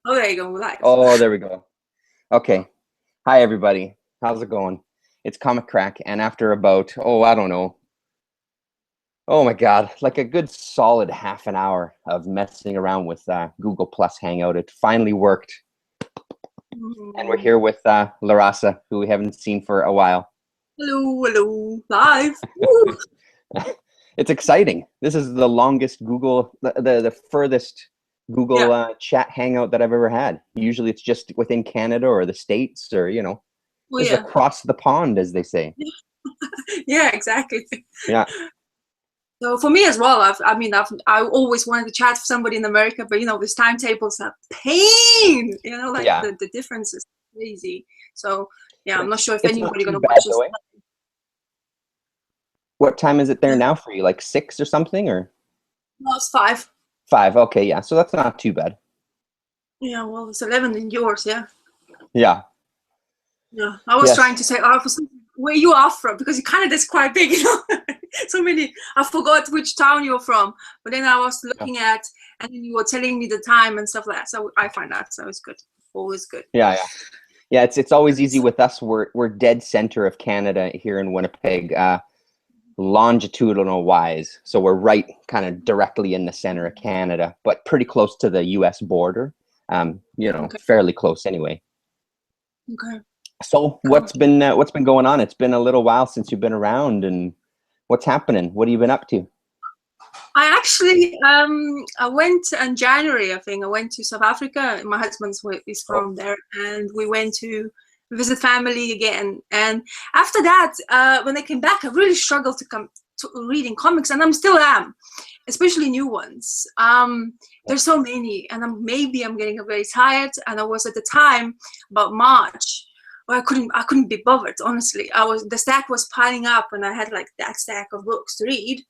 Oh, there you go, live. Oh, there we go. Okay. Hi, everybody. How's it going? It's Comic Crack, and after about, I don't know, oh my God, like a good solid half an hour of messing around with Google Plus Hangout, it finally worked. And we're Mm. here with Larasa, who we haven't seen for a while. Hello, hello, live. Woo. It's exciting. This is the longest the furthest Yeah, Google chat Hangout that I've ever had. Usually it's just within Canada or the States or, oh this is yeah, across the pond, as they say. yeah, exactly. Yeah. So for me as well, I always wanted to chat with somebody in America, but these timetables are pain. Like Yeah. the difference is crazy. So yeah, I'm not It's sure if it's not anybody too gonna bad watch though, this. eh? What time is it there Yeah, now for you? Like 6 or something or no, it's 5. 5? Okay, yeah. So that's not too bad. Yeah, well, it's 11 in yours. Yeah. Yeah. Yeah, I was trying Yes. to say, where you are from, because Canada is quite big. So many. I forgot which town you're from, but then I was Yeah. looking at, and then you were telling me the time and stuff like that. So I find that so it's good, always good. Yeah, yeah. Yeah, it's always easy with us. We're dead center of Canada here in Winnipeg, longitudinal wise. So we're right kind of directly in the center of Canada, but pretty close to the US border. Okay, Fairly close anyway. okay. So Cool. what's been going on? It's been a little while since you've been around, and what's happening? What have you been up to? I actually I went in January. I think I went to South Africa. My husband's is Oh, from there, and we went to visit family again. And after that, when I came back, I really struggled to come to reading comics, and I'm still am, especially new ones. yeah, There's so many, and maybe I'm getting very tired. And I was at the time about March where I couldn't be bothered. Honestly, the stack was piling up, and I had like that stack of books to read,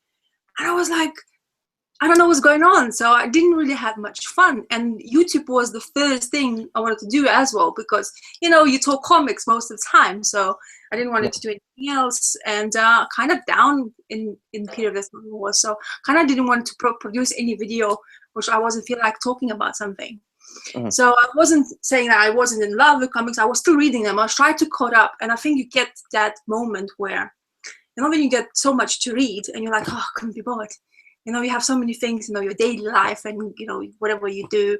and I was like, I don't know what's going on. So I didn't really have much fun. And YouTube was the first thing I wanted to do as well, because, you talk comics most of the time. So I didn't want yeah, to do anything else. And kind of down in period as was. So kind of didn't want to produce any video, which I wasn't feel like talking about something. mhm, So I wasn't saying that I wasn't in love with comics. I was still reading them. I was trying to caught up. And I think you get that moment where, when you get so much to read and you're like, oh, I couldn't be bothered. You have so many things, your daily life and, whatever you do.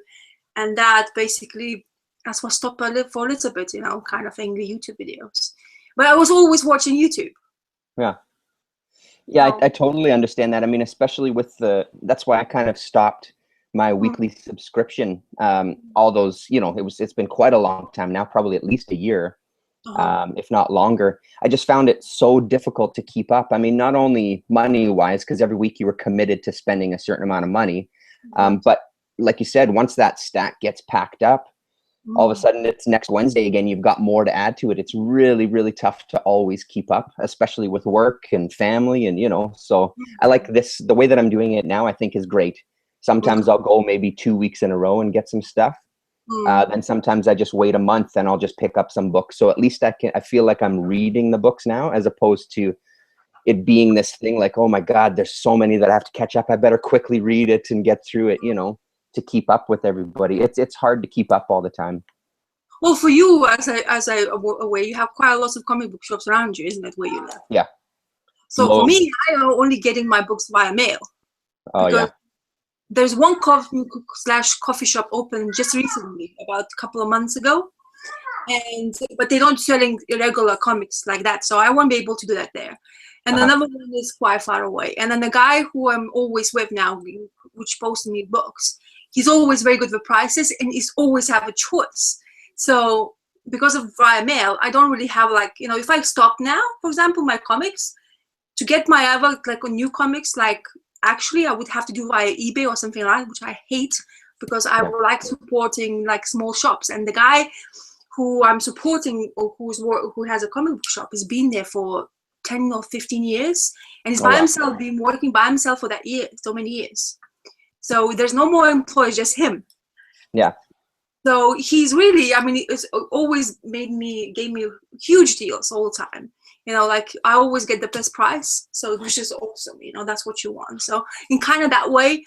And that basically, that's what stopped for a little bit, kind of thing, the YouTube videos. But I was always watching YouTube. yeah. Yeah, I So, totally understand that. I mean, especially with that's why I kind of stopped my mm, weekly subscription. All those, it's been quite a long time now, probably at least a year, uh-huh. if not longer. I just found it so difficult to keep up. I mean, not only money wise, because every week you were committed to spending a certain amount of money, Mhm. but like you said, once that stack gets packed up, all of a Mhm. sudden it's next Wednesday again, you've got more to add to it. It's really, really tough to always keep up, especially with work and family. And, so I like this, the way that I'm doing it now, I think is great. Sometimes Okay. I'll go maybe 2 weeks in a row and get some stuff. Mm. Then sometimes I just wait a month and I'll just pick up some books. So at least I feel like I'm reading the books now, as opposed to it being this thing like, oh my God, there's so many that I have to catch up. I better quickly read it and get through it, to keep up with everybody. It's hard to keep up all the time. Well, for you, as I aware, you have quite a lot of comic book shops around you, isn't it, where you live? Yeah. So for Loads. me, I am only getting my books via mail, Oh because yeah. there's one coffee shop open just recently, about a couple of months ago, and but they don't selling regular comics like that, so I won't be able to do that there. And Uh-huh. another one is quite far away. And then the guy who I'm always with now, which posts me books, he's always very good with prices, and he's always have a choice. So because of via mail, I don't really have, like, if I stop now, for example, my comics, to get my other, like, new comics, like, actually I would have to do via eBay or something like that, which I hate, because I Yeah. like supporting, like, small shops. And the guy who I'm supporting, or who has a comic book shop, has been there for 10 or 15 years, and he's Oh by wow. himself, been working by himself for that year, so many years. So there's no more employees, just him. Yeah. So he's really, it's always gave me huge deals all the time. Like, I always get the best price. So which is awesome. That's what you want. So in kind of that way,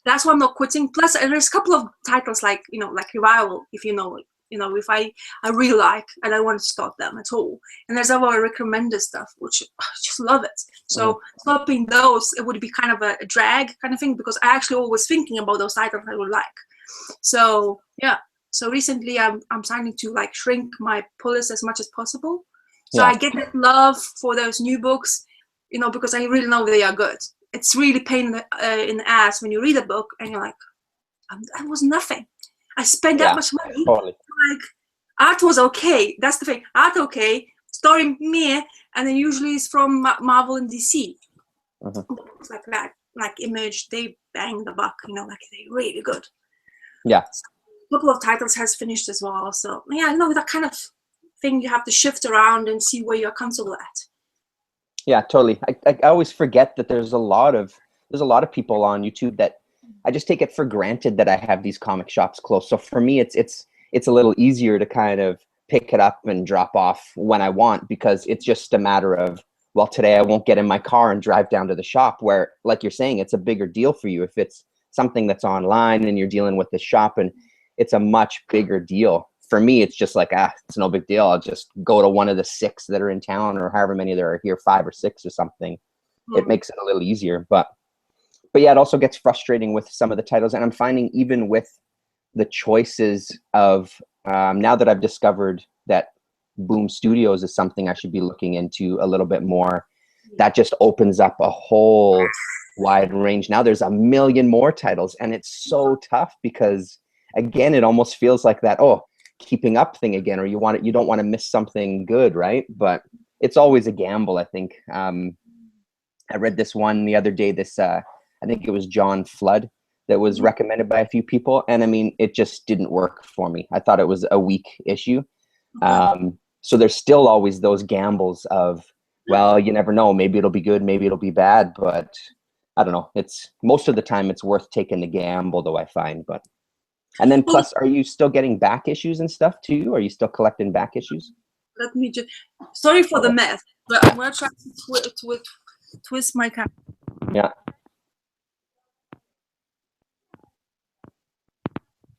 That's why I'm not quitting. Plus, there's a couple of titles like like Revival, if if I really like and I want to start them at all. And there's other recommended stuff which I just love it. So stopping those, it would be kind of a drag kind of thing, because I actually always thinking about those titles I would like. So yeah. So recently I'm starting to like shrink my pull list as much as possible. So I get that love for those new books, because I really know they are good. It's really pain in the ass when you read a book and you're like, that was nothing. I spent that much money. Totally. Like, art was okay. That's the thing. Art okay. Story meh. And then usually it's from Marvel and DC. Books like that, like Image, they bang the buck. Like they're really good. Yeah. A couple of titles has finished as well. So yeah, that kind of thing you have to shift around and see where you're comfortable at. Yeah, totally. I always forget that there's a lot of people on YouTube that I just take it for granted that I have these comic shops close. So for me, it's a little easier to kind of pick it up and drop off when I want, because it's just a matter of, well, today I won't get in my car and drive down to the shop, where, like you're saying, it's a bigger deal for you if it's something that's online and you're dealing with the shop, and it's a much bigger deal. For me, it's just like, it's no big deal. I'll just go to one of the 6 that are in town, or however many there are here, 5 or 6 or something. It makes it a little easier. But yeah, it also gets frustrating with some of the titles. And I'm finding even with the choices of, now that I've discovered that Boom Studios is something I should be looking into a little bit more, that just opens up a whole wide range. Now there's a million more titles, and it's so tough because, again, it almost feels like that, keeping up thing again, or you don't want to miss something good, right? But it's always a gamble, I think. I read this one the other day, I think it was John Flood, that was recommended by a few people, and I mean, it just didn't work for me. I thought it was a weak issue. So there's still always those gambles of, well, you never know, maybe it'll be good, maybe it'll be bad, but I don't know. It's most of the time it's worth taking the gamble, though, I find. But and then plus, are you still getting back issues and stuff too? Are you still collecting back issues? Let me just, sorry for the mess, but I'm gonna try to twist my camera. Yeah.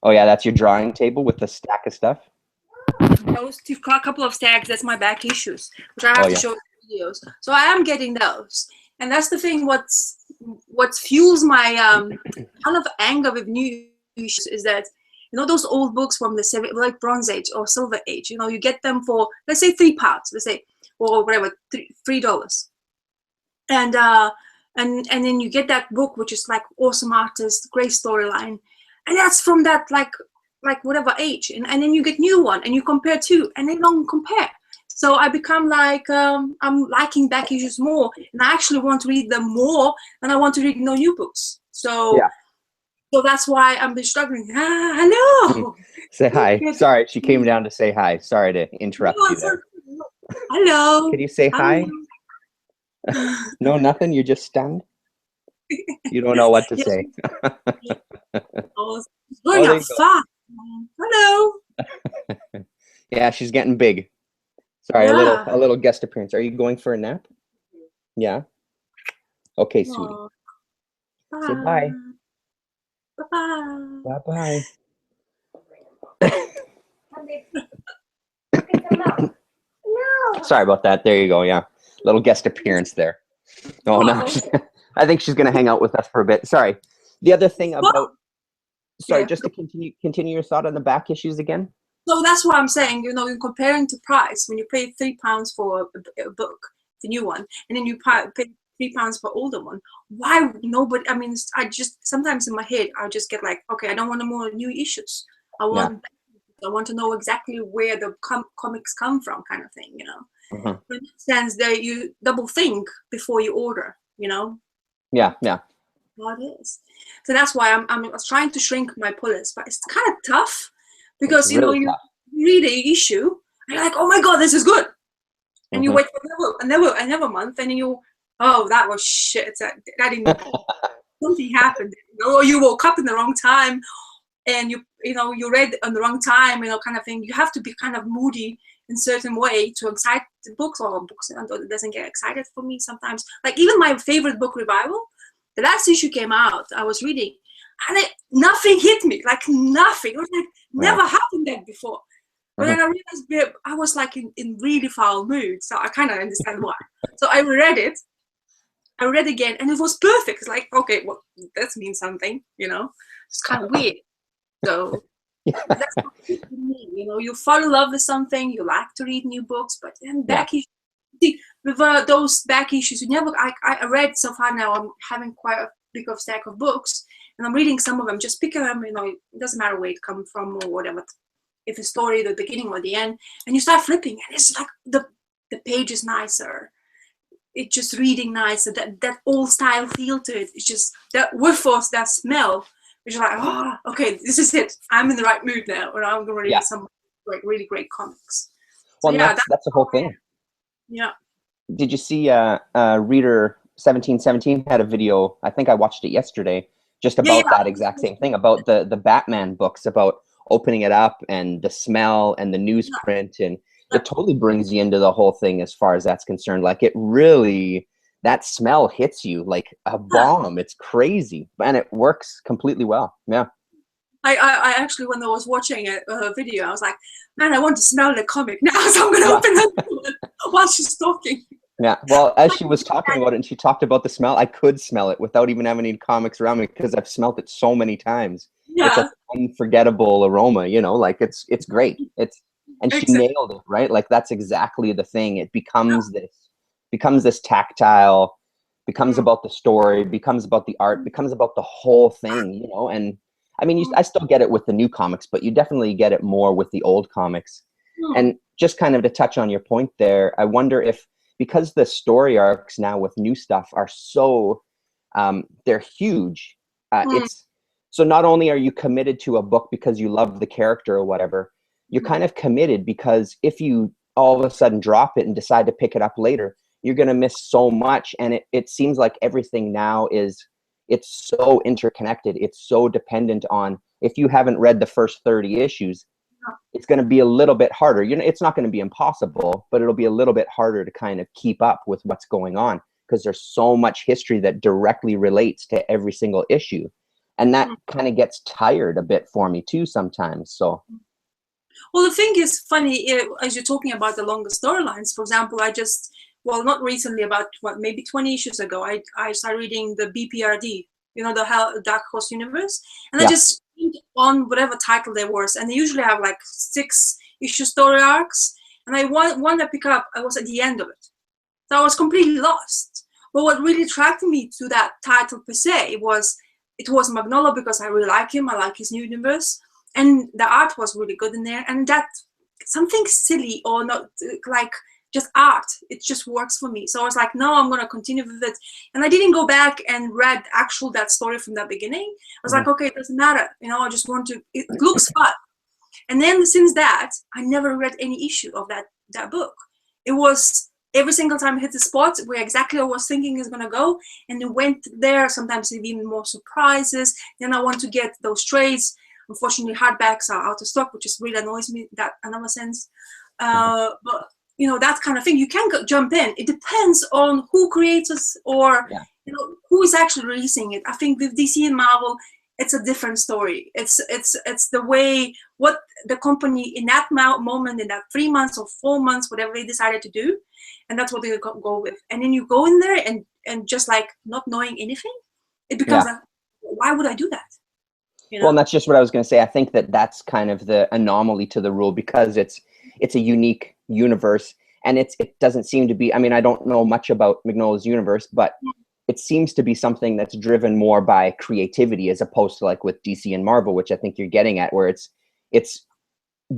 Oh yeah, that's your drawing table with the stack of stuff? Those couple of stacks, that's my back issues, which I have to show in videos. So I am getting those. And that's the thing, what fuels my kind of anger with new issues is that, those old books from the like Bronze Age or Silver Age, you get them for, let's say, £3, let's say, or whatever, $3. And then you get that book, which is like awesome artist, great storyline. And that's from that like whatever age. And then you get new one and you compare two, and they don't compare. So I become like, I'm liking back issues more, and I actually want to read them more, and I want to read new books. So so that's why I'm been struggling. Hello. Say hi. Sorry, she came down to say hi. Sorry to interrupt you there. Hello. Can you say hi? No, nothing? You're just stunned? You don't know what to say. Going up fast. Hello. Yeah, she's getting big. Sorry, a little guest appearance. Are you going for a nap? Yeah. Okay, sweetie. Bye. Say bye. Bye-bye. Bye-bye. Sorry about that. There you go. Yeah. Little guest appearance there. Oh, no. I think she's going to hang out with us for a bit. Sorry. The other thing about, just to continue your thought on the back issues again. So that's what I'm saying, in comparing to price, when you pay £3 for a book, the new one, and then you pay £3 for older one, why nobody, I mean, I just, sometimes in my head, I just get like, okay, I don't want more new issues. I want to know exactly where the comics come from, kind of thing, In that sense, that you double think before you order, Yeah. What is? So that's why I was trying to shrink my pull list, but it's kind of tough because you read the issue and you're like, oh my god, this is good, and you wait for another month, and you, oh, that was shit. That didn't something happened, or you woke up in the wrong time, and you read on the wrong time, kind of thing. You have to be kind of moody in a certain way to excite the books, or books it doesn't get excited for me sometimes. Like even my favorite book, Revival, the last issue came out, I was reading, and nothing hit me, like nothing. It was like never happened that before. But then I realized I was like in really foul mood, so I kind of understand why. So I read it. I read again, and it was perfect. It's like, okay, well, that means something, It's kind of weird. So that's what it means, you fall in love with something, you like to read new books, but then back issues. See, with those back issues, I read so far now, I'm having quite a big of stack of books, and I'm reading some of them, just picking them, it doesn't matter where it comes from or whatever. If a story, the beginning or the end, and you start flipping, and it's like the page is nicer. It's just reading nicer. That old style feel to it. It's just that whiff of that smell. Which is like, oh, okay, this is it. I'm in the right mood now, or I'm going to read some like really great comics. Well, so, that's the whole thing. Yeah. Did you see Reader 1717 had a video? I think I watched it yesterday, just about that exact same thing, about the Batman books, about opening it up and the smell and the newsprint, and it totally brings you into the whole thing as far as that's concerned. Like, it really, that smell hits you like a bomb. It's crazy, and it works completely well. Yeah. I actually, when I was watching a video, I was like, man, I want to smell the comic now, so I'm going to open it while she's talking. Yeah, well, as she was talking about it and she talked about the smell, I could smell it without even having any comics around me because I've smelled it so many times. Yeah. It's an unforgettable aroma, like it's great. And she nailed it, right? Like, that's exactly the thing. It becomes this tactile, becomes about the story, becomes about the art, becomes about the whole thing, and I mean, I still get it with the new comics, but you definitely get it more with the old comics. And just kind of to touch on your point there, I wonder if, because the story arcs now with new stuff are so, they're huge. It's so not only are you committed to a book because you love the character or whatever, you're kind of committed because if you all of a sudden drop it and decide to pick it up later, you're going to miss so much. And it seems like everything now it's so interconnected. It's so dependent on, if you haven't read the first 30 issues, it's going to be a little bit harder. It's not going to be impossible, but it'll be a little bit harder to kind of keep up with what's going on because there's so much history that directly relates to every single issue. And that kind of gets tired a bit for me too sometimes. So. Well, the thing is funny, as you're talking about the longer storylines, for example, not recently, about maybe 20 issues ago, I started reading the BPRD, the Dark Horse Universe, and I just read on whatever title there was, and they usually have like 6-issue story arcs, and I one to pick up, I was at the end of it, so I was completely lost. But what really attracted me to that title per se was Mignola, because I really like him, I like his new universe, and the art was really good in there, and that something silly or not like just art, it just works for me. So I was like, no, I'm going to continue with it. And I didn't go back and read that story from the beginning. I was like, okay, it doesn't matter. I just want to, it looks fun. And then since that, I never read any issue of that book. It was every single time I hit the spot where exactly I was thinking is going to go. And it went there. Sometimes even more surprises. Then I want to get those trades. Unfortunately, hardbacks are out of stock, which just really annoys me, that another sense. But that kind of thing, you can jump in. It depends on who creates it or who is actually releasing it. I think with DC and Marvel, it's a different story. It's the way what the company in that moment, in that 3 months or 4 months, whatever they decided to do, and that's what they go with. And then you go in there and just like not knowing anything, it becomes like, why would I do that? Well, and that's just what I was going to say. I think that's kind of the anomaly to the rule, because it's a unique universe, and it doesn't seem to be, I mean, I don't know much about Mignola's universe, but it seems to be something that's driven more by creativity as opposed to like with DC and Marvel, which I think you're getting at, where it's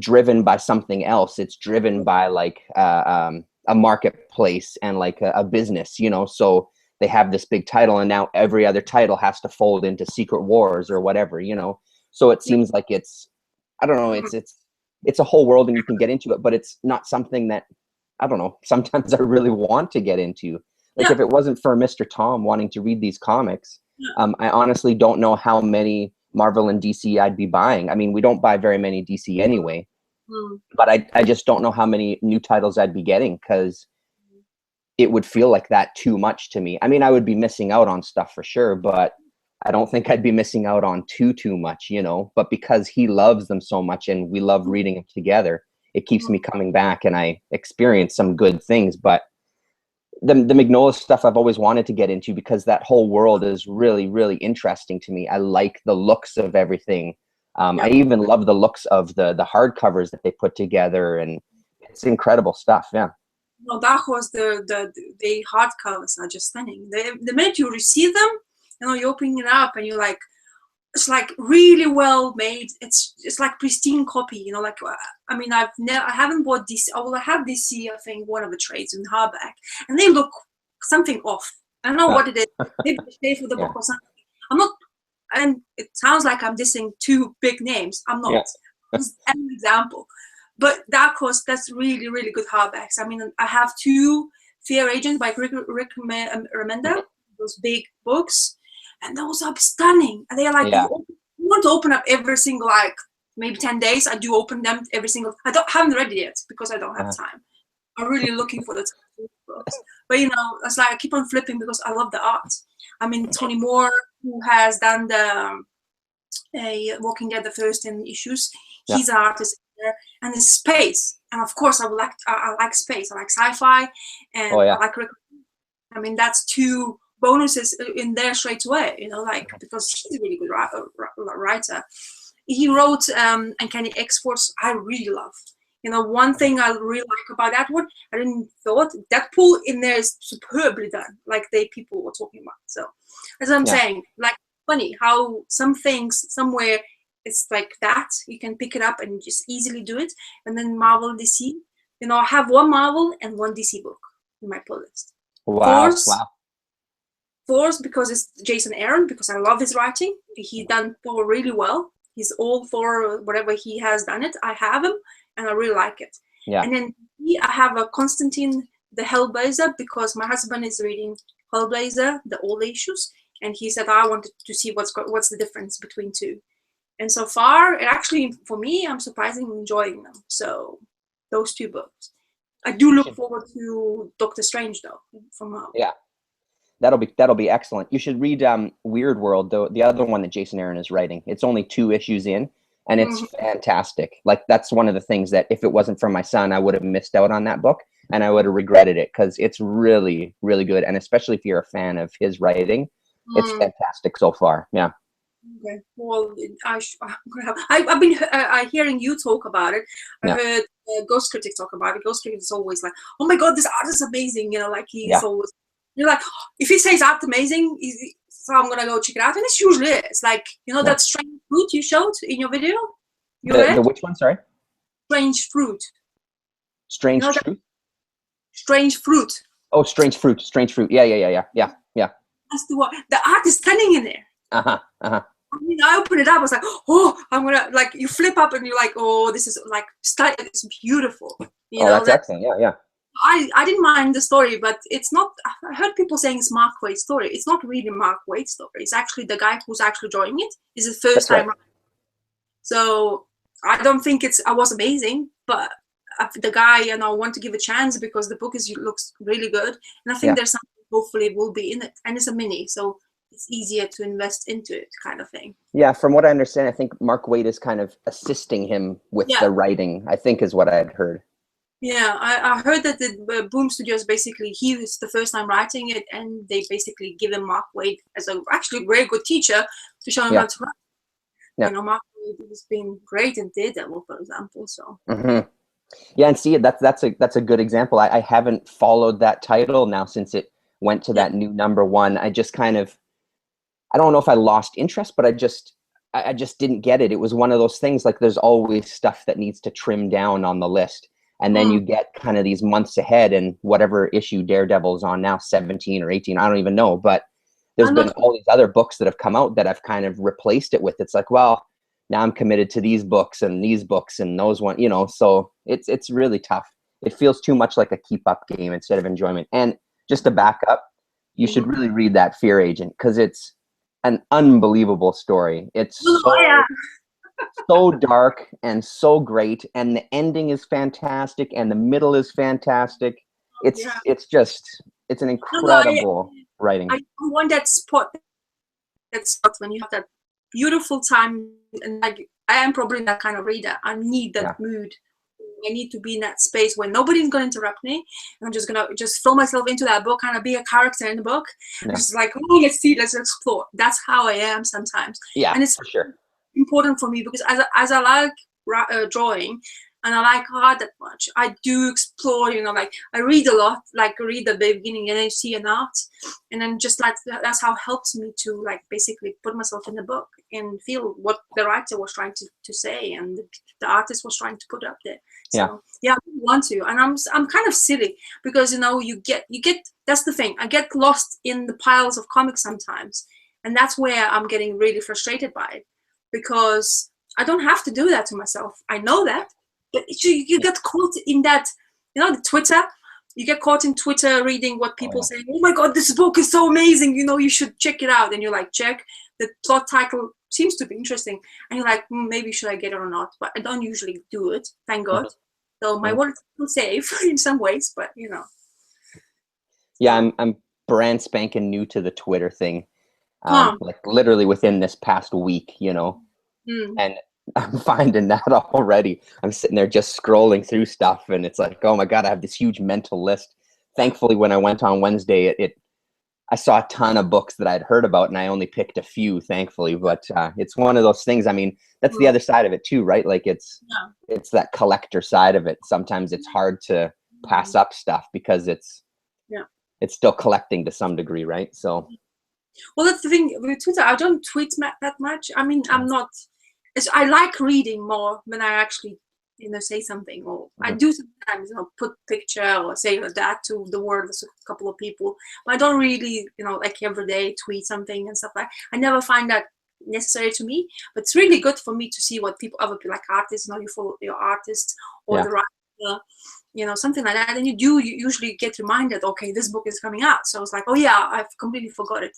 driven by something else. It's driven by like a marketplace and like a business, so they have this big title, and now every other title has to fold into Secret Wars or whatever, so it seems like I don't know, it's a whole world and you can get into it, but it's not something that, I don't know, sometimes I really want to get into. Like, if it wasn't for Mr. Tom wanting to read these comics, I honestly don't know how many Marvel and DC I'd be buying. I mean, we don't buy very many DC anyway, but I just don't know how many new titles I'd be getting, because it would feel like that too much to me. I mean, I would be missing out on stuff for sure, but I don't think I'd be missing out on too much, you know, but because he loves them so much and we love reading them together, it keeps me coming back and I experience some good things. But the Mignola stuff I've always wanted to get into because that whole world is really, really interesting to me. I like the looks of everything. I even love the looks of the hardcovers that they put together, and it's incredible stuff. Yeah. No, that was the hardcovers are just stunning. The minute you receive them, you know, you open it up and you're like, it's like really well made. It's like pristine copy, you know. Like I mean, I haven't bought DC. I have DC. I think one of the trades in hardback, and they look something off. I don't know what it is. Maybe they pay for the book or something. I'm not, and it sounds like I'm dissing two big names. I'm not. Just an example. But Dark Horse, that's really, really good hardbacks. I mean, I have two Fear Agents by Rick Remender, those big books, and those are stunning. And they are like, you want to open up every single, like, maybe 10 days. I do open them every single, haven't read it yet because I don't have time. I'm really looking for the books. But, you know, it's like I keep on flipping because I love the art. I mean, Tony Moore, who has done the Walking Dead, the first 10 issues, he's an artist. And the space, and of course I like space. I like sci-fi, and I like. I mean, that's two bonuses in there straight away. You know, like because he's a really good writer. He wrote Uncanny X-Force. I really love. You know, one thing I really like about that one, I didn't thought Deadpool in there is superbly done. Like people were talking about. So, as I'm saying, like funny how some things somewhere. It's like that. You can pick it up and just easily do it. And then Marvel, DC. You know, I have one Marvel and one DC book in my pull list. Wow. Force because it's Jason Aaron, because I love his writing. He done Thor really well. He's all for whatever he has done it. I have him and I really like it. Yeah. And then I have a Constantine the Hellblazer because my husband is reading Hellblazer, the old issues, and he said I wanted to see what's the difference between two. And so far, it actually, for me, I'm surprisingly enjoying them. So, those two books. I do look forward to Doctor Strange, though, from Marvel. Yeah, that'll be excellent. You should read Weird World, though, the other one that Jason Aaron is writing. It's only 2 issues in, and it's fantastic. Like, that's one of the things that if it wasn't for my son, I would have missed out on that book, and I would have regretted it, because it's really, really good. And especially if you're a fan of his writing, it's fantastic so far. Yeah. Okay. Well, I've been hearing you talk about it. I heard Ghost Critic talk about it. Ghost Critic is always like, "Oh my God, this art is amazing!" You know, like he's always. You're like, oh, if he says art amazing, so I'm gonna go check it out, and it's usually it's like that Strange Fruit you showed in your video. The which one? Sorry. Strange Fruit. Strange Fruit. Strange Fruit. Oh, Strange Fruit. Strange Fruit. Yeah. That's the one. The art is stunning in there. I mean, I open it up. I was like, oh, I'm gonna like. You flip up and you're like, oh, this is like, it's beautiful. You know, that's excellent. Yeah. I didn't mind the story, but it's not. I heard people saying it's Mark Waid's story. It's not really Mark Waid's story. It's actually the guy who's actually drawing it. Is the first time. Right. So I don't think I was amazing, but the guy, want to give a chance because the book looks really good, and I think there's something hopefully will be in it, and it's a mini, so. It's easier to invest into it, kind of thing. Yeah, from what I understand, I think Mark Waid is kind of assisting him with the writing, I think is what I had heard. Yeah, I heard that the Boom Studios basically, he was the first time writing it, and they basically give him Mark Waid as a actually very good teacher to show him how to write. Yeah. Mark Waid has been great in Daredevil, for example. So. Yeah, and see, that's a good example. I haven't followed that title now since it went to that new #1. I just kind of. I don't know if I lost interest, but I just didn't get it. It was one of those things like there's always stuff that needs to trim down on the list. And then you get kind of these months ahead and whatever issue Daredevil's on now, 17 or 18, I don't even know. But there's been all these other books that have come out that I've kind of replaced it with. It's like, well, now I'm committed to these books and those ones, so it's really tough. It feels too much like a keep up game instead of enjoyment. And just to back up, you should really read that Fear Agent because it's an unbelievable story. It's so dark and so great, and the ending is fantastic, and the middle is fantastic. It's an incredible writing. I want that spot That's what, when you have that beautiful time, and like I am probably that kind of reader. I need that mood. I need to be in that space where nobody's going to interrupt me. I'm just going to just throw myself into that book, kind of be a character in the book. Just like, oh, let's see, let's explore. That's how I am sometimes. Yeah, and it's for sure important for me because as I like drawing, and I like art that much, I do explore, like I read a lot, like read the beginning and then see an art, and then just like that's how it helps me to like basically put myself in the book and feel what the writer was trying to say and the artist was trying to put up there. So I want to, and I'm kind of silly because you get that's the thing, I get lost in the piles of comics sometimes, and that's where I'm getting really frustrated by it, because I don't have to do that to myself. I know that. But you get caught in that, the Twitter. You get caught in Twitter reading what people say. Oh my God, this book is so amazing. You should check it out. And you're like, check. The plot title seems to be interesting. And you're like, maybe should I get it or not? But I don't usually do it, thank God. So my word is safe in some ways, but Yeah, I'm brand spanking new to the Twitter thing. Like literally within this past week, and I'm finding that already. I'm sitting there just scrolling through stuff, and it's like, oh my God, I have this huge mental list. Thankfully, when I went on Wednesday, I saw a ton of books that I'd heard about, and I only picked a few, thankfully. But it's one of those things. I mean, that's the other side of it too, right? Like it's that collector side of it. Sometimes it's hard to pass up stuff because it's still collecting to some degree, right? So. Well, that's the thing with Twitter. I don't tweet that much. I mean, I'm not. I like reading more when I actually, say something, or I do sometimes, put picture or say that to the world with a couple of people. But I don't really, like every day tweet something and stuff like. I never find that necessary to me. But it's really good for me to see what other people like artists. You follow your artist or the writer, something like that, and you usually get reminded. Okay, this book is coming out, so it's like, oh yeah, I've completely forgot it.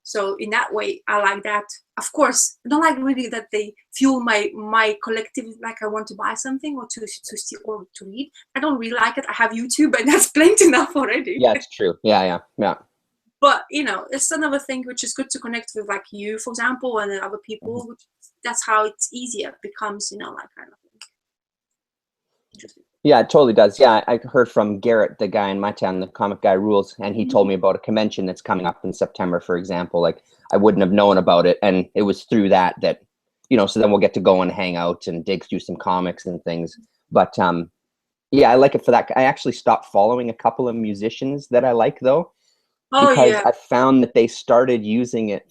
So in that way, I like that. Of course, I don't like really that they fuel my collective, like I want to buy something or to see or to read. I don't really like it. I have YouTube, and that's plenty enough already. Yeah, it's true. Yeah. But it's another thing which is good to connect with, like you, for example, and then other people. Which, that's how it's easier. It becomes, like kind of thing. Interesting. Yeah, it totally does. Yeah, I heard from Garrett, the guy in my town, the Comic Guy Rules, and he told me about a convention that's coming up in September, for example. Like, I wouldn't have known about it, and it was through that, so then we'll get to go and hang out and dig through some comics and things. But, yeah, I like it for that. I actually stopped following a couple of musicians that I like, though, because I found that they started using it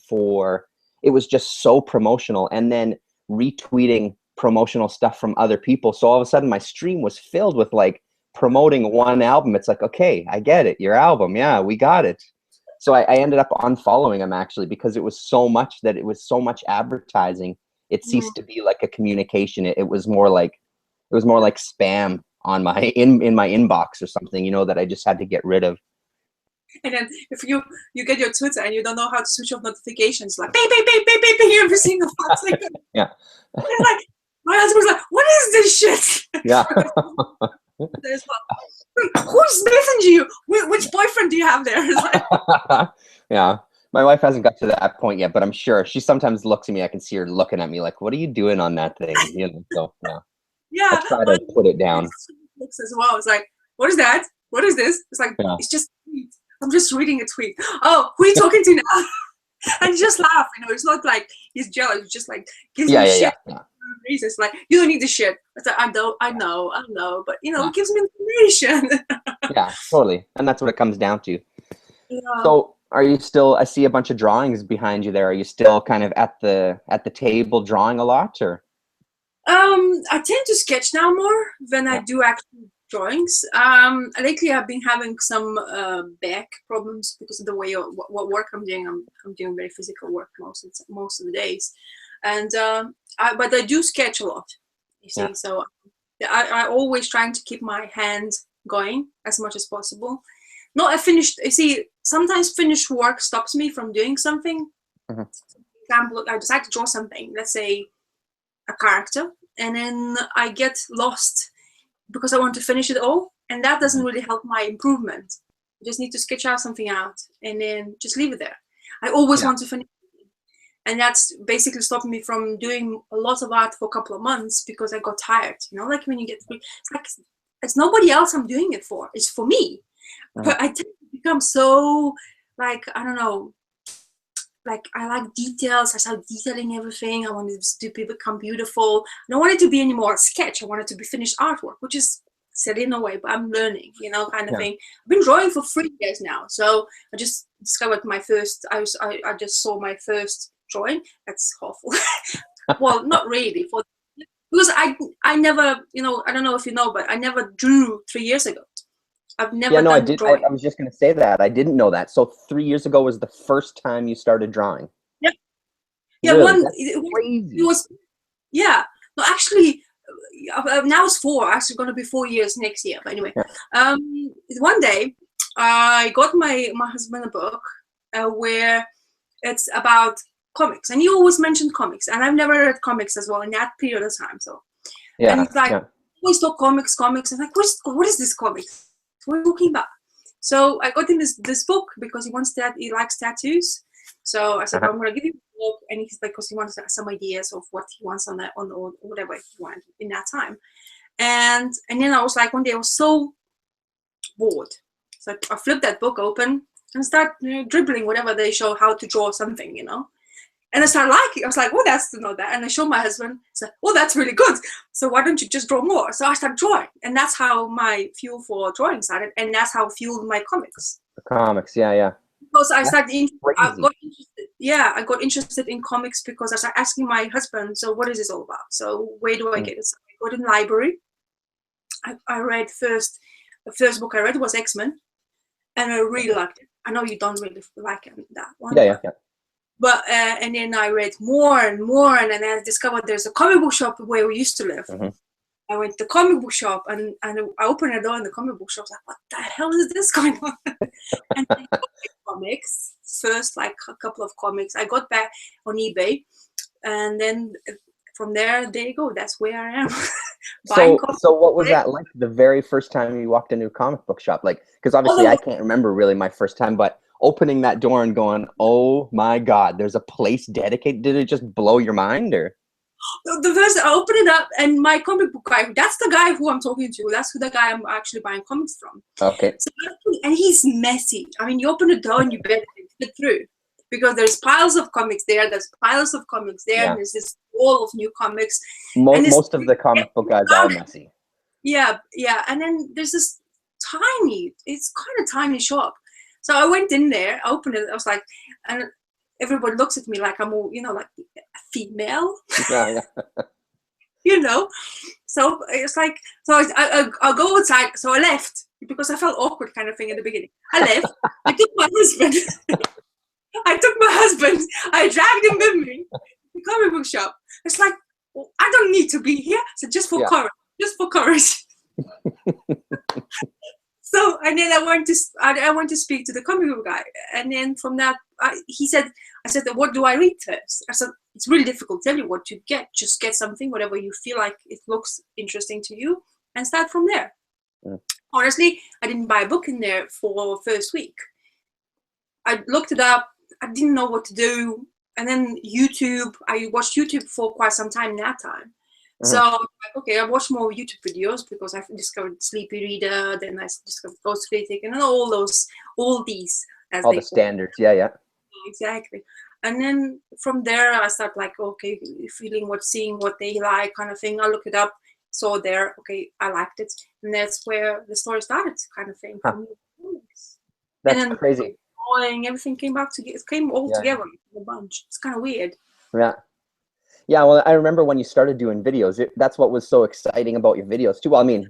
it was just so promotional, and then retweeting promotional stuff from other people. So all of a sudden my stream was filled with like promoting one album. It's like, okay, I get it. Your album. Yeah, we got it. So I ended up unfollowing them actually, because it was so much advertising. It ceased to be like a communication. It was more like spam on my in my inbox or something, that I just had to get rid of. And then if you get your Twitter and you don't know how to switch off notifications, like beep beep beep beep beep beep every single 5 seconds. Yeah. Like, my husband's like, what is this shit? Yeah. There's who's messaging you? Which boyfriend do you have there? Like, yeah. My wife hasn't got to that point yet, but I'm sure she sometimes looks at me. I can see her looking at me like, what are you doing on that thing? So yeah. Yeah. I try to put it down. As well. It's like, what is that? What is this? It's like, it's just a tweet. I'm just reading a tweet. Oh, who are you talking to now? And just laugh, it's not like he's jealous. It's just like gives me shit. Yeah. Reasons like, you don't need the shit. It's like, I know, but it gives me information. Yeah, totally, and that's what it comes down to. Yeah. So, are you still? I see a bunch of drawings behind you there. Are you still kind of at the table drawing a lot, or? I tend to sketch now more than I do actually drawings. Lately I've been having some back problems because of the way what work I'm doing. I'm doing very physical work most of the days, and but I do sketch a lot. You see, so I always trying to keep my hand going as much as possible. Not a finished. You see, sometimes finished work stops me from doing something. For example, I decide to draw something. Let's say a character, and then I get lost because I want to finish it all, and that doesn't really help my improvement. I just need to sketch out something out and then just leave it there. I always want to finish it. And that's basically stopped me from doing a lot of art for a couple of months because I got tired. You know, like when you get, it's like it's nobody else I'm doing it for. It's for me. But I tend to become so like, I don't know, like I like details. I start detailing everything. I want it to become beautiful. I don't want it to be any more a sketch. I want it to be finished artwork, which is silly in a way, but I'm learning, you know, kind of thing. I've been drawing for 3 years now. So I just discovered my first, I just saw my first drawing. That's awful. Well, not really, because I never, you know, I don't know if you know, but I never drew 3 years ago. I've never done I did. drawing. I was just going to say that. I didn't know that. So 3 years ago was the first time you started drawing. Yeah. Yeah. Really? It was, yeah. No, actually, now it's 4. Actually, going to be 4 years next year. But anyway, one day I got my husband a book where it's about comics, and he always mentioned comics, and I've never read comics as well in that period of time. So, and it's like always talk comics. I'm like, what is this comics? What are you talking about? So I got him this book because he likes tattoos. So I said, I'm going to give you a book, and he's like, because he wants some ideas of what he wants on or whatever he wanted in that time. And then I was like, one day I was so bored, so I flipped that book open and start dribbling whatever they show how to draw something, you know. And I started liking. I was like, oh, that's not that. And I showed my husband. He said, oh, that's really good. So why don't you just draw more? So I started drawing, and that's how my fuel for drawing started, and that's how fueled my comics. The comics, yeah. Because I started, I got interested in comics because I started asking my husband, so what is this all about? So where do I get it? So I got in the library. I read the first book I read was X-Men, and I really liked it. I know you don't really like that one. Yeah. But and then I read more and more, and then I discovered there's a comic book shop where we used to live. I went to the comic book shop, and I opened a door in the comic book shop. I was like, what the hell is this going on? And I got comics first, like a couple of comics. I got back on eBay, and then from there you go. That's where I am. So what was that like the very first time you walked into a comic book shop? Like, because obviously I can't remember really my first time, but opening that door and going, oh my God, there's a place dedicated. Did it just blow your mind, or? The first, I opened it up, and my comic book guy, that's the guy who I'm talking to. That's the guy I'm actually buying comics from. Okay. So, and he's messy. I mean, you open the door and you better fit through, because there's piles of comics there. There's piles of comics there. Yeah. And there's this wall of new comics. Most of the comic book guys are messy. Yeah. And then there's this it's kind of tiny shop. So I went in there, I opened it. I was like, and everybody looks at me like I'm all, you know, like a female. Yeah. You know, so it's like, so I'll go outside. So I left because I felt awkward, kind of thing in the beginning. I left. I took my husband. I dragged him with me to the comic book shop. It's like, well, I don't need to be here. So just for courage. So, and then I went to speak to the comic book guy, and then from that, I said, what do I read first? I said, it's really difficult to tell you what to get. Just get something, whatever you feel like it looks interesting to you, and start from there. Honestly, I didn't buy a book in there for first week. I looked it up. I didn't know what to do, and then YouTube. I watched YouTube for quite some time in that time. So I'm like, okay, I watched more YouTube videos because I discovered Sleepy Reader, then I discovered Ghost Critic, and then all these as all the standards. Yeah. Exactly. And then from there I start like, okay, seeing what they like, kind of thing. I look it up, saw there, okay, I liked it, and that's where the story started, kind of thing. That's and then crazy. Everything came back together. It came all together in a bunch. It's kind of weird. Yeah, well, I remember when you started doing videos, that's what was so exciting about your videos too. Well, I mean,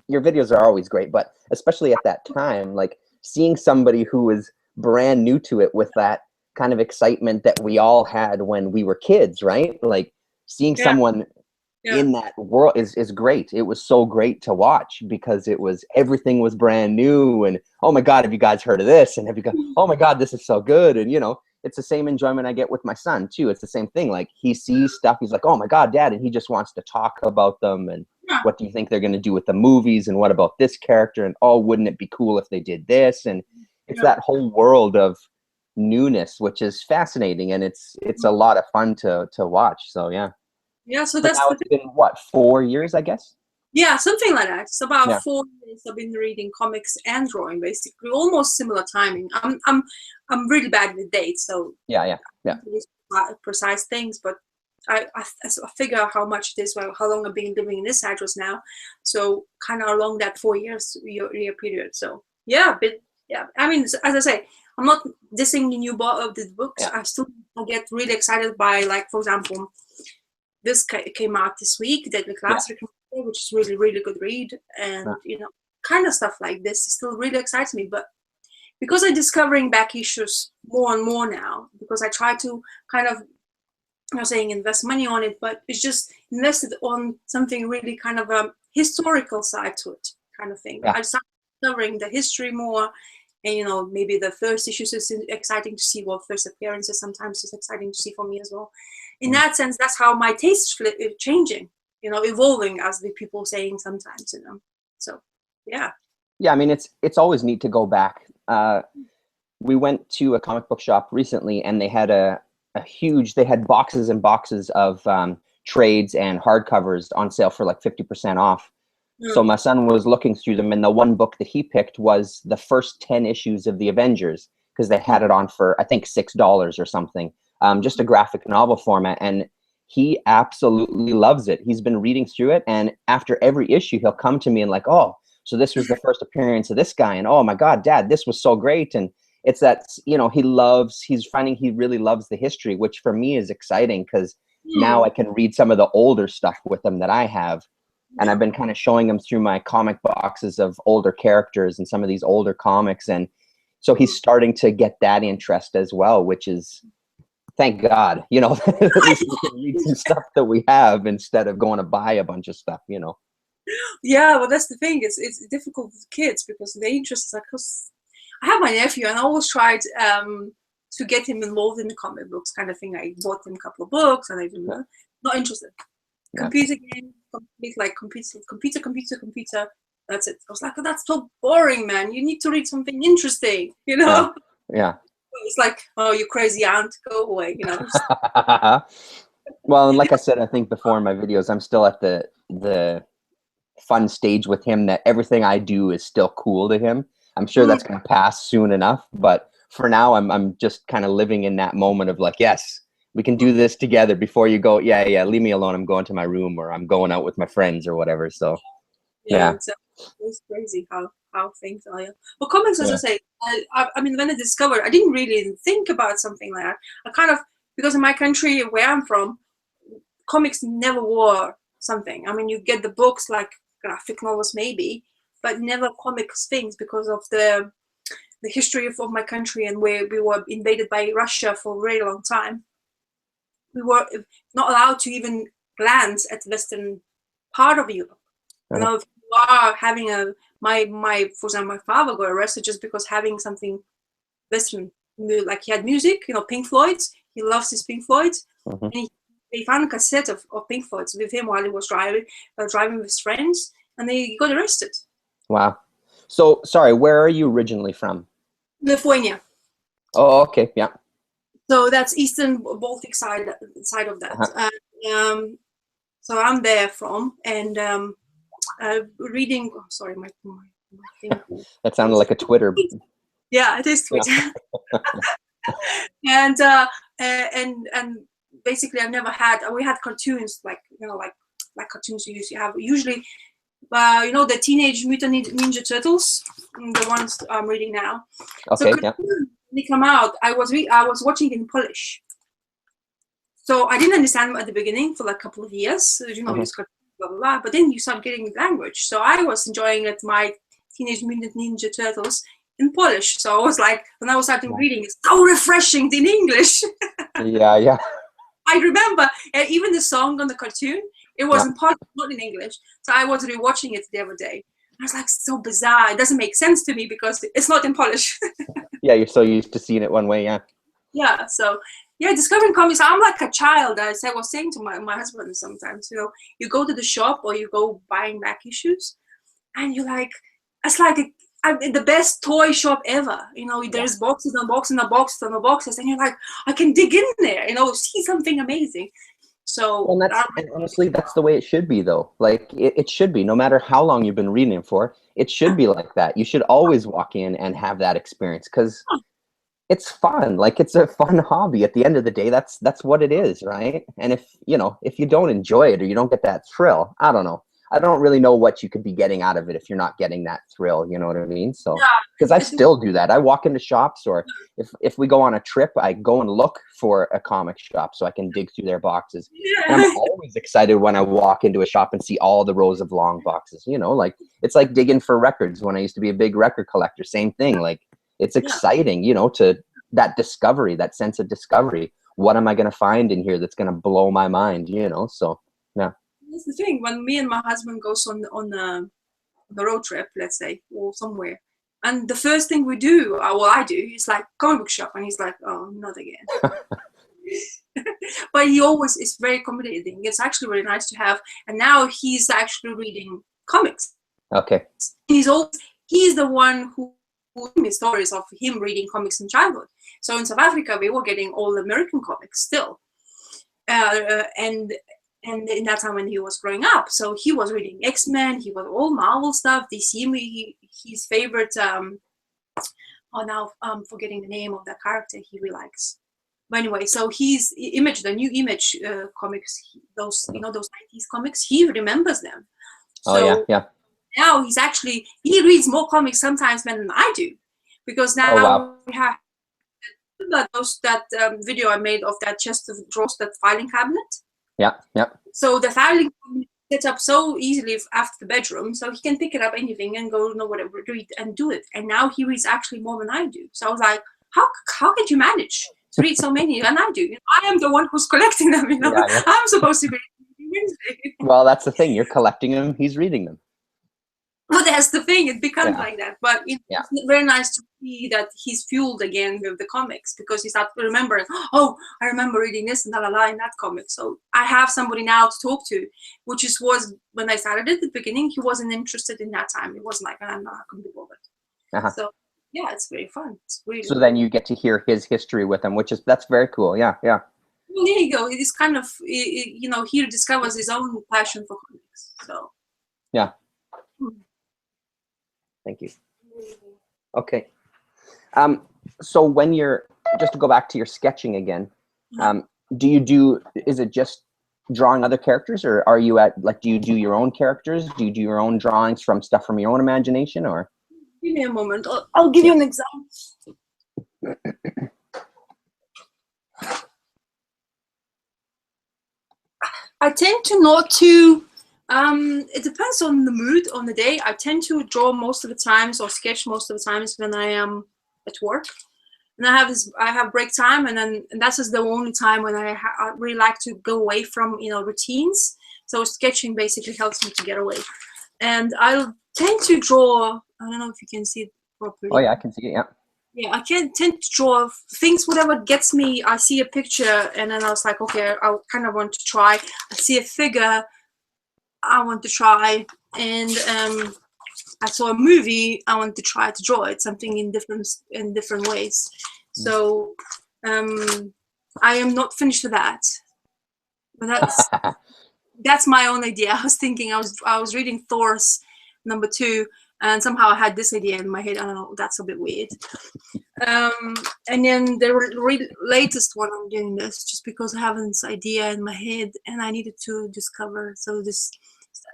your videos are always great, but especially at that time, like seeing somebody who was brand new to it with that kind of excitement that we all had when we were kids, right? Like seeing someone in that world is great. It was so great to watch because everything was brand new, and oh my God, have you guys heard of this? And oh my God, this is so good. And you know, it's the same enjoyment I get with my son too. It's the same thing. Like he sees stuff, he's like, oh my God, Dad. And he just wants to talk about them. And what do you think they're going to do with the movies? And what about this character? And oh, wouldn't it be cool if they did this? And it's that whole world of newness, which is fascinating, and it's a lot of fun to watch. So yeah. Yeah, so But that's now the it's been what, 4 years, I guess. Yeah, something like that. It's about Yeah. 4 years I've been reading comics and drawing, basically, almost similar timing. I'm really bad with dates, so Yeah, yeah, yeah. these precise things, but I figure how much it is, well, how long I've been living in this address now, so kind of along that 4 year period. So yeah, but yeah, I mean, as I say, I'm not dissing the new of the books. Yeah. I get really excited by, like, for example, this came out this week, Deadly Class, which is really, really good read, and kind of stuff like this still really excites me. But because I'm discovering back issues more and more now, because I try to kind of, I'm not saying invest money on it, but it's just invested on something really kind of a historical side to it, kind of thing. Yeah. I started discovering the history more, and maybe the first issues is exciting to see. Well, first appearances sometimes is exciting to see for me as well. In that sense, that's how my taste is changing, evolving, as the people saying sometimes, So yeah. Yeah, I mean, it's always neat to go back. We went to a comic book shop recently, and they had they had boxes and boxes of trades and hardcovers on sale for like 50% off. So my son was looking through them, and the one book that he picked was the first 10 issues of the Avengers, because they had it on for, I think, $6 or something. Just a graphic novel format, and he absolutely loves it. He's been reading through it, and after every issue, he'll come to me and like, oh, so this was the first appearance of this guy, and oh my God, Dad, this was so great. And it's that, he's finding he really loves the history, which for me is exciting, because now I can read some of the older stuff with him that I have. And I've been kind of showing him through my comic boxes of older characters and some of these older comics. And so he's starting to get that interest as well, which is, thank God, at least we can read some stuff that we have instead of going to buy a bunch of stuff, Yeah, well, that's the thing. It's difficult with kids because the interest is like, 'cause I have my nephew, and I always tried to get him involved in the comic books kind of thing. I bought him a couple of books, and I didn't not interested. Computer game, computer. That's it. I was like, oh, that's so boring, man. You need to read something interesting, Yeah. It's like, oh, you crazy aunt, go away, Well, and like I said, I think before in my videos, I'm still at the fun stage with him that everything I do is still cool to him. I'm sure that's going to pass soon enough, but for now, I'm just kind of living in that moment of like, yes, we can do this together before you go. Yeah, leave me alone. I'm going to my room, or I'm going out with my friends or whatever. So yeah. Exactly. It's crazy how things are. Well, comics, as I say, I mean, when I discovered, I didn't really think about something like that. I kind of, because in my country where I'm from, comics never were something. I mean, you get the books like graphic novels maybe, but never comics things, because of the history of my country, and where we were invaded by Russia for a very long time. We were not allowed to even glance at the western part of Europe. If you are having for example, my father got arrested just because having something western, like he had music, Pink Floyd. He loves his Pink Floyd, and they found a cassette of Pink Floyd with him while he was driving with his friends, and they got arrested. Wow. So, sorry, where are you originally from? Lithuania. Oh, okay, yeah. So that's Eastern Baltic side of that. So I'm there from, and reading. Oh, sorry, my thing. That sounded like a Twitter. Yeah, it is Twitter. And basically, I've never had. We had cartoons like cartoons you usually have. Usually, the Teenage Mutant Ninja Turtles, the ones I'm reading now. Okay, so when they come out, I was watching in Polish. So I didn't understand them at the beginning for like a couple of years. Blah, blah, blah. But then you start getting the language. So I was enjoying it, my Teenage Mutant Ninja Turtles in Polish. So I was like, when I was starting reading, it's so refreshing in English. Yeah. I remember even the song on the cartoon, it was in Polish, not in English. So I was rewatching it the other day. I was like, so bizarre. It doesn't make sense to me because it's not in Polish. Yeah, you're so used to seeing it one way, yeah. Yeah, so discovering comics, I'm like a child. As I was saying to my husband sometimes, you go to the shop or you go buying back issues, and you're like, it's like the best toy shop ever. You know, there's boxes and boxes and boxes and boxes, and you're like, I can dig in there, you know, see something amazing. So, Well, and honestly, that's the way it should be, though. Like, it should be, no matter how long you've been reading it for, it should be like that. You should always walk in and have that experience, because it's fun. Like, it's a fun hobby. At the end of the day, that's what it is, right? And if you don't enjoy it, or you don't get that thrill, I don't know. I don't really know what you could be getting out of it if you're not getting that thrill. You know what I mean? So, because I still do that. I walk into shops, or if we go on a trip, I go and look for a comic shop so I can dig through their boxes. And I'm always excited when I walk into a shop and see all the rows of long boxes. You know, like, it's like digging for records when I used to be a big record collector. Same thing. Like, it's exciting, you know, to that discovery, that sense of discovery. What am I going to find in here that's going to blow my mind? You know, so yeah. That's the thing. When me and my husband goes on the road trip, let's say, or somewhere, and the first thing we do, I do, is like comic book shop, and he's like, oh, not again. But he always is very accommodating. It's actually really nice to have. And now he's actually reading comics. Okay. He's the one who told me stories of him reading comics in childhood. So in South Africa, we were getting all American comics still, and in that time when he was growing up, so he was reading X-Men, he was all Marvel stuff, DC. His favorite, now I'm forgetting the name of that character he really likes. But anyway, so he's the new Image comics, those 90s comics, he remembers them. So yeah. Now he reads more comics sometimes than I do, because now we have that video I made of that chest of drawers, that filing cabinet. Yeah. So the filing cabinet set up so easily after the bedroom, so he can pick it up anything and go, whatever, read and do it. And now he reads actually more than I do. So I was like, how could you manage to read so many? And I do. I am the one who's collecting them. You know, I'm supposed to be reading Wednesday. Well, that's the thing. You're collecting them. He's reading them. Well, that's the thing. It becomes like that. But it's very nice to see that he's fueled again with the comics, because he starts remembering, oh, I remember reading this and in that comic. So I have somebody now to talk to, which was when I started at the beginning, he wasn't interested in that time. It wasn't like, I'm not going to be bothered. So yeah, it's very fun. It's really so then you get to hear his history with him, that's very cool. Yeah. Well, there you go. It is kind of, he discovers his own passion for comics. So yeah. Thank you. Okay. So when just to go back to your sketching again, is it just drawing other characters, or are you do you do your own characters? Do you do your own drawings from stuff from your own imagination, or? Give me a moment. I'll give you an example. I tend to not to, it depends on the mood, on the day. I tend to draw most of the times, or sketch most of the times, when I am at work. And I have break time, and that's just the only time when I really like to go away from, routines. So sketching basically helps me to get away. And I'll tend to draw, I don't know if you can see it properly. Oh yeah, I can see it, yeah. Yeah, I can tend to draw things, whatever gets me. I see a picture, and then I was like, okay, I kind of want to try. I see a figure, I want to try. And I saw a movie, I want to try to draw it, something in different ways. So I am not finished with that. But that's my own idea. I was thinking, I was reading Thor's #2, and somehow I had this idea in my head. I don't know, that's a bit weird. And then the latest one, I'm doing this just because I have this idea in my head and I needed to discover. So this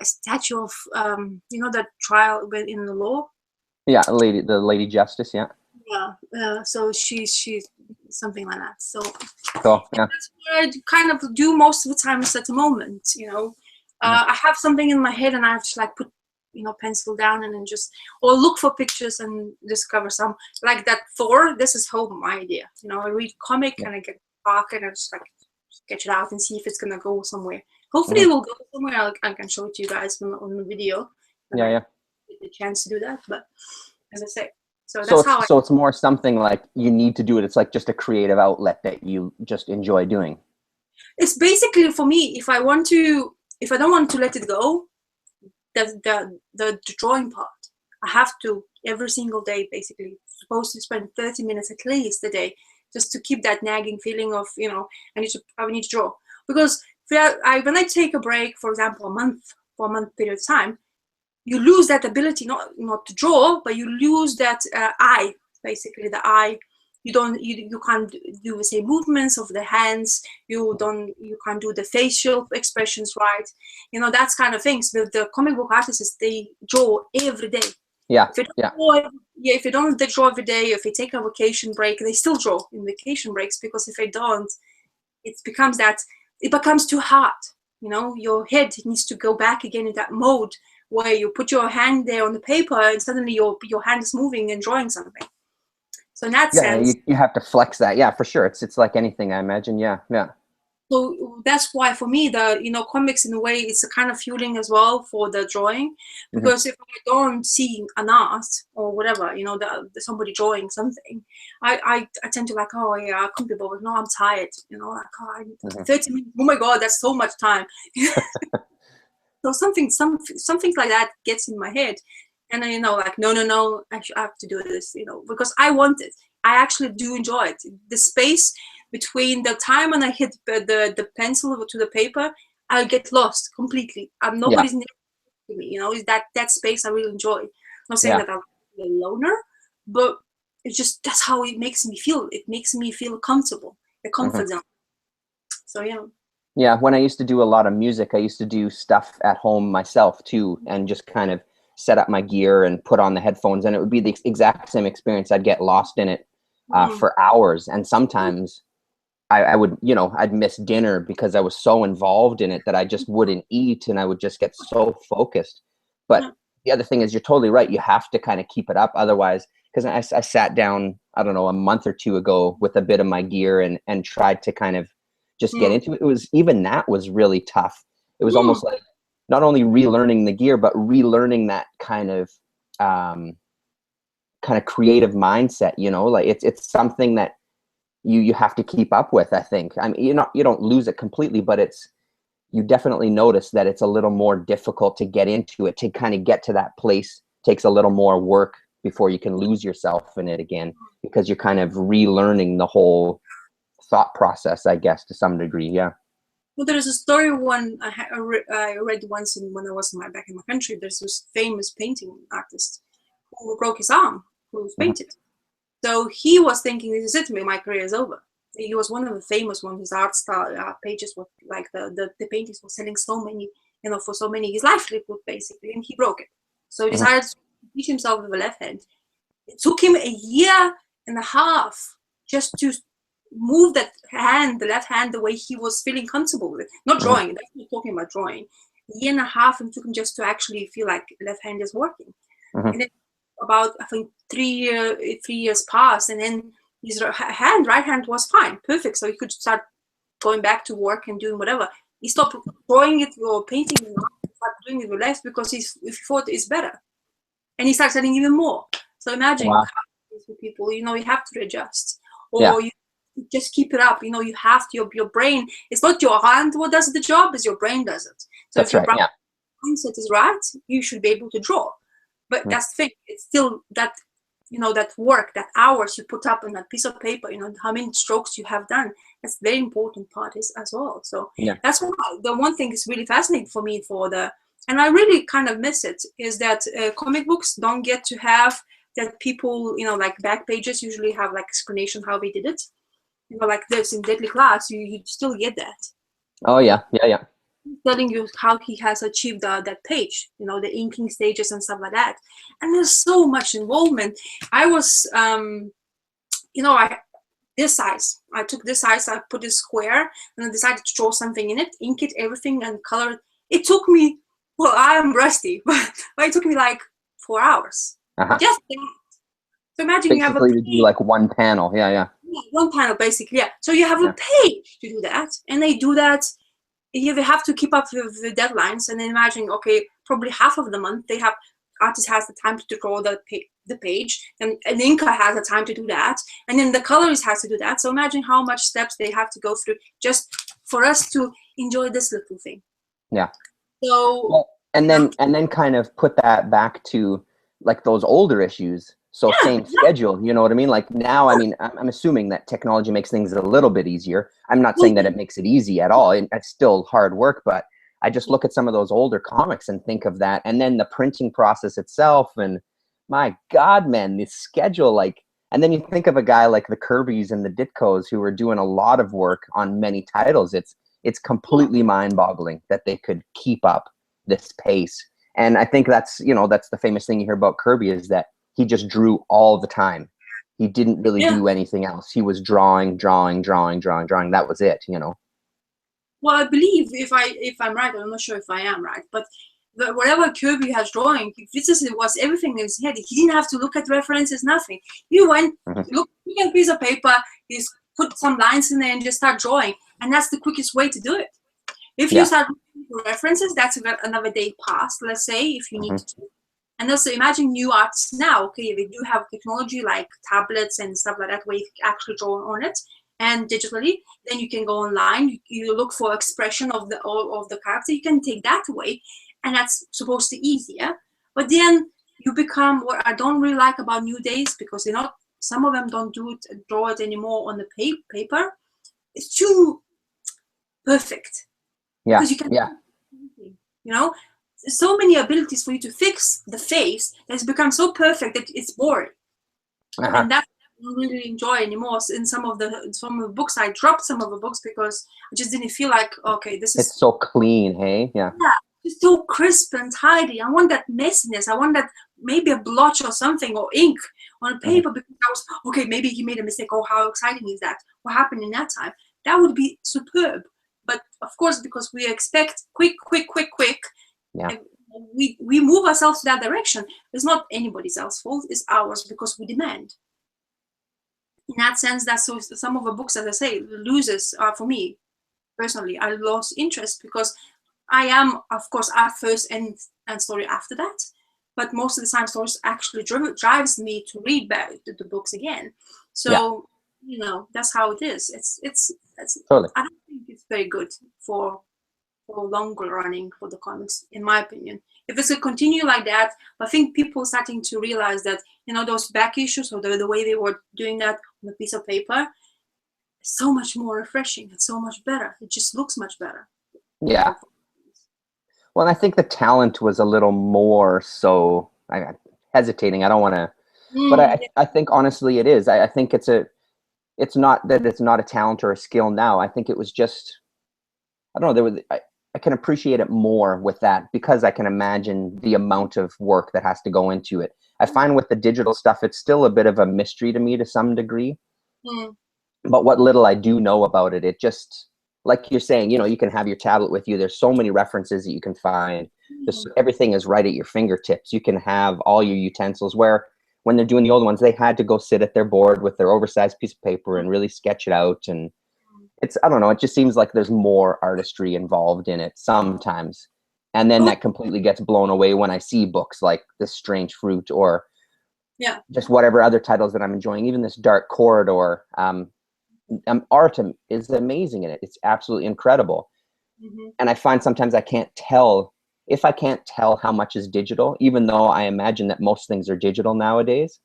statue of, that trial in the law. Yeah, the Lady Justice, yeah. Yeah, so she's something like that. So cool, yeah. That's what I kind of do most of the time at the moment. I have something in my head and I have to put pencil down and then or look for pictures and discover some, like that Thor. This is my idea. I read comic and I get back and I just sketch it out and see if it's gonna go somewhere. Hopefully it will go somewhere. I can show it to you guys on the video. Yeah. Get the chance to do that, but as I say. So it's more something like you need to do it. It's like just a creative outlet that you just enjoy doing. It's basically, for me, if I don't want to let it go, the drawing part, I have to every single day, basically. Supposed to spend 30 minutes at least a day just to keep that nagging feeling of, I need to draw. Because when I take a break, for example, for a month period of time, you lose that ability not to draw, but you lose that eye, basically the eye. You can't do the same movements of the hands. You can't do the facial expressions right. That's kind of things. The comic book artists, they draw every day. Yeah. If they don't draw every day, if they take a vacation break, they still draw in vacation breaks, because if they don't, it becomes too hard. Your head needs to go back again in that mode where you put your hand there on the paper and suddenly your hand is moving and drawing something. So in that sense, you have to flex that. Yeah, for sure. It's like anything, I imagine. Yeah. So that's why for me, comics in a way, it's a kind of fueling as well for the drawing, because if I don't see an art or whatever, somebody drawing something, I tend to like, oh yeah, I can't be bothered. No, I'm tired. Like, oh, 30 minutes. Oh my God, that's so much time. So something like that gets in my head, and then like, no, I have to do this, because I want it. I actually do enjoy it. The space between the time when I hit the pencil to the paper, I'll get lost completely. Nobody's near to me. Is that space I really enjoy. I'm not saying that I'm a loner, but it's just that's how it makes me feel. It makes me feel comfortable, the comfort zone. So yeah. Yeah, when I used to do a lot of music, I used to do stuff at home myself too, and just kind of set up my gear and put on the headphones, and it would be the exact same experience. I'd get lost in it for hours, and sometimes I would, I'd miss dinner because I was so involved in it that I just wouldn't eat, and I would just get so focused. But the other thing is, you're totally right. You have to kind of keep it up, otherwise. Because I sat down, I don't know, a month or two ago with a bit of my gear and tried to kind of just get into it. That was really tough. It was almost like not only relearning the gear, but relearning that kind of creative mindset. Like it's something that you have to keep up with. I think. I mean, you don't lose it completely, but you definitely notice that it's a little more difficult to get into it. To kind of get to that place takes a little more work before you can lose yourself in it again, because you're kind of relearning the whole thought process, I guess, to some degree. Yeah. Well, there's a story I read once when I was back in my country. There's this famous painting artist who broke his arm, who painted. So he was thinking, this is it, my career is over. He was one of the famous ones. His art style pages were like the paintings were selling so many, for so many. His livelihood basically, and he broke it. So he decided to teach himself with the left hand. It took him 1.5 years just to move that hand, the left hand, the way he was feeling comfortable with. Not drawing. That's not talking about drawing. 1.5 years, and took him just to actually feel like left hand is working. And then about, I think, 3 years passed, and then his right hand was fine, perfect. So he could start going back to work and doing whatever. He stopped drawing it or painting it, started doing it with left because he thought it's better, and he started selling even more. So imagine how it is with people. You have to adjust, or you just keep it up. You have to. Your brain. It's not your hand what does the job; is your brain does it. So if your mindset is right, you should be able to draw. But that's the thing. It's still that, that work, that hours you put up on that piece of paper, how many strokes you have done. That's the very important part as well. So that's why the one thing is really fascinating for me and I really kind of miss it, is that comic books don't get to have that people, like back pages usually have like explanation how they did it. Like this in Deadly Class, you still get that. Oh yeah. Telling you how he has achieved that page, the inking stages and stuff like that. And there's so much involvement. I was, this size. I took this size, I put it square, and I decided to draw something in it, ink it, everything, and color it. It took me, well, I am rusty, but it took me like 4 hours. Just that. So imagine you have a page. To do like one panel. Yeah, one panel, basically, yeah. So you have a page to do that, and they do that. You have to keep up with the deadlines, and then imagine, okay, probably half of the month artist has the time to draw the page, and an inker has the time to do that, and then the colorist has to do that. So imagine how much steps they have to go through just for us to enjoy this little thing. Yeah. So and then kind of put that back to like those older issues. So Yeah, same schedule, you know what I mean? Like now, I mean, I'm assuming that technology makes things a little bit easier. I'm not saying that it makes it easy at all. It's still hard work, but I just look at some of those older comics and think of that. And then the printing process itself. And my God, man, the schedule, like, and then you think of a guy like the Kirbys and the Ditkos who were doing a lot of work on many titles. It's completely mind-boggling that they could keep up this pace. And I think that's, you know, that's the famous thing you hear about Kirby is that he just drew all the time. He didn't really yeah. do anything else. He was drawing. That was it, you know. Well, I believe if I'm right, I'm not sure if I am right, but whatever Kirby has drawing, this was everything in his head. He didn't have to look at references, nothing. He went, look at a piece of paper, he's put some lines in there and just start drawing. And that's the quickest way to do it. If you start looking for references, that's another day past, let's say, if you need to. And also imagine new artists now, okay, they do have technology like tablets and stuff like that where you can actually draw on it and digitally. Then you can go online, you look for expression of the character, you can take that away, and that's supposed to be easier. But then you become, what I don't really like about new days, because they're not, some of them don't draw it anymore on the paper. It's too perfect. Yeah, Because you can, yeah. you know, so many abilities for you to fix the face that's become so perfect that it's boring. And that I don't really enjoy anymore. In some of the books, I dropped some of the books because I just didn't feel like, okay, this is, it's so clean, hey? Yeah. it's so crisp and tidy. I want that messiness. I want that maybe a blotch or something or ink on paper, because I was, okay, maybe he made a mistake. Oh, how exciting is that? What happened in that time? That would be superb. But of course, because we expect quick, Yeah. we move ourselves to that direction. It's not anybody's else's fault, it's ours, because we demand. In that sense, that's so some of the books, as I say, loses for me personally. I lost interest because I am, of course, at first and story after that, but most of the time stories actually drives me to read back the books again. So you know, that's how it is. It's Totally. I don't think it's very good for longer running for the comics, in my opinion. If it's to continue like that, I think people starting to realize that, you know, those back issues or the way they were doing that on a piece of paper is so much more refreshing. It's so much better. It just looks much better. Yeah. Well, I think the talent was a little more so. I'm hesitating. I don't want to, but I think honestly it is. I think it's not that it's not a talent or a skill now. I think it was just, I don't know. I can appreciate it more with that because I can imagine the amount of work that has to go into it. I find with the digital stuff, it's still a bit of a mystery to me to some degree. But what little I do know about it, it just, like you're saying, you know, you can have your tablet with you. There's so many references that you can find. Everything is right at your fingertips. You can have all your utensils, where when they're doing the old ones, they had to go sit at their board with their oversized piece of paper and really sketch it out. And it's, I don't know, it just seems like there's more artistry involved in it sometimes. And then that completely gets blown away when I see books like This Strange Fruit or just whatever other titles that I'm enjoying. Even this Dark Corridor, art is amazing in it. It's absolutely incredible. And I find sometimes I can't tell, if I can't tell how much is digital, even though I imagine that most things are digital nowadays,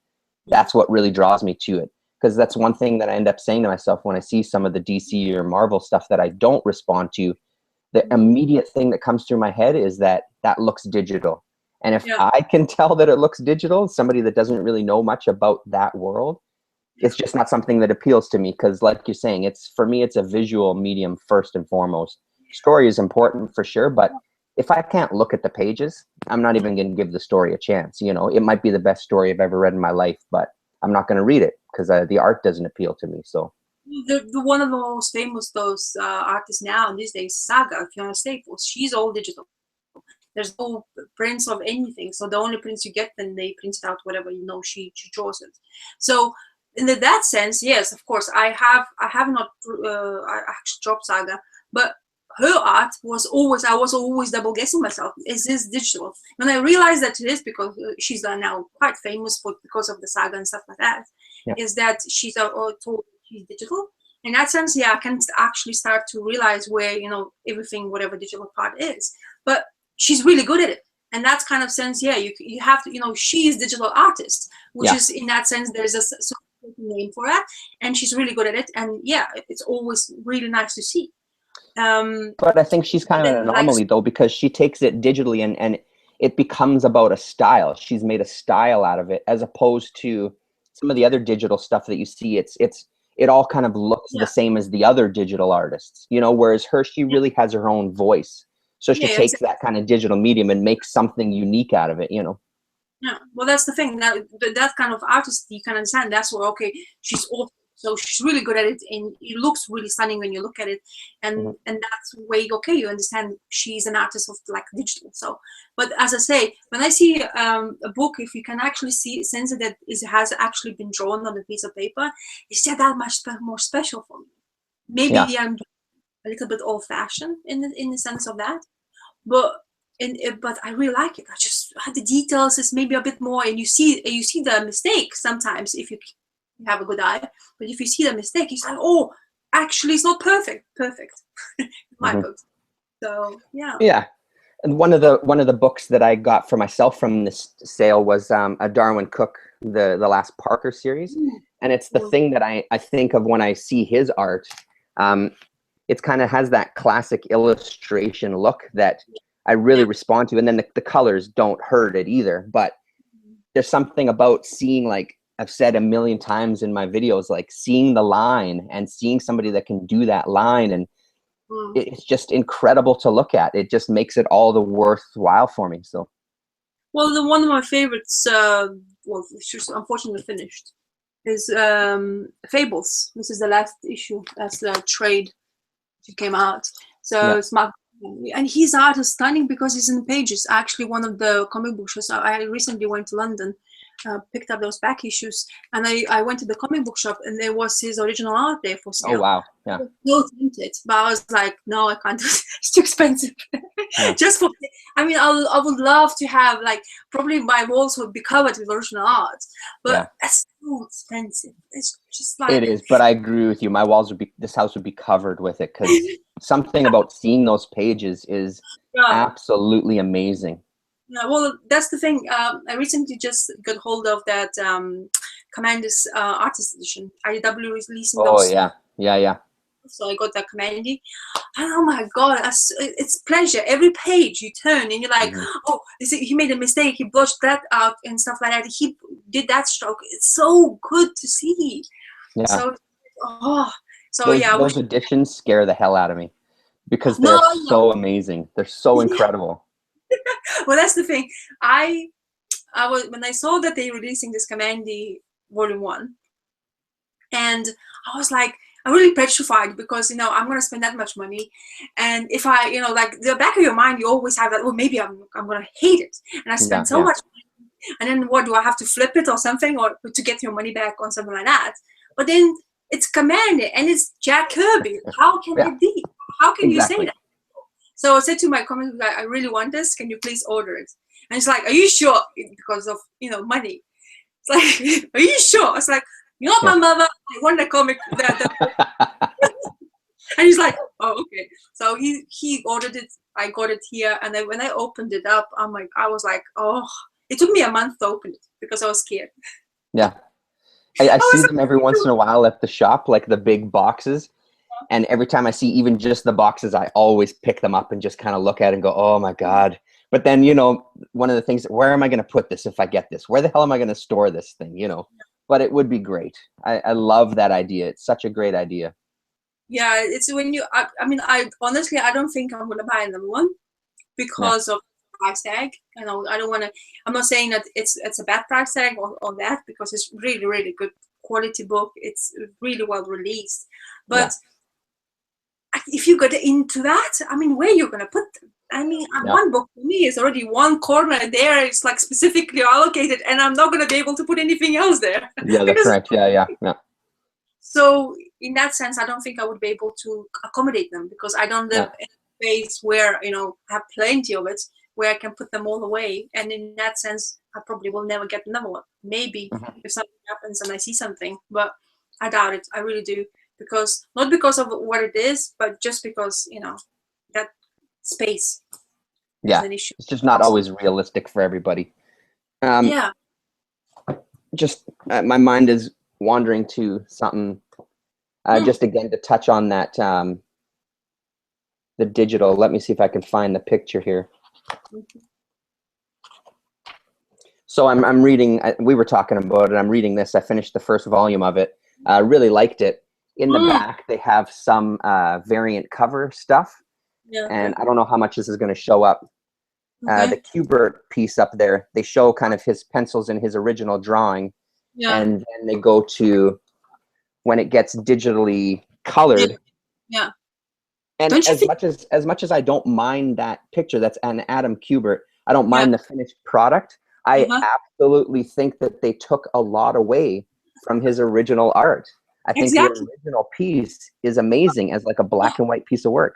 that's what really draws me to it. Because that's one thing that I end up saying to myself when I see some of the DC or Marvel stuff that I don't respond to. The immediate thing that comes through my head is that looks digital. And if I can tell that it looks digital, somebody that doesn't really know much about that world, it's just not something that appeals to me. Because like you're saying, it's, for me, it's a visual medium first and foremost. Story is important for sure, but if I can't look at the pages, I'm not even going to give the story a chance. You know, it might be the best story I've ever read in my life, but I'm not going to read it because the art doesn't appeal to me. So the one of the most famous those artists now these days, Saga, Fiona Staples, she's all digital. There's no prints of anything, so the only prints you get, then they print out whatever, you know, she draws it. So in that sense, yes, of course, I have not I actually dropped Saga, but her art was always, I was always double guessing myself, is this digital? When I realized that it is, because she's now quite famous because of the Saga and stuff like that, is that she's told she's digital. In that sense, I can actually start to realize where, you know, everything, whatever digital part is. But she's really good at it. And that kind of sense, yeah, you have to, she is digital artist, which is, in that sense, there's a sort of name for that, and she's really good at it. And yeah, it's always really nice to see. But I think she's kind of an anomaly, though, because she takes it digitally and it becomes about a style. She's made a style out of it, as opposed to some of the other digital stuff that you see. It all kind of looks the same as the other digital artists, whereas she really has her own voice. So she takes that kind of digital medium and makes something unique out of it, Yeah, well, that's the thing. That kind of artist, you can understand. That's where, okay, she's awesome. So she's really good at it, and it looks really stunning when you look at it, and that's where okay, you understand she's an artist of like digital. So, but as I say, when I see a book, if you can actually sense that it has actually been drawn on a piece of paper, it's just that much more special for me. Maybe I'm a little bit old-fashioned in the sense of that, but I really like it. I just the details is maybe a bit more, and you see the mistake sometimes if you have a good eye. But if you see the mistake, it's like, oh, actually, it's not perfect. My book. So yeah. Yeah, and one of the books that I got for myself from this sale was a Darwin Cook, the Last Parker series, and it's the thing that I think of when I see his art. It kind of has that classic illustration look that I really respond to, and then the colors don't hurt it either. But there's something about seeing, like I've said a million times in my videos, like seeing the line and seeing somebody that can do that line, and it's just incredible to look at. It just makes it all the worthwhile for me. So, well, one of my favorites, it's just unfortunately finished, is Fables. This is the last issue. That's the trade. It came out. So it's Mark, and his art is stunning because he's in the pages. Actually, one of the comic book shows. I recently went to London, picked up those back issues, and I went to the comic book shop, and there was his original art there for sale. Oh wow! Yeah. So tempted, but I was like, no, I can't do it. It's too expensive. Just for, I mean, I would love to have, like, probably my walls would be covered with original art, but that's so expensive. It's just like, it is. But I agree with you. My walls this house would be covered with it, because something about seeing those pages is absolutely amazing. Yeah, well, that's the thing. I recently just got hold of that Commander's Artist Edition. IDW releasing those. Oh yeah. So I got that Commandy, and oh my god, it's pleasure. Every page you turn, and you're like, oh, he made a mistake. He blotched that out and stuff like that. He did that stroke. It's so good to see. Yeah. So those editions scare the hell out of me, because they're so amazing. They're so incredible. Well, that's the thing. I was, when I saw that they're releasing this Commandy Volume 1, and I was like, I'm really petrified, because I'm gonna spend that much money, and if I, like, the back of your mind, you always have that, well, maybe I'm gonna hate it, and I spent so much money, and then what, do I have to flip it or something, or to get your money back on something like that? But then it's Commandy and it's Jack Kirby. How can it be? How can you say that? So I said to my comic guy, I really want this. Can you please order it? And he's like, are you sure? Because of, money. It's like, are you sure? It's like, you're not my mother. I want the comic. And he's like, oh, okay. So he ordered it. I got it here. And then when I opened it up, I was like, oh, it took me a month to open it because I was scared. Yeah. I see them every once in a while at the shop, like the big boxes. And every time I see even just the boxes, I always pick them up and just kind of look at it and go, oh my God. But then, one of the things, where am I going to put this if I get this? Where the hell am I going to store this thing, But it would be great. I love that idea. It's such a great idea. Yeah, it's when I honestly, I don't think I'm going to buy another one because of price tag. I don't want to, I'm not saying that it's a bad price tag or that, because it's really, really good quality book. It's really well released. But if you get into that, where are you going to put them? One book for me is already one corner there. It's like specifically allocated, and I'm not going to be able to put anything else there. Yeah, that's correct. Yeah. So in that sense, I don't think I would be able to accommodate them, because I don't live in a place where, I have plenty of it, where I can put them all away. And in that sense, I probably will never get another one. Maybe if something happens and I see something, but I doubt it. I really do. Because not because of what it is, but just because, that space. is Yeah, an issue. it's just not always realistic for everybody. Yeah. Just my mind is wandering to something. Just again to touch on that, the digital. Let me see if I can find the picture here. So I'm reading. We were talking about it. I'm reading this. I finished the first volume of it. I really liked it. In the back, they have some variant cover stuff, and I don't know how much this is going to show up. The Kubert piece up there, they show kind of his pencils in his original drawing, and then they go to when it gets digitally colored. Yeah. And as much as I don't mind that picture, that's an Adam Kubert, I don't mind the finished product. I absolutely think that they took a lot away from his original art. I think the original piece is amazing as like a black and white piece of work.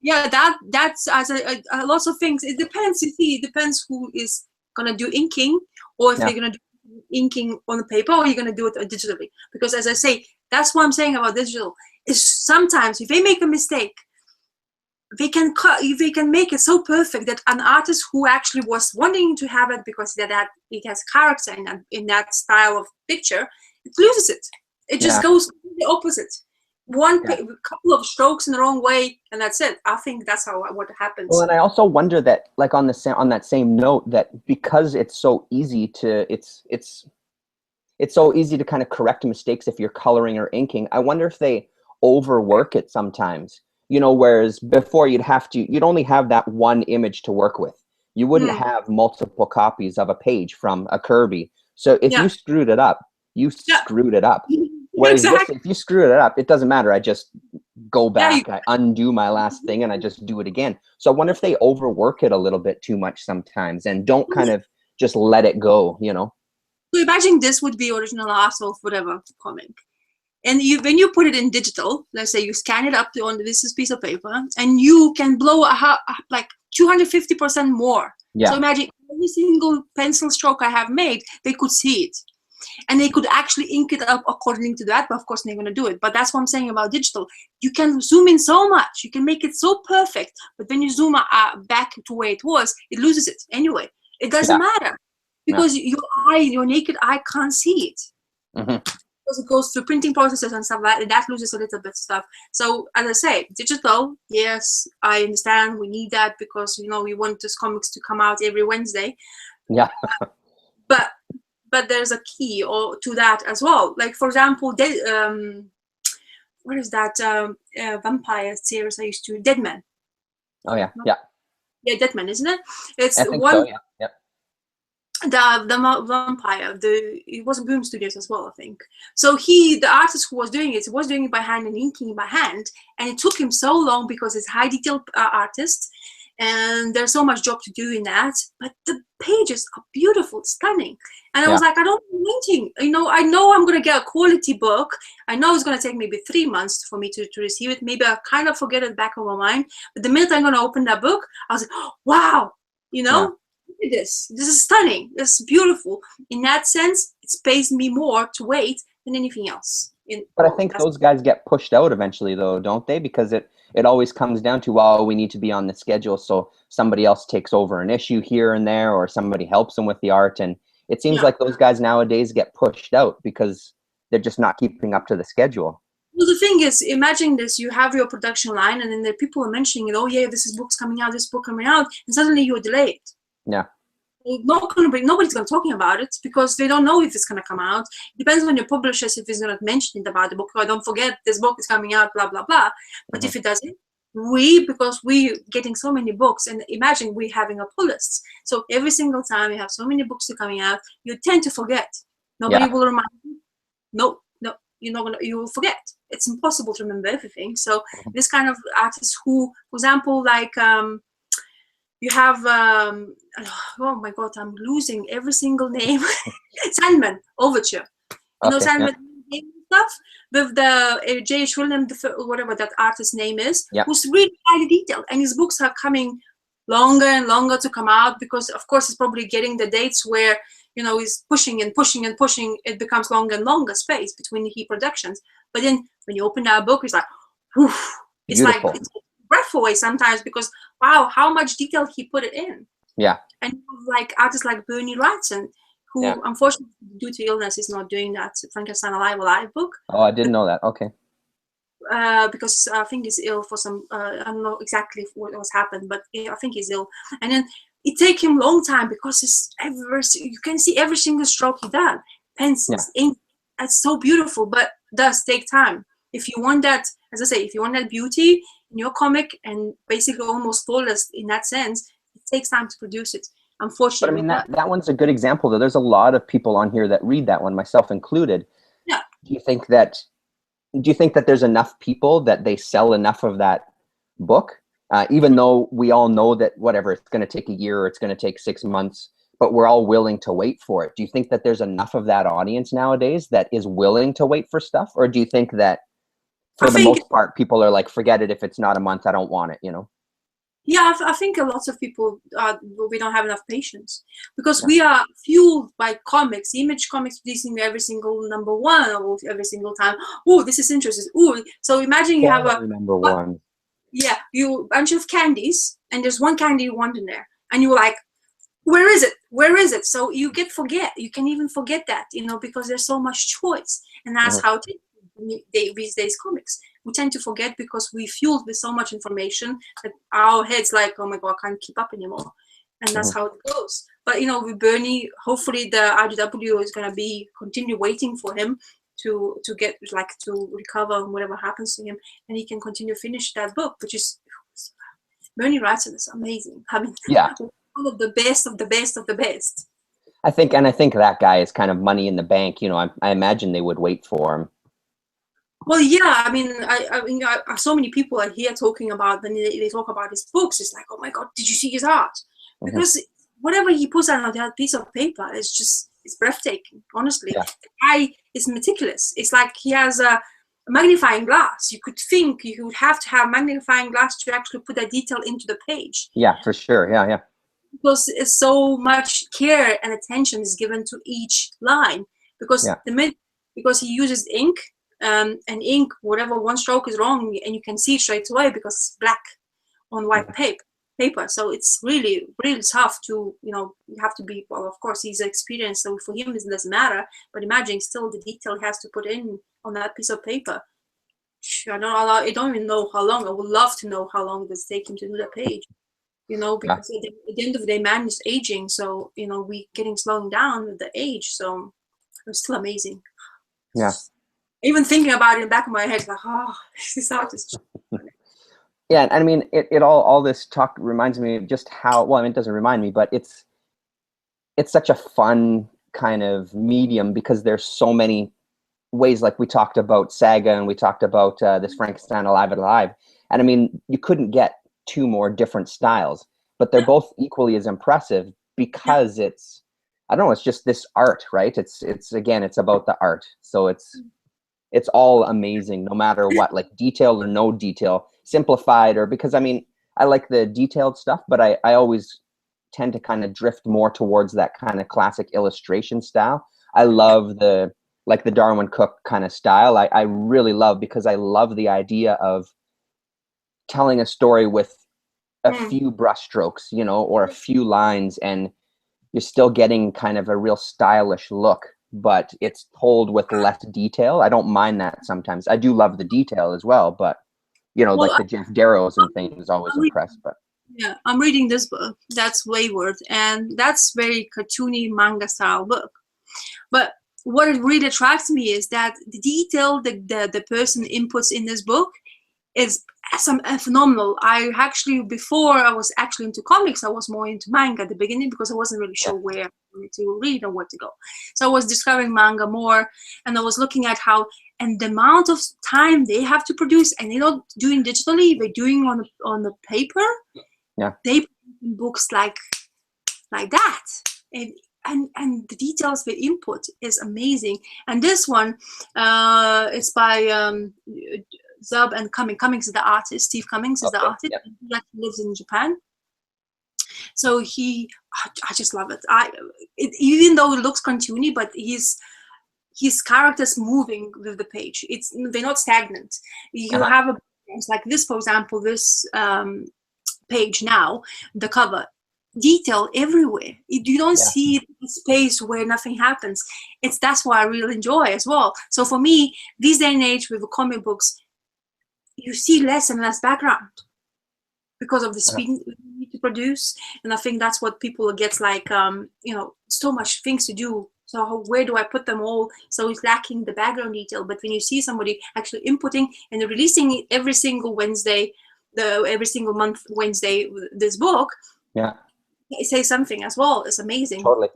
Yeah, that's as a lots of things. It depends. You see, it depends who is gonna do inking, or if they're gonna do inking on the paper, or you're gonna do it digitally. Because as I say, that's what I'm saying about digital. Is sometimes if they make a mistake, they can make it so perfect that an artist who actually was wanting to have it because that it has character in that style of picture, it loses it. It just goes the opposite. Couple of strokes in the wrong way, and that's it. I think that's what happens. Well, and I also wonder that, like on that same note, that because it's so easy to it's so easy to kind of correct mistakes if you're coloring or inking. I wonder if they overwork it sometimes. You know, whereas before you'd only have that one image to work with. You wouldn't have multiple copies of a page from a Kirby. So if you screwed it up, you screwed it up. Whereas this, if you screw it up, it doesn't matter. I just go back, I undo my last thing, and I just do it again. So I wonder if they overwork it a little bit too much sometimes and don't kind of just let it go, you know? So imagine this would be original art of whatever comic. And when you put it in digital, let's say you scan it up on this piece of paper, and you can blow like 250% more. Yeah. So imagine every single pencil stroke I have made, they could see it. And they could actually ink it up according to that, but of course they're going to do it. But that's what I'm saying about digital. You can zoom in so much, you can make it so perfect, but when you zoom back to where it was, it loses it anyway. It doesn't matter because your naked eye can't see it. Because it goes through printing processes and stuff like that, that loses a little bit of stuff. So as I say, digital, yes, I understand we need that because, you know, we want these comics to come out every Wednesday. Yeah. But there's a key to that as well. Like, for example, what is that vampire series I used to? Dead Man. Oh, yeah. Yeah. Yeah, Dead Man, isn't it? It's I think so, yeah. Yep. The vampire, it was Boom Studios as well, I think. So the artist who was doing it was doing it by hand and inking by hand. And it took him so long because it's high detail artist. And there's so much job to do in that, but the pages are beautiful, stunning. And I was like, I don't want anything. You know, I know I'm going to get a quality book. I know it's going to take maybe 3 months for me to receive it. Maybe I kind of forget it back of my mind. But the minute I'm going to open that book, I was like, oh, wow, you know, look at this. This is stunning. This is beautiful. In that sense, it pays me more to wait than anything else. But I think those guys get pushed out eventually, though, don't they? Because it always comes down to, well, we need to be on the schedule, so somebody else takes over an issue here and there, or somebody helps them with the art. And it seems like those guys nowadays get pushed out because they're just not keeping up to the schedule. Well, the thing is, imagine this: you have your production line, and then the people are mentioning, oh yeah, this book's coming out, this book coming out, and suddenly you're delayed. Yeah. Nobody's going to talking about it because they don't know if it's going to come out. It depends on your publishers if it's going to mention it about the book. Oh, don't forget this book is coming out, blah blah blah. But if it doesn't, because we're getting so many books, and imagine we having a pull list. So every single time you have so many books coming out, you tend to forget. Nobody will remind you. No, you will forget. It's impossible to remember everything. So this kind of artists who, for example, like you have oh my god, I'm losing every single name. Sandman Overture. You know Sandman stuff with the J.H. William, whatever that artist's name is, who's really highly detailed, and his books are coming longer and longer to come out because, of course, he's probably getting the dates where, you know, he's pushing and pushing and pushing. It becomes longer and longer space between the productions. But then when you open that book, it's like, whew, it's beautiful. Like it's breath away sometimes because wow, how much detail he put it in. Yeah. And like artists like Bernie Wrightson, who unfortunately due to illness is not doing that Frankenstein Alive book. Oh, I didn't know that. Okay. Because I think he's ill for some, I don't know exactly what's happened, but I think he's ill. And then it take him a long time because you can see every single stroke he does. Pencils, ink, that's so beautiful, but does take time. If you want that, as I say, if you want that beauty in your comic and basically almost flawless in that sense, it takes time to produce it. Unfortunately. But I mean, that one's a good example, though. There's a lot of people on here that read that one, myself included. Yeah. Do you think that there's enough people that they sell enough of that book? Even though we all know that whatever, it's going to take a year or it's going to take 6 months, but we're all willing to wait for it. Do you think that there's enough of that audience nowadays that is willing to wait for stuff? Or do you think that for the most part, people are like, forget it, if it's not a month, I don't want it, you know? Yeah, I think a lot of people, we don't have enough patience because we are fueled by comics, Image Comics producing every single number one or every single time. Oh, this is interesting. Oh, so imagine you have a number one. Yeah, you bunch of candies and there's one candy you want in there and you're like, where is it? Where is it? So you forget. You can even forget that, you know, because there's so much choice, and that's how these days comics. We tend to forget because we fueled with so much information that our heads like, oh my god, I can't keep up anymore, and that's how it goes. But you know, with Bernie, hopefully the IDW is gonna continue waiting for him to get to recover and whatever happens to him, and he can continue finish that book, which is Bernie Wrightson is amazing. I mean, one of the best of the best of the best. I think that guy is kind of money in the bank. You know, I imagine they would wait for him. Well, yeah, I mean, so many people are here talking about when they talk about his books. It's like, oh my god, did you see his art? Because whatever he puts on that piece of paper it's breathtaking. Honestly, the guy is meticulous. It's like he has a magnifying glass. You could think you would have to have magnifying glass to actually put that detail into the page. Yeah, for sure. Yeah. Because so much care and attention is given to each line. Because because he uses ink. And ink, whatever one stroke is wrong, and you can see it straight away because it's black on white paper. So it's really, really tough to, you know, you have to be, well, of course, he's experienced, so for him it doesn't matter. But imagine still the detail he has to put in on that piece of paper. I don't even know how long. I would love to know how long it does take him to do that page. You know, because at the end of the day, man is aging. So, you know, we slowing down with the age. So it's still amazing. Yeah. Even thinking about it in the back of my head, like, oh, this artist. Yeah, I mean, it all this talk reminds me of just how, well, I mean, it doesn't remind me, but it's such a fun kind of medium because there's so many ways, like we talked about Saga and we talked about this Frankenstein Alive. And I mean, you couldn't get two more different styles, but they're both equally as impressive because it's, I don't know, it's just this art, right? It's again, it's about the art. So it's all amazing, no matter what, like detail or no detail, simplified or, because I mean, I like the detailed stuff, but I always tend to kind of drift more towards that kind of classic illustration style. I love the Darwin Cook kind of style. I really love, because I love the idea of telling a story with a few brushstrokes, you know, or a few lines, and you're still getting kind of a real stylish look, but it's told with less detail. I don't mind that sometimes. I do love the detail as well, but you know, like the Jeff Darrows and things, always impressed. But yeah, I'm reading this book. That's Wayward, and that's very cartoony manga style book. But what it really attracts me is that the detail the person inputs in this book is phenomenal. I actually, before I was actually into comics, I was more into manga at the beginning because I wasn't really sure where to read or where to go. So I was discovering manga more, and I was looking at how, and the amount of time they have to produce, and they're not doing digitally, they're doing on the paper. Yeah. They put books like that. And the details they input is amazing. And this one, it's by Zub and Cummings is the artist. Steve Cummings is the artist. Yep. He actually lives in Japan. So I just love it. Even though it looks cartoony, but his characters moving with the page. They're not stagnant. You have it's like this, for example, this page now, the cover, detail everywhere. You don't see a space where nothing happens. That's what I really enjoy as well. So for me, this day and age with the comic books, you see less and less background because of the speed you need to produce. And I think that's what people get, like, so much things to do. So where do I put them all? So it's lacking the background detail. But when you see somebody actually inputting and releasing it every single Wednesday, every single month Wednesday, this book, it says something as well. It's amazing. Totally.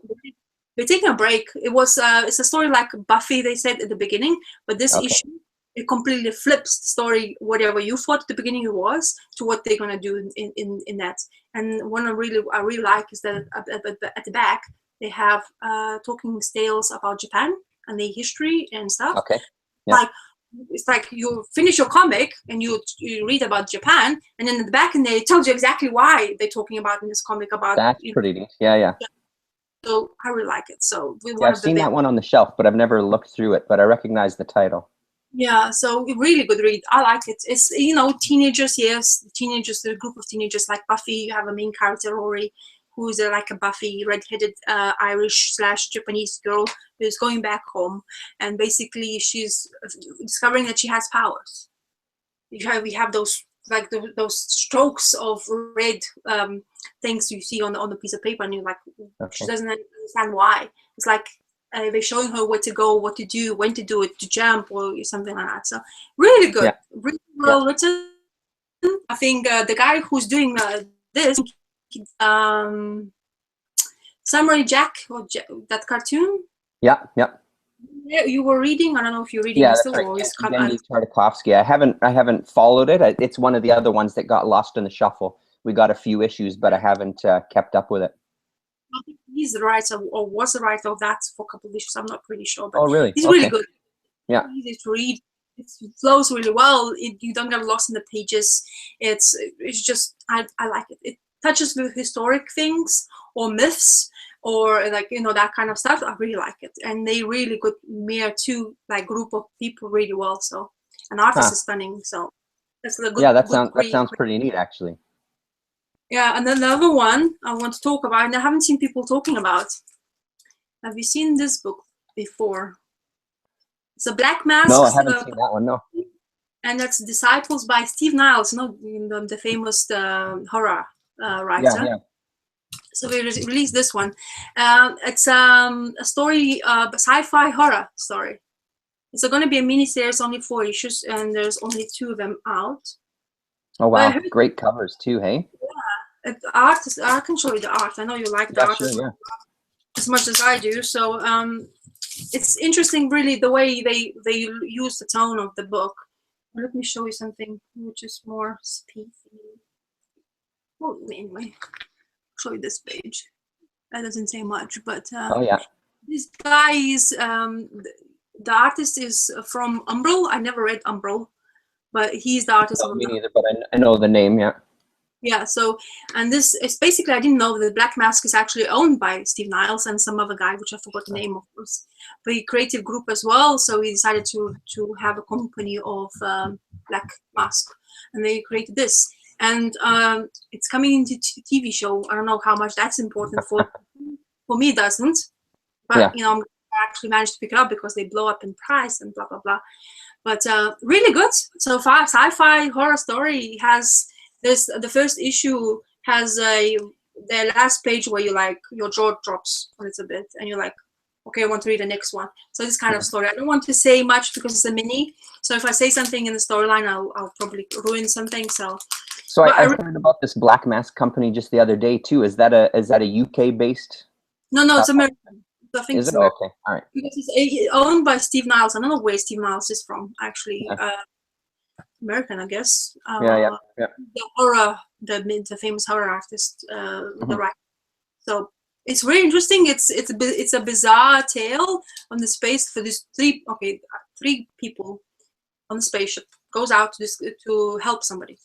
We're taking a break. It's a story like Buffy, they said at the beginning, but this issue, it completely flips the story, whatever you thought at the beginning it was, to what they're gonna do in that. And one I really like is that at the back they have talking tales about Japan and the history and stuff. Okay. Yeah. Like, it's like you finish your comic and you read about Japan, and then in the back and they tells you exactly why they're talking about in this comic about. That's pretty neat. Yeah. So I really like it. So I've seen that one on the shelf, but I've never looked through it. But I recognize the title. Yeah, so really good read. I like it. It's, teenagers, yes, teenagers, a group of teenagers like Buffy. You have a main character, Rory, who's like a Buffy, red-headed Irish/Japanese girl who's going back home, and basically she's discovering that she has powers. We have those those strokes of red things you see on the piece of paper, and you're like, she doesn't understand why. It's like they're showing her where to go, what to do, when to do it, to jump or something like that. So really good, really well written. I think the guy who's doing this, Samurai Jack, or that cartoon. Yeah, you were reading. I don't know if you're reading. Yeah, that's right. Genndy Tartakovsky. I haven't followed it. It's one of the other ones that got lost in the shuffle. We got a few issues, but I haven't kept up with it. I think he's the writer, or was the writer of that for a couple of issues. I'm not pretty sure, but really? He's really good. Yeah, easy to read. It flows really well. You don't get lost in the pages. It's just I like it. It touches with historic things or myths or that kind of stuff. I really like it, and they really good mirror two group of people really well. So, and the artist is stunning. So that's a good. Yeah, that sounds pretty neat, actually. Yeah, and another one I want to talk about, and I haven't seen people talking about. Have you seen this book before? It's a Black Mask. No, I haven't seen that one. No. And that's Disciples by Steve Niles, the famous horror writer. Yeah. So we released this one. It's a story, sci-fi horror story. It's going to be a mini-series, only 4 issues, and there's only 2 of them out. Oh wow, great covers too, hey? Yeah, I can show you the art. I know you like the art as much as I do. So it's interesting, really, the way they use the tone of the book. Let me show you something which is more speedy. Well, anyway, I'll show you this page. That doesn't say much, but this guy is the artist is from Umbral. I never read Umbral, but he's the artist. No, me neither, but I know the name. Yeah, so, and this is basically, I didn't know that Black Mask is actually owned by Steve Niles and some other guy, which I forgot the name of, course, but a creative group as well. So he decided to have a company of Black Mask, and they created this. And it's coming into TV show. I don't know how much that's important for me. It doesn't, but I'm actually managed to pick it up because they blow up in price and blah blah blah. But really good so far. Sci-fi horror story. Has this, the first issue has the last page where your jaw drops a little bit and you're like, okay, I want to read the next one. So this kind of story. I don't want to say much because it's a mini. So if I say something in the storyline, I'll probably ruin something. So I heard about this Black Mask company just the other day too. Is that a UK based? No, it's American. I think is it? Okay, all right. Because it's owned by Steve Niles. I don't know where Steve Niles is from, actually. American, I guess. The horror, the famous horror artist, the writer. So it's really interesting. It's a bizarre tale on the space for these three people on the spaceship goes out to help somebody,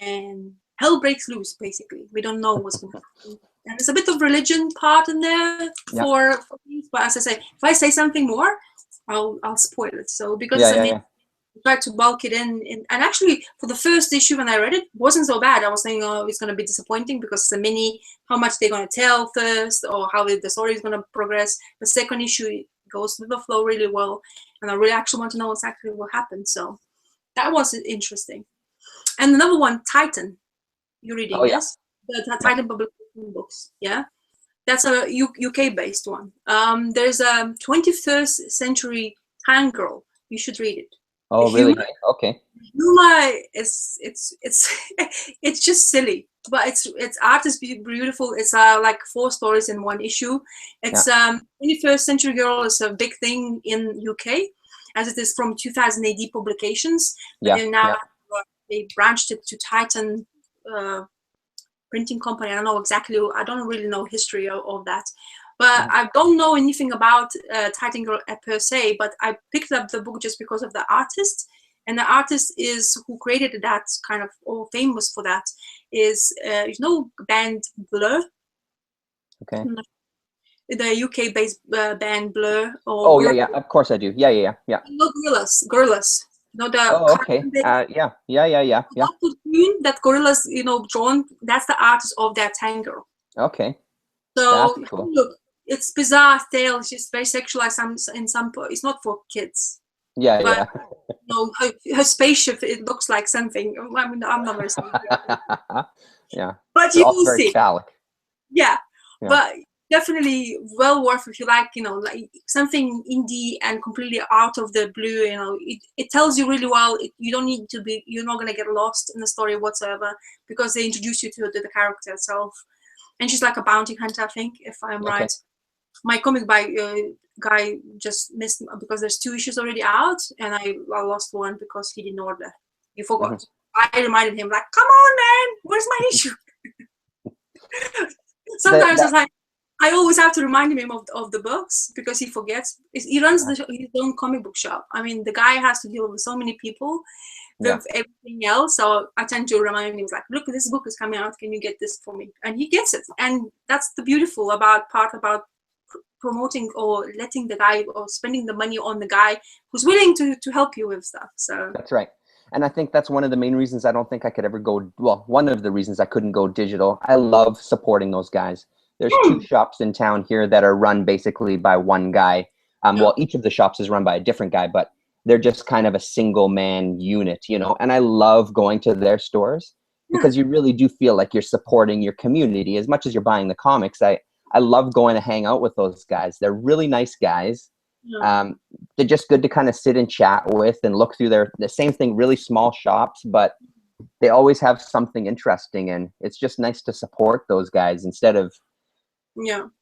and hell breaks loose. Basically, we don't know what's going to happen. And there's a bit of religion part in there for these, but as I say, if I say something more, I'll spoil it. So because tried to bulk it in. And actually, for the first issue when I read it, wasn't so bad. I was thinking, oh, it's going to be disappointing because it's a mini, how much they're going to tell first, or how the story is going to progress. The second issue goes with the flow really well, and I really actually want to know exactly what happened. So that was interesting. And another one, Titan. You're reading, yes? The Titan Publication Books, yeah? That's a UK-based one. There's a 21st century tank girl. You should read it. Oh, really? Okay. Humor is it's just silly, but its art is beautiful. It's like 4 stories in one issue. It's 21st century girl is a big thing in UK, as it is from 2000 AD publications. But now they branched it to Titan printing company. I don't know exactly. I don't really know history of that, but I don't know anything about Titan Girl per se. But I picked up the book just because of the artist, and the artist is who created that, kind of famous for that, is band Blur. Okay. The UK-based band Blur. Yeah. Of course I do. Yeah. No, Gorillaz. Okay. Yeah. That Gorillaz, drawn. That's the artist of that tank girl. Okay. So cool. Look, it's bizarre tale. She's very sexualized in some. It's not for kids. Yeah. Her spaceship. It looks like something. I mean, I'm not very sorry. Yeah. But you will see. Phallic. Yeah, but definitely well worth if you like, like something indie and completely out of the blue. It tells you really well. You don't need to be. You're not gonna get lost in the story whatsoever because they introduce you to the character itself. And she's like a bounty hunter, I think, if I'm right. My comic by guy just missed because there's 2 issues already out, and I lost one because he didn't order. He forgot. I reminded him, like, come on, man, where's my issue? Sometimes it's like, I always have to remind him of the books because he forgets. He runs his own comic book shop. I mean, the guy has to deal with so many people with everything else. So I tend to remind him, like, look, this book is coming out. Can you get this for me? And he gets it. And that's the beautiful part about promoting or letting the guy or spending the money on the guy who's willing to help you with stuff. So that's right. And I think that's one of the main reasons I don't think I could ever go, one of the reasons I couldn't go digital. I love supporting those guys. There's 2 shops in town here that are run basically by one guy. Well, each of the shops is run by a different guy, but they're just kind of a single man unit, and I love going to their stores because you really do feel like you're supporting your community as much as you're buying the comics. I love going to hang out with those guys. They're really nice guys. They're just good to kind of sit and chat with and look through the same thing, really small shops, but they always have something interesting. And it's just nice to support those guys instead of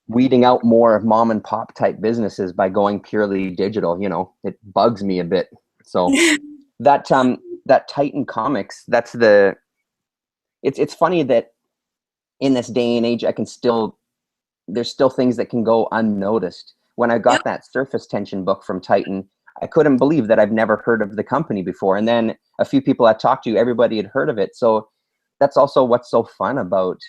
weeding out more mom and pop type businesses by going purely digital. It bugs me a bit. So that Titan Comics, it's funny that in this day and age, there's still things that can go unnoticed. When I got that Surface Tension book from Titan, I couldn't believe that I've never heard of the company before. And then a few people I talked to, everybody had heard of it. So that's also what's so fun about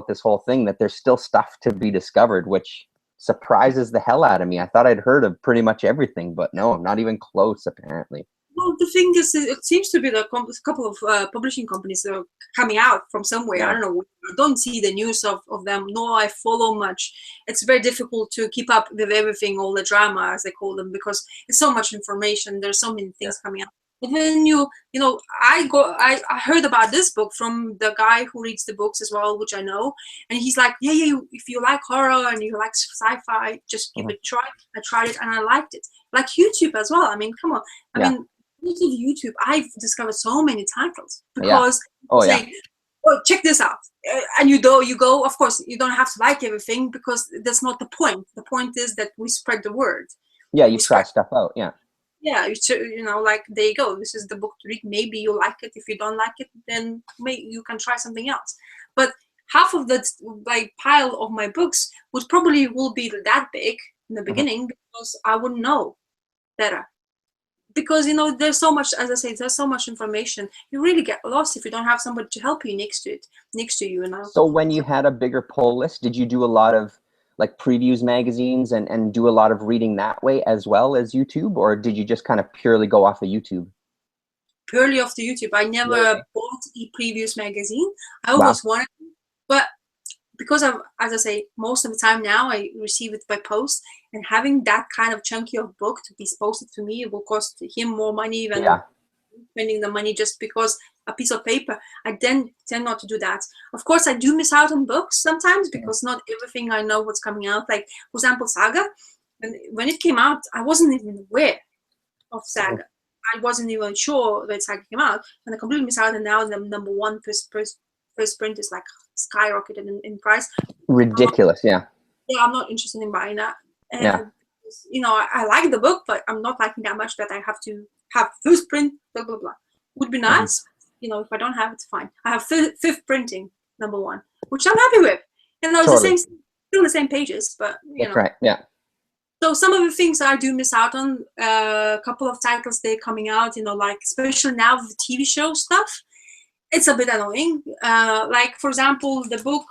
this whole thing, that there's still stuff to be discovered, which surprises the hell out of me. I thought I'd heard of pretty much everything, but no, not even close, apparently. Well, the thing is, it seems to be a couple of publishing companies that are coming out from somewhere. I don't know. I don't see the news of them, nor I follow much. It's very difficult to keep up with everything, all the drama, as they call them, because it's so much information. There's so many things coming out. But then I heard about this book from the guy who reads the books as well, which I know, and he's like, if you like horror and you like sci-fi, just give it a try. I tried it and I liked it. Like YouTube as well. I mean, come on. I mean, YouTube, I've discovered so many titles because check this out, and you go. Of course, you don't have to like everything because that's not the point. The point is that we spread the word. Yeah, you try stuff out. Yeah, like, there you go. This is the book to read. Maybe you like it. If you don't like it, then you can try something else. But half of that pile of my books will be that big in the beginning because I wouldn't know better. Because there's so much, as I say, there's so much information. You really get lost if you don't have somebody to help you next to you. So when you had a bigger pull list, did you do a lot of previews magazines and do a lot of reading that way as well as YouTube, or did you just kind of purely go off of YouTube? purely off the YouTube. I never Really? bought e-previews magazine. I Wow. always wanted to, but because of, as I say, most of the time now I receive it by post, and having that kind of chunky of book to be posted to me, it will cost him more money than Yeah. spending the money just because a piece of paper. I then tend not to do that. Of course, I do miss out on books sometimes because not everything I know what's coming out. Like, for example, Saga, when it came out, I wasn't even aware of Saga. I wasn't even sure that Saga came out, and I completely missed out. And now the number one first print is like skyrocketed in price. Ridiculous. Yeah. Yeah, I'm not interested in buying that. Yeah. And you know, I like the book, but I'm not liking that much that I have to have first print. Blah blah blah. Would be nice, you know. If I don't have it, fine. I have fifth printing number one, which I'm happy with. And those Totally. the same, still the same pages, but you That's know. right. Yeah. So some of the things I do miss out on. A couple of titles they're coming out, you know, like especially now with the TV show stuff. It's a bit annoying. Like, for example, the book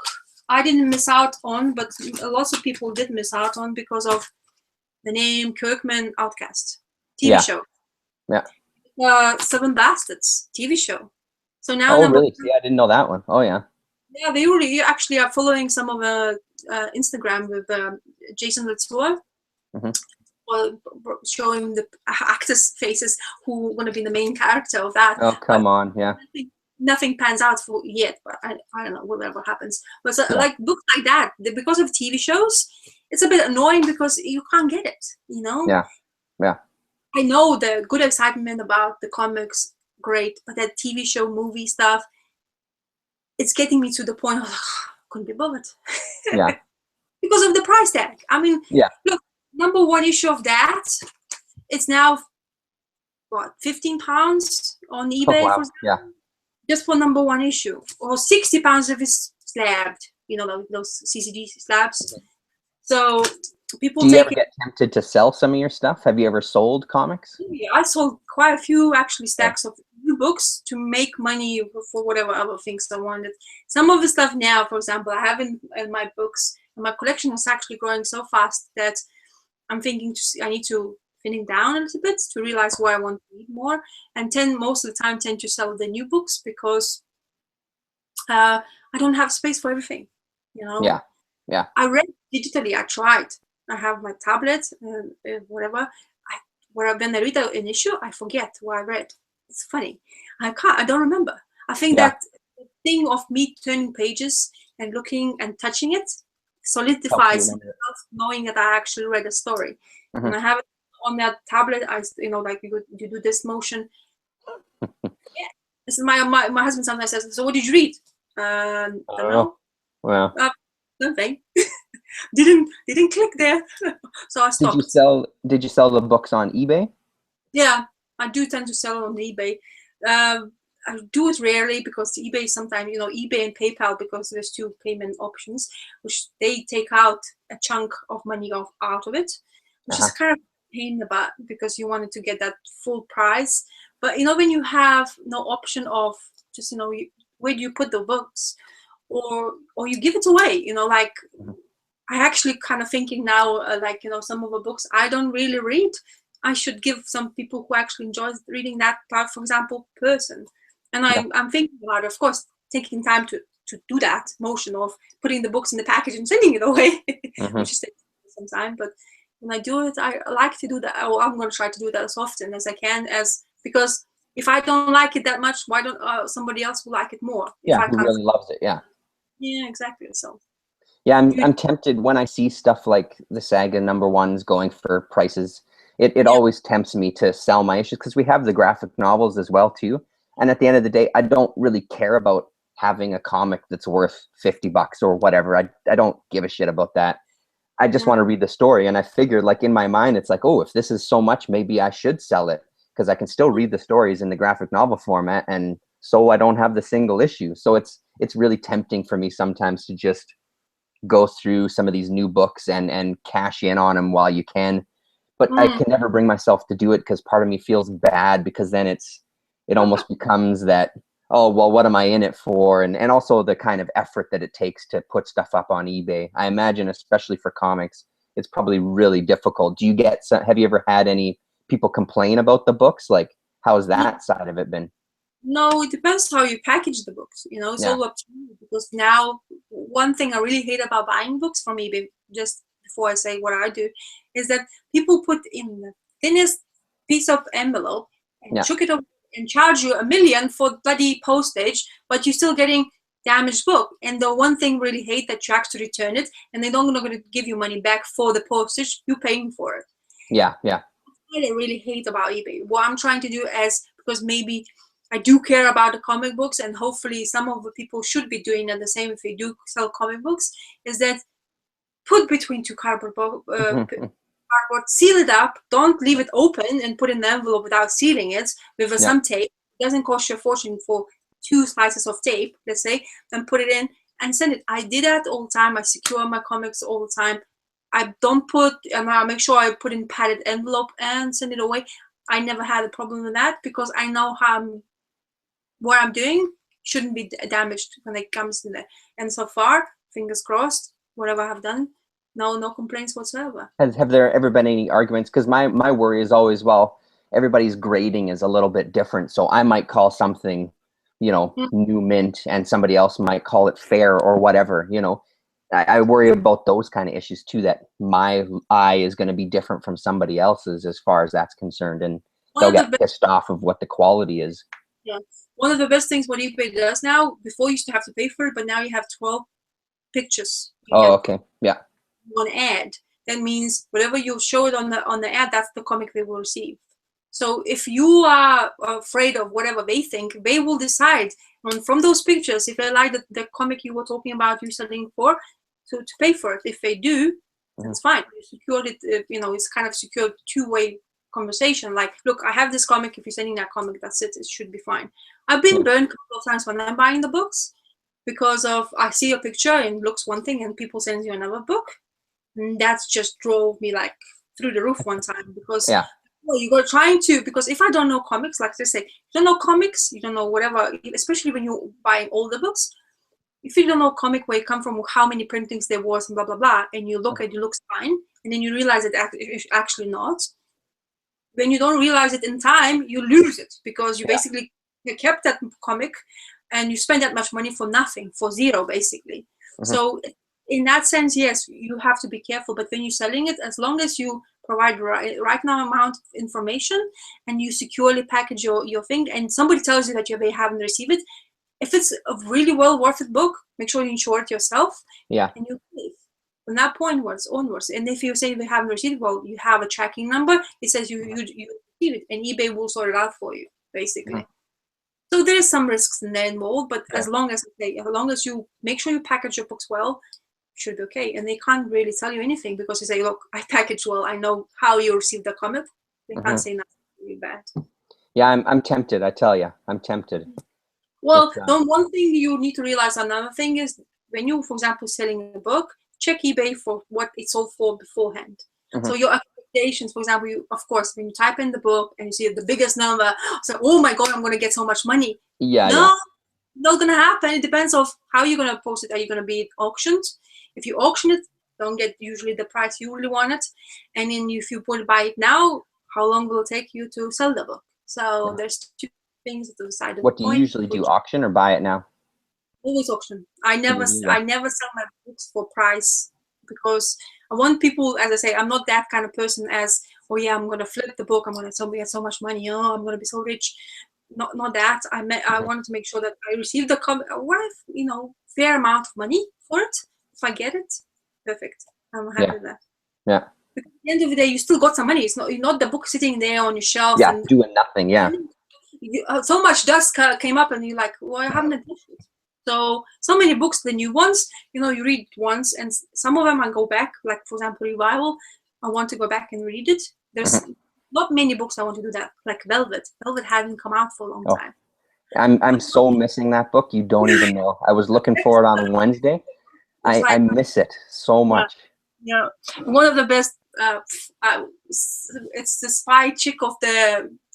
I didn't miss out on, but lots of people did miss out on because of the name Kirkman Outcast TV Yeah. show. Yeah. Seven Bastards TV show. So now Oh, really? See, I didn't know that one. Oh, yeah. yeah, they really actually are following some of Instagram with Jason Latour. Well, showing the actors' faces who are going to be the main character of that. Oh, come on. Yeah. Nothing pans out for yet, but I don't know whatever happens. But so, Yeah. like books like that, because of TV shows, it's a bit annoying because you can't get it. You know. Yeah. Yeah. I know the good excitement about the comics, great, but that TV show, movie stuff, it's getting me to the point of couldn't be bothered. Yeah. Because of the price tag. I mean, Yeah. look, number one issue of that, it's now what, £15 on eBay Oh, wow. for Yeah. just for number one issue, or £60 if it's slabbed. You know, those CCD slabs. So people Do you take ever it. get tempted to sell some of your stuff? Have you ever sold comics? I sold quite a few actually stacks of new books to make money for whatever other things I wanted. Some of the stuff now, for example, I have in my books, and my collection is actually growing so fast that I'm thinking I need to thin it down a little bit to realize why I want to read more. And most of the time tend to sell the new books because I don't have space for everything. You know. Yeah. Yeah. I read digitally. I tried. I have my tablet and whatever. When I read an issue, I forget what I read. It's funny. I don't remember. I think that the thing of me turning pages and looking and touching it solidifies knowing that I actually read a story. When I have it on that tablet, like you do this motion. Yeah. This is my husband sometimes says, "So what did you read?" Don't know. Well. Nothing. didn't click there. So I stopped. Did you sell the books on eBay? Yeah, I do tend to sell on eBay. I do it rarely because eBay sometimes, eBay and PayPal, because there's two payment options, which they take out a chunk of money out of it, which is kind of a pain in the butt because you wanted to get that full price. But when you have no option of just where do you put the books, or you give it away, like. I actually kind of thinking now, some of the books I don't really read, I should give some people who actually enjoy reading that part, for example, person. And I'm thinking about it, of course, taking time to do that motion of putting the books in the package and sending it away, which is taking some time. But when I do it, I like to do that. I'm going to try to do that as often as I can, because if I don't like it that much, why don't somebody else will like it more? Yeah, who really loves it, yeah. Yeah, exactly. So. Yeah, I'm tempted when I see stuff like the Saga #1s going for prices. It always tempts me to sell my issues because we have the graphic novels as well too. And at the end of the day, I don't really care about having a comic that's worth $50 or whatever. I don't give a shit about that. I just want to read the story. And I figured, like, in my mind, it's like, oh, if this is so much, maybe I should sell it because I can still read the stories in the graphic novel format, and so I don't have the single issue. So it's really tempting for me sometimes to just go through some of these new books and cash in on them while you can. But I can never bring myself to do it because part of me feels bad, because then it almost becomes that, oh, well, what am I in it for? And also the kind of effort that it takes to put stuff up on eBay. I imagine, especially for comics, it's probably really difficult. Have you ever had any people complain about the books? Like, How has that side of it been? No, it depends how you package the books. You know, it's Yeah. all up to you. Because now, one thing I really hate about buying books from eBay, just before I say what I do, is that people put in the thinnest piece of envelope and Yeah. chuck it up and charge you $1 million for bloody postage, but you're still getting damaged book. And the one thing really hate that you actually return it, and they're not going to give you money back for the postage. You're paying for it. Yeah. Yeah. What I really hate about eBay. What I'm trying to do is, because maybe I do care about the comic books, and hopefully some of the people should be doing that the same if they do sell comic books, is that put between two cardboard, seal it up, don't leave it open and put it in the envelope without sealing it with Yeah. some tape. It doesn't cost you a fortune for 2 slices of tape, let's say, and put it in and send it. I did that all the time. I secure my comics all the time. I don't put, and I make sure I put in padded envelope and send it away. I never had a problem with that because I know what I'm doing shouldn't be damaged when it comes to that. And so far, fingers crossed, whatever I have done, no complaints whatsoever. Have there ever been any arguments? Because my worry is always, well, everybody's grading is a little bit different. So I might call something, new mint, and somebody else might call it fair or whatever. I worry about those kind of issues too, that my eye is going to be different from somebody else's as far as that's concerned. And they'll get pissed off of what the quality is. Yeah. One of the best things what eBay does now, before you used to have to pay for it, but now you have 12 pictures. Oh, okay. Yeah. One ad. That means whatever you show it on the ad, that's the comic they will receive. So if you are afraid of whatever they think, they will decide from those pictures if they like the comic you were talking about you selling for to pay for it. If they do, that's fine. You secured it. It's kind of secured two-way conversation. Like, look, I have this comic. If you're sending that comic, that's it. It should be fine. I've been burned a couple of times when I'm buying the books because of I see a picture and it looks one thing and people send you another book. And that's just drove me like through the roof one time because you go trying to, because if I don't know comics, like they say, you don't know comics, you don't know whatever, especially when you're buying older books. If you don't know comic where it come from, how many printings there was and blah, blah, blah, and you look at it, looks fine, and then you realize it it's actually not. When you don't realize it in time, you lose it because you basically kept that comic and you spend that much money for nothing, for zero, basically. So in that sense, yes, you have to be careful. But when you're selling it, as long as you provide right now amount of information and you securely package your thing, and somebody tells you that they haven't received it, if it's a really well worth it book, make sure you insure it yourself. Yeah. And you pay. From that point onwards. And if you say they haven't received it, well, you have a tracking number. It says you received it, and eBay will sort it out for you, basically. So there's some risks in there involved, but as long as you make sure you package your books well, should be okay. And they can't really tell you anything because you say, look, I package well, I know how you received the comic. They can't say nothing really bad. Yeah, I'm tempted, I tell you. I'm tempted. Well, one thing you need to realize, another thing is when you, for example, selling a book, check eBay for what it sold for beforehand. So your expectations, for example, of course, when you type in the book and you see the biggest number, so, oh my God, I'm going to get so much money. Not going to happen. It depends on how you're going to post it. Are you going to be auctioned? If you auction it, don't get usually the price you really want it. And then if you buy it now, how long will it take you to sell the book? So there's two things to decide. What do you usually do? Auction or buy it now? Always auction. I never sell my books for price because I want people, as I say, I'm not that kind of person as, oh yeah, I'm going to flip the book, I'm going to get so much money, oh, I'm going to be so rich. Not that. I wanted to make sure that I receive the fair amount of money for it. If I get it, perfect. I'm happy with that. Yeah. Because at the end of the day, you still got some money. It's not the book sitting there on your shelf. Yeah, doing nothing. Yeah. So much dust came up, and you're like, well, I haven't touched it. So many books, the new ones, you read once, and some of them I go back, like for example, Revival. I want to go back and read it. There's not many books I want to do that, like Velvet. Velvet hadn't come out for a long time. I'm so missing that book. You don't even know. I was looking for it on Wednesday. I miss it so much. Yeah. One of the best. It's the spy chick of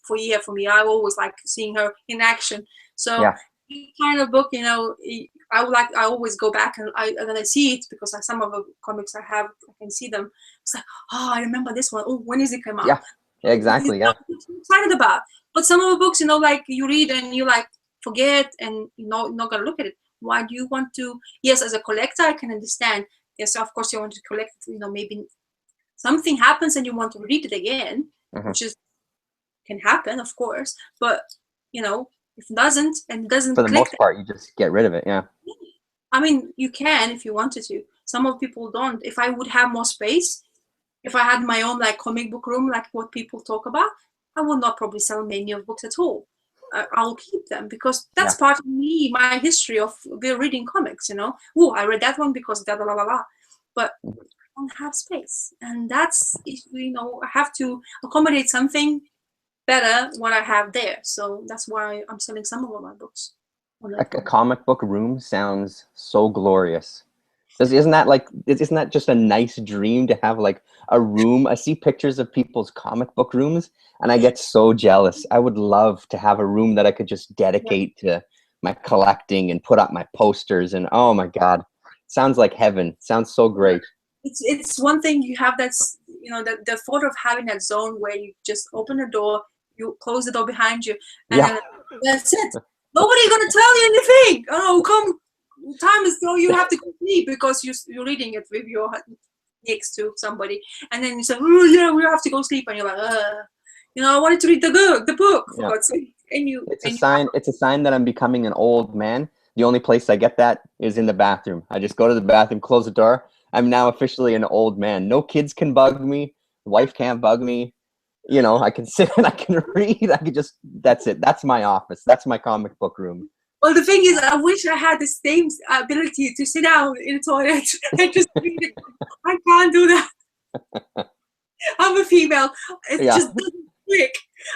for me. I always like seeing her in action. So kind of book, I always go back and I see it because some of the comics I have, I can see them. It's like, oh, I remember this one. Oh, when is it come out? Yeah, exactly. Yeah. I'm excited about. But some of the books, like you read and you like forget and you're not gonna look at it. Why do you want to? Yes, as a collector, I can understand. Yes, of course you want to collect. Maybe something happens and you want to read it again, which is can happen, of course. But if it doesn't and it doesn't For the click, most part, you just get rid of it. Yeah. I mean, you can if you wanted to. Some of people don't. If I would have more space, if I had my own like comic book room, like what people talk about, I would not probably sell many of books at all. I'll keep them because that's part of me, my history of reading comics. Oh, I read that one because da da la la la. But I don't have space, and that's I have to accommodate something better what I have there. So that's why I'm selling some of my books. A comic book room sounds so glorious. Isn't that just a nice dream to have like a room? I see pictures of people's comic book rooms and I get so jealous. I would love to have a room that I could just dedicate to my collecting and put up my posters, and oh my God, sounds like heaven. Sounds so great. It's one thing you have that's, the thought of having that zone where you just open the door, you close the door behind you, and then that's it. Nobody's gonna tell you anything. Oh, come. Time is so you have to go sleep because you're reading it with your next to somebody, and then you say, oh yeah, we have to go sleep, and you're like, I wanted to read the book. Yeah. It's a sign that I'm becoming an old man. The only place I get that is in the bathroom. I just go to the bathroom, close the door. I'm now officially an old man. No kids can bug me. Wife can't bug me. I can sit and I can read. That's it. That's my office. That's my comic book room. Well, the thing is, I wish I had the same ability to sit down in the toilet and just read it. I can't do that. I'm a female. It just doesn't quick.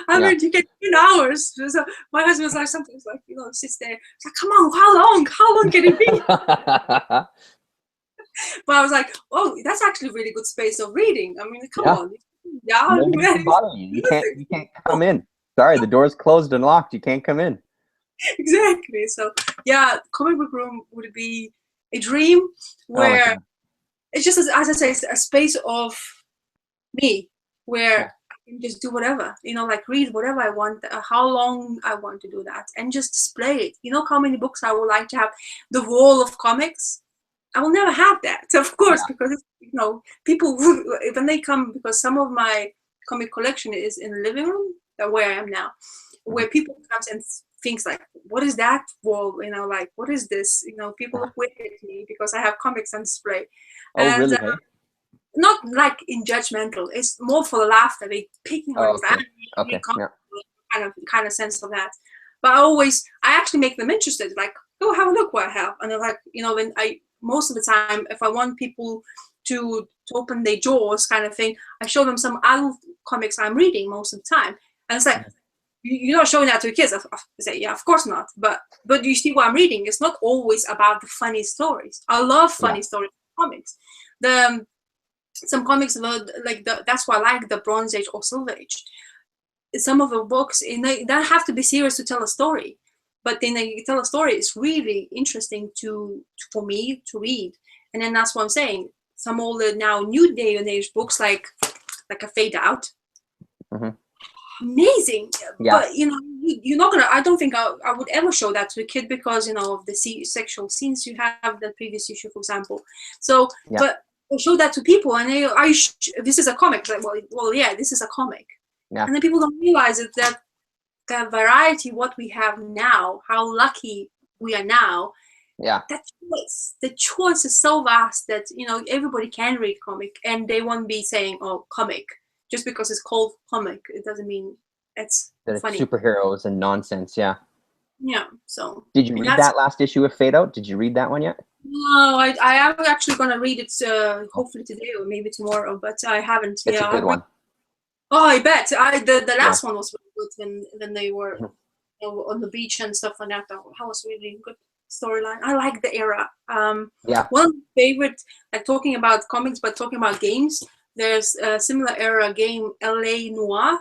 I mean, you get 10 hours. So my husband's like, sometimes like, sits there. It's like, come on, how long? How long can it be? But I was like, oh, that's actually a really good space of reading. I mean, come on. Yeah, you can't come in. Sorry, the door's closed and locked. You can't come in. Exactly. So yeah, comic book room would be a dream where it's just, as I say, a space of me where I can just do whatever, like read whatever I want, how long I want to do that, and just display it. How many books I would like to have? The wall of comics. I will never have that, of course, because people when they come, because some of my comic collection is in the living room, where I am now, where people comes and thinks like, what is that wall? Like, what is this? People look weird at me because I have comics on display. Oh, really? Not like in judgmental. It's more for the laughter. They picking on kind of sense of that. But I actually make them interested. Like, go have a look what I have. And they're like, when most of the time, if I want people to open their jaws kind of thing, I show them some adult comics I'm reading most of the time. And it's like, you're not showing that to kids. I say, yeah, of course not. But you see what I'm reading. It's not always about the funny stories. I love funny stories in comics. Some comics like that's why I like the Bronze Age or Silver Age. Some of the books, they don't have to be serious to tell a story, but then they tell a story. It's really interesting for me to read. And then that's what I'm saying. Some of the now new day and age books like a Fade Out. Amazing. But you're not gonna, I don't think I would ever show that to a kid because of the sexual scenes you have, the previous issue, for example. So but I'll show that to people and this is a comic. Like, well yeah, this is a comic. And then people don't realize that variety what we have now, how lucky we are now. The choice is so vast that everybody can read comic and they won't be saying, oh, comic. Just because it's called comic, it doesn't mean it's funny. It's superheroes and nonsense. Yeah. So. Did you read that last issue of Fade Out? Did you read that one yet? No, I am actually gonna read it hopefully today or maybe tomorrow, but I haven't. It's a good one. Oh, I bet. The last one was really good when they were on the beach and stuff like that. That was really good storyline. I like the era. One favorite, like talking about comics, but talking about games. There's a similar era game, LA Noire.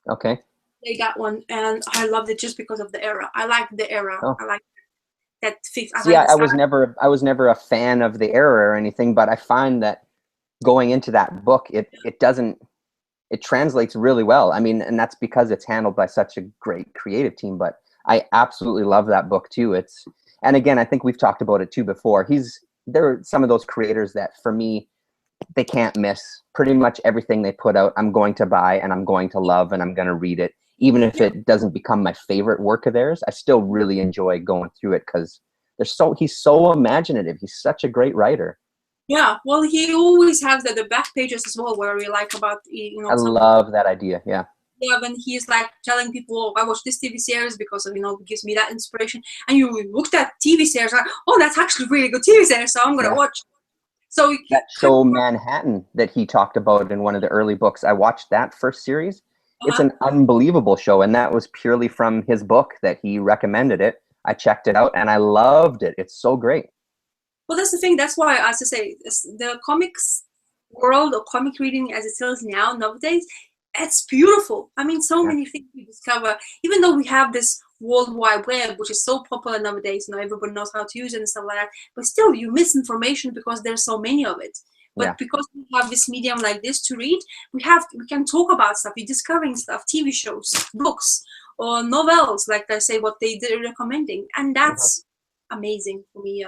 Okay. They got one, and I loved it just because of the era. I like the era. I like that. I was never a fan of the era or anything, but I find that going into that book, it it translates really well. I mean, and that's because it's handled by such a great creative team. But I absolutely love that book too. And again, I think we've talked about it too before. There are some of those creators that for me, they can't miss. Pretty much everything they put out, I'm going to buy and I'm going to love and I'm going to read it. Even if it doesn't become my favorite work of theirs, I still really enjoy going through it because he's so imaginative. He's such a great writer. Yeah, well, he always has the back pages as well, where we like about, I love that idea. Yeah. Yeah, when he's like telling people, oh, I watch this TV series because of, it gives me that inspiration. And you looked at TV series, like, oh, that's actually really good TV series, so I'm gonna watch. So that show Manhattan that he talked about in one of the early books, I watched that first series. It's an unbelievable show, and that was purely from his book that he recommended it. I checked it out and I loved it. It's so great. Well, that's the thing. That's why, as I say, the comics world or comic reading as it is now nowadays, it's beautiful. I mean, so many things we discover, even though we have this World Wide Web, which is so popular nowadays, everybody knows how to use it and stuff like that, but still you miss information because there's so many of it. But because we have this medium like this to read, we can talk about stuff, we're discovering stuff, TV shows, books, or novels, like I say, what they're recommending. And that's amazing for me.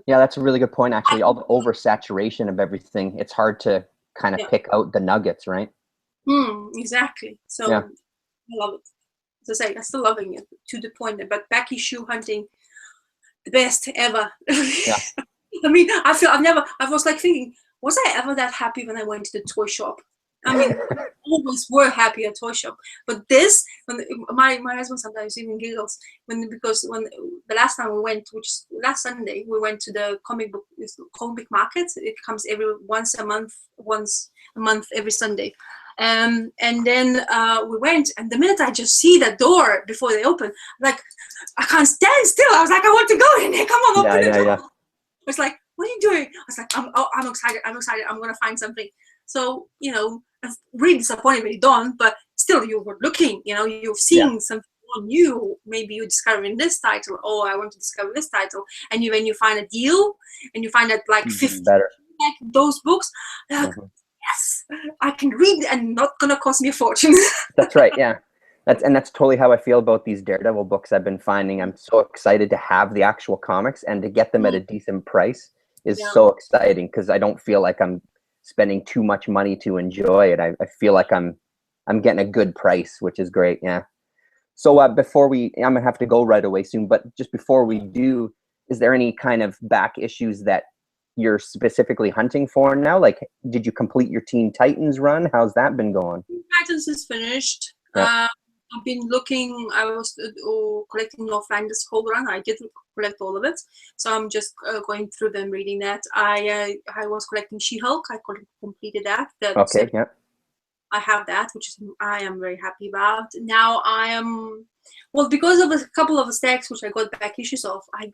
Yeah, that's a really good point, actually. All the oversaturation of everything, it's hard to kind of pick out the nuggets, right? Exactly. So I love it. As I say, I'm still loving it to the point. But Becky shoe hunting, the best ever. Yeah. I mean, I was like thinking, was I ever that happy when I went to the toy shop? I mean, always were happy at toy shop. But this, when my husband sometimes even giggles because when the last time we went, which last Sunday, we went to the comic market. It comes once a month every Sunday. And then we went, and the minute I just see the door before they open, like I can't stand still. I was like, I want to go in there. Come on, open the door. Yeah. It's like, what are you doing? I was like, I'm excited. I'm gonna find something. So I'm really disappointed when you don't, but still you were looking. You've seen something new. Maybe you're discovering this title. Oh, I want to discover this title. And when you find a deal, and you find that like 50 like those books. Yes, I can read and not gonna cost me a fortune. That's right. Yeah, that's totally how I feel about these Daredevil books. I've been finding I'm so excited to have the actual comics and to get them at a decent price is so exciting because I don't feel like I'm spending too much money to enjoy it. I feel like I'm getting a good price, which is great. Yeah. So I'm gonna have to go right away soon, but just before we do, is there any kind of back issues that you're specifically hunting for now? Like, did you complete your Teen Titans run? How's that been going? Teen Titans is finished. I've been looking. I was collecting offline this whole run. I did collect all of it, so I'm just going through them, reading that. I was collecting She-Hulk. I completed that. Okay. Yeah. I have that, which I am very happy about. Now I am because of a couple of stacks which I got back issues of. I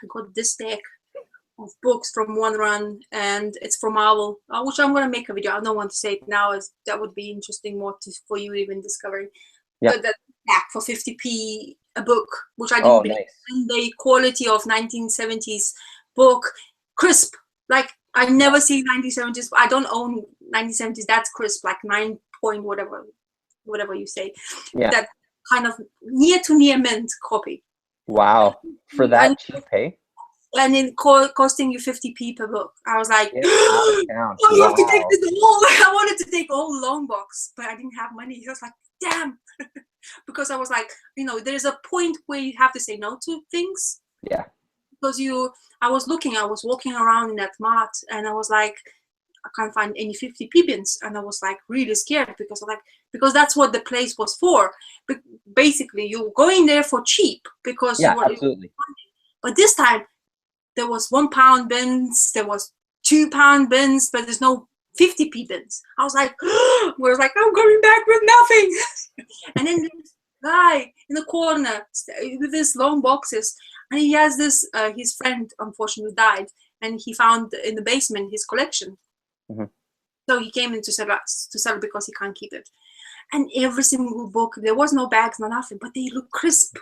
got this stack of books from one run, and it's from Marvel, which I'm going to make a video. I don't want to say it now, as that would be interesting more for you even discovering. But that pack for 50p a book, which I didn't believe. Nice. And the quality of 1970s book, crisp. Like I never see 1970s. I don't own 1970s. That's crisp, like 9 point whatever you say. Yeah. That kind of near mint copy. Wow, for that cheap, hey? And it costing you 50p per book. I was like, you have to take this whole. I wanted to take a whole long box, but I didn't have money. I was like, damn, because I was like, there's a point where you have to say no to things. Yeah. Because I was walking around in that mart, and I was like, I can't find any 50p bins, and I was like really scared because that's what the place was for. But basically, you go in there for cheap because you were. Absolutely. But this time. There was £1 bins, there was £2 bins, but there's no 50p bins. I was like, I'm coming back with nothing. And then this guy in the corner with these long boxes, and he has this, his friend unfortunately died, and he found in the basement his collection. Mm-hmm. So he came in to sell it because he can't keep it. And every single book, there was no bags, no nothing, but they look crisp.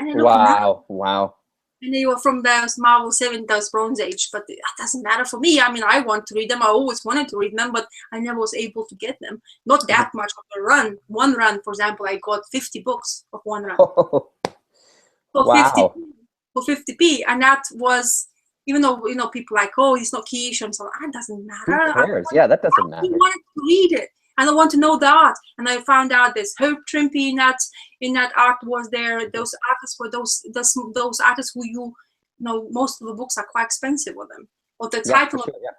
And they look nice. Wow. And they were from those Marvel 7, those Bronze Age, but that doesn't matter for me. I mean, I want to read them. I always wanted to read them, but I never was able to get them. Not that much of a run. One run, for example, I got 50 books of one run. Oh, For wow. 50p, for 50p. And that was, even though, people like, oh, it's not quiche and so on, it doesn't matter. Who cares? Yeah, that doesn't I matter. wanted to read it. And I want to know the art. And I found out there's Hope Trimpe in that art was there. Those artists were those artists who most of the books are quite expensive with them. Or the title, for sure, yeah.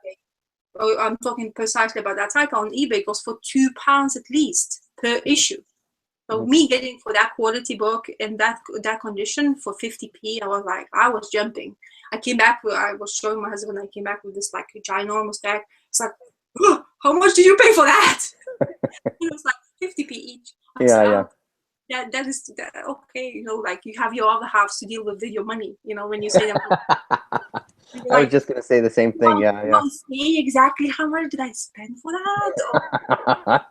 I'm talking precisely about that title on eBay, goes for £2 at least per issue. So me getting for that quality book in that condition for 50p, I was jumping. I came back, I was showing my husband, I came back with this like ginormous stack. It's like, oh, how much did you pay for that? It was like 50p each. That is okay. Like you have your other halves to deal with your money. When you say them. I was just gonna say the same thing. Yeah. Don't say exactly how much did I spend for that?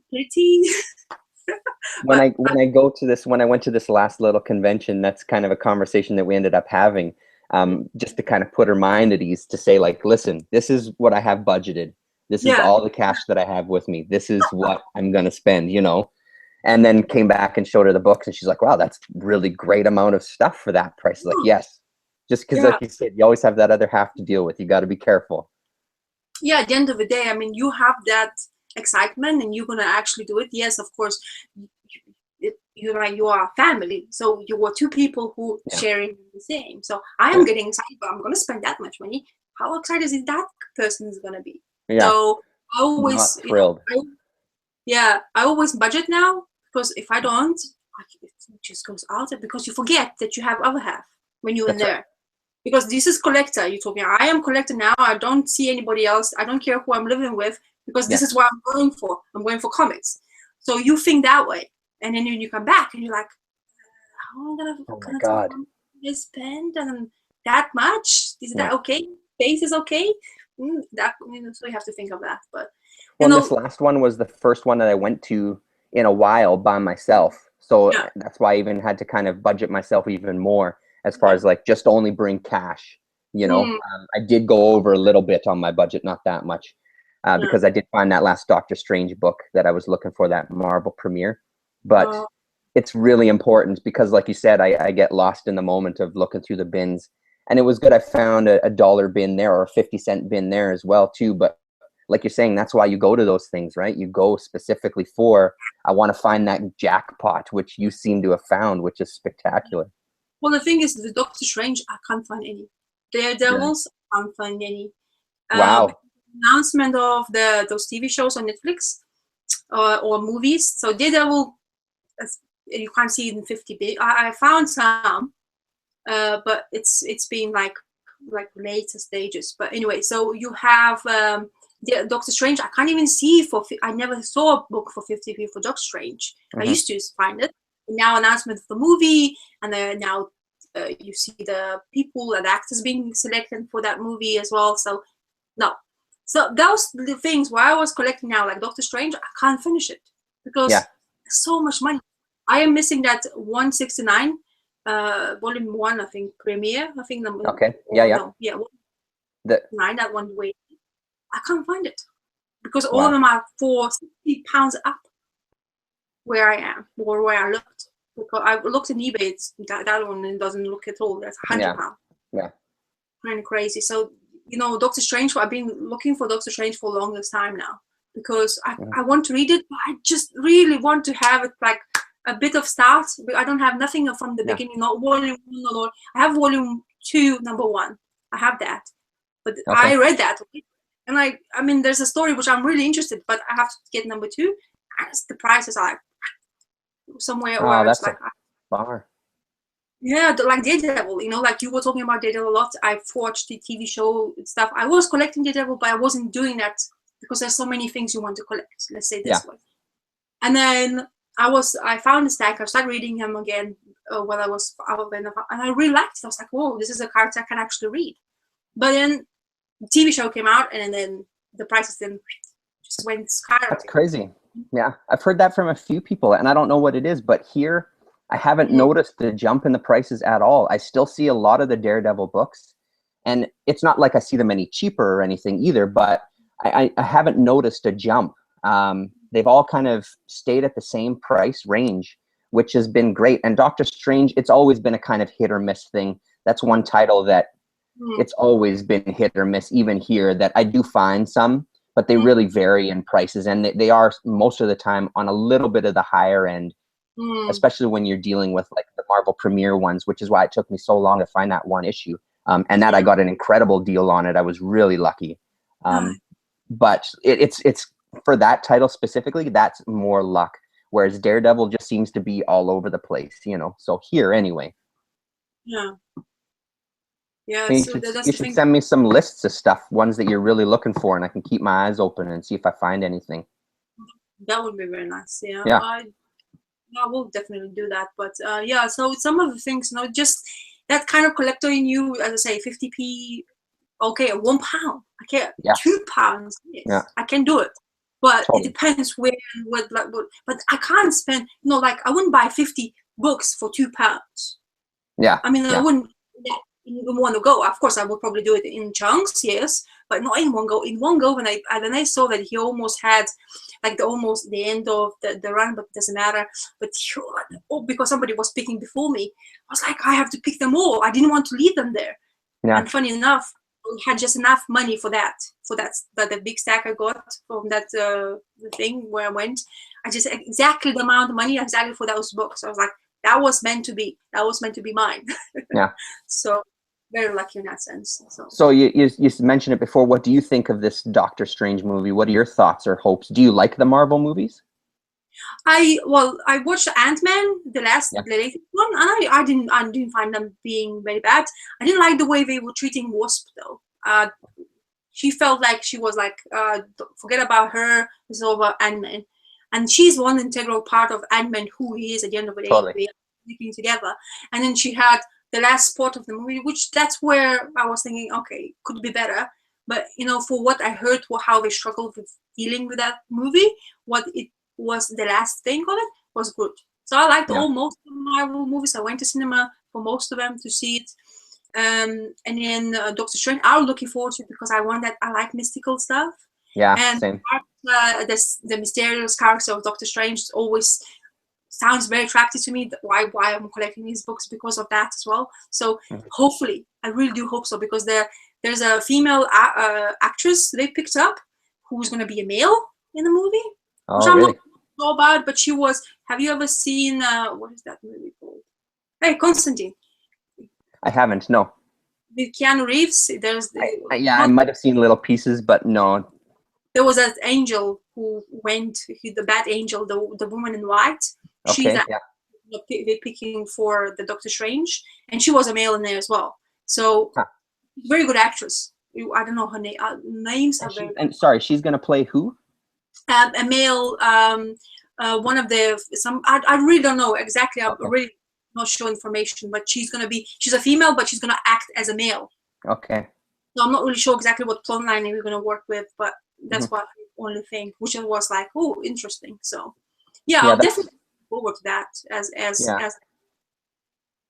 Pretty. When I went to this last little convention, that's kind of a conversation that we ended up having, just to kind of put her mind at ease, to say like, listen, this is what I have budgeted. This is all the cash that I have with me. This is what I'm going to spend, and then came back and showed her the books, and she's like, wow, that's really great amount of stuff for that price. Like, yes, just because like you said, you always have that other half to deal with. You got to be careful. Yeah, at the end of the day, I mean, you have that excitement and you're going to actually do it. Yes, of course, you are a family. So you are two people who sharing the same. So I am getting excited, but I'm going to spend that much money. How excited is that person is going to be? Yeah. So I always, not thrilled. I always budget now, because if I don't, it just goes out there, because you forget that you have other half when you're in there. Right. Because this is collector. You're talking, I am collector now. I don't see anybody else. I don't care who I'm living with, because this is what I'm going for. I'm going for comics. So you think that way. And then when you come back and you're like, how am I gonna spend that much? Is that okay? Space is okay? So you have to think of that. But this last one was the first one that I went to in a while by myself. So that's why I even had to kind of budget myself even more, as far as like just only bring cash. I did go over a little bit on my budget, not that much, because I did find that last Doctor Strange book that I was looking for, that Marvel premiere. But it's really important, because like you said, I get lost in the moment of looking through the bins. And it was good I found a $1 bin there, or a 50-cent bin there as well too. But like you're saying, that's why you go to those things, right? You go specifically for, I want to find that jackpot, which you seem to have found, which is spectacular. Well, the thing is, the Doctor Strange, I can't find any. Daredevils, I can't find any. Wow. Announcement of those TV shows on Netflix or movies. So Daredevil, you can't see it in 50p. I found some, but it's been like later stages. But anyway, so you have Doctor Strange. I can't even see I never saw a book for 50p for Doctor Strange. I used to find it. Now announcement of the movie, and then now you see the people and actors being selected for that movie as well. So no. So those the things where I was collecting now, like Doctor Strange, I can't finish it because there's so much money. I am missing that 169, volume 1, I think, premiere. I think number. Okay. That one way. I can't find it because all of them are for £60 up. Where I am or where I looked, because I looked in eBay. It's that one doesn't look at all. That's £100. Yeah. Kind of crazy. So Doctor Strange. I've been looking for Doctor Strange for the longest time now, because I want to read it, but I just really want to have it like a bit of start. I don't have nothing from the beginning. Not volume 1 I have volume 2, number 1. I have that, but I read that, and I mean, there's a story which I'm really interested, but I have to get number 2. And the prices are like somewhere where it's like bar. Yeah, like Daredevil, like you were talking about Daredevil a lot. I've watched the TV show and stuff. I was collecting Daredevil, but I wasn't doing that because there's so many things you want to collect. Let's say this way. And then I found a stack. I started reading him again while I was out and I really liked it. I was like, whoa, this is a character I can actually read. But then the TV show came out, and then the prices then just went skyrocketing. That's crazy. Yeah, I've heard that from a few people, and I don't know what it is, but here I haven't noticed the jump in the prices at all. I still see a lot of the Daredevil books, and it's not like I see them any cheaper or anything either, but I haven't noticed a jump. They've all kind of stayed at the same price range, which has been great. And Doctor Strange, it's always been a kind of hit or miss thing. That's one title that it's always been hit or miss, even here, that I do find some, but they really vary in prices, and they are most of the time on a little bit of the higher end, especially when you're dealing with like the Marvel Premiere ones, which is why it took me so long to find that one issue. And that I got an incredible deal on it. I was really lucky. But it's for that title specifically, that's more luck. Whereas Daredevil just seems to be all over the place, you know. So here, anyway. Yeah. Yeah. You So that's you the should thing. send me some lists of stuff, ones that you're really looking for, and I can keep my eyes open and see if I find anything. That would be very nice. Yeah. Yeah. I will definitely do that. But yeah, so some of the things, you know, just that kind of collector in you, as I say, 50p, okay, £1, I can't, Yeah. £2, yes, Yeah. I can do it. But Totally. it depends where and what, like, what, but I can't spend, you know, like I wouldn't buy 50 books for £2. Yeah. I mean, I Yeah. wouldn't do that in one go. Of course, I would probably do it in chunks, yes, but not in one go. In one go, when I saw that he almost had like almost the end of the run, but it doesn't matter. But because somebody was picking before me, I was like, I have to pick them all. I didn't want to leave them there. Yeah. And funny enough, I had just enough money for that the big stack I got from that thing where I went. I just exactly the amount of money exactly for those books. I was like, that was meant to be. That was meant to be mine. Yeah. So very lucky in that sense. So you mentioned it before. What do you think of this Doctor Strange movie? What are your thoughts or hopes? Do you like the Marvel movies? I watched Ant-Man, the latest one, and I didn't find them being very bad. I didn't like the way they were treating Wasp though. She felt like she was like, forget about her, it's over Ant-Man. And she's one integral part of Ant-Man, who he is at the end of the day. Totally. We are working together. And then she had the last spot of the movie, which that's where I was thinking, okay, could be better. But, you know, for what I heard, how they struggled with dealing with that movie, what it was the last thing of it was good. So I liked most of the Marvel movies. I went to cinema for most of them to see it. And then Doctor Strange, I'm looking forward to it because I like mystical stuff. Yeah, and same. The mysterious character of Doctor Strange always sounds very attractive to me. Why I'm collecting these books because of that as well. So hopefully, I really do hope so, because there's a female actress they picked up who's going to be a male in the movie. Oh, which I'm really? not sure about, but she was. Have you ever seen what is that movie called? Hey, Constantine. I haven't. No. With Keanu Reeves, I might have seen little pieces, but no. There was that angel who went, the bad angel, the woman in white. Okay. They're picking for the Doctor Strange, and she was a male in there as well. So very good actress. I don't know her name. Names are very. And sorry, she's gonna play who? A male. One of the I really don't know exactly. I'm really not sure information, but she's a female, but she's gonna act as a male. Okay. So I'm not really sure exactly what plot line we're gonna work with, but that's what the only thing, which was like, oh, interesting. So I'll definitely look forward to that as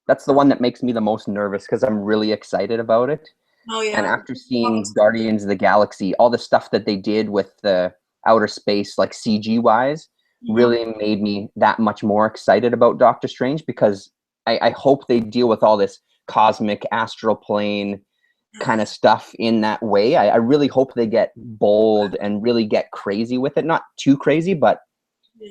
that's the one that makes me the most nervous, because I'm really excited about it. Oh yeah. And after seeing Guardians of the Galaxy, all the stuff that they did with the outer space, like CG wise, really made me that much more excited about Doctor Strange, because I hope they deal with all this cosmic astral plane kind of stuff in that way. I really hope they get bold and really get crazy with it. Not too crazy, but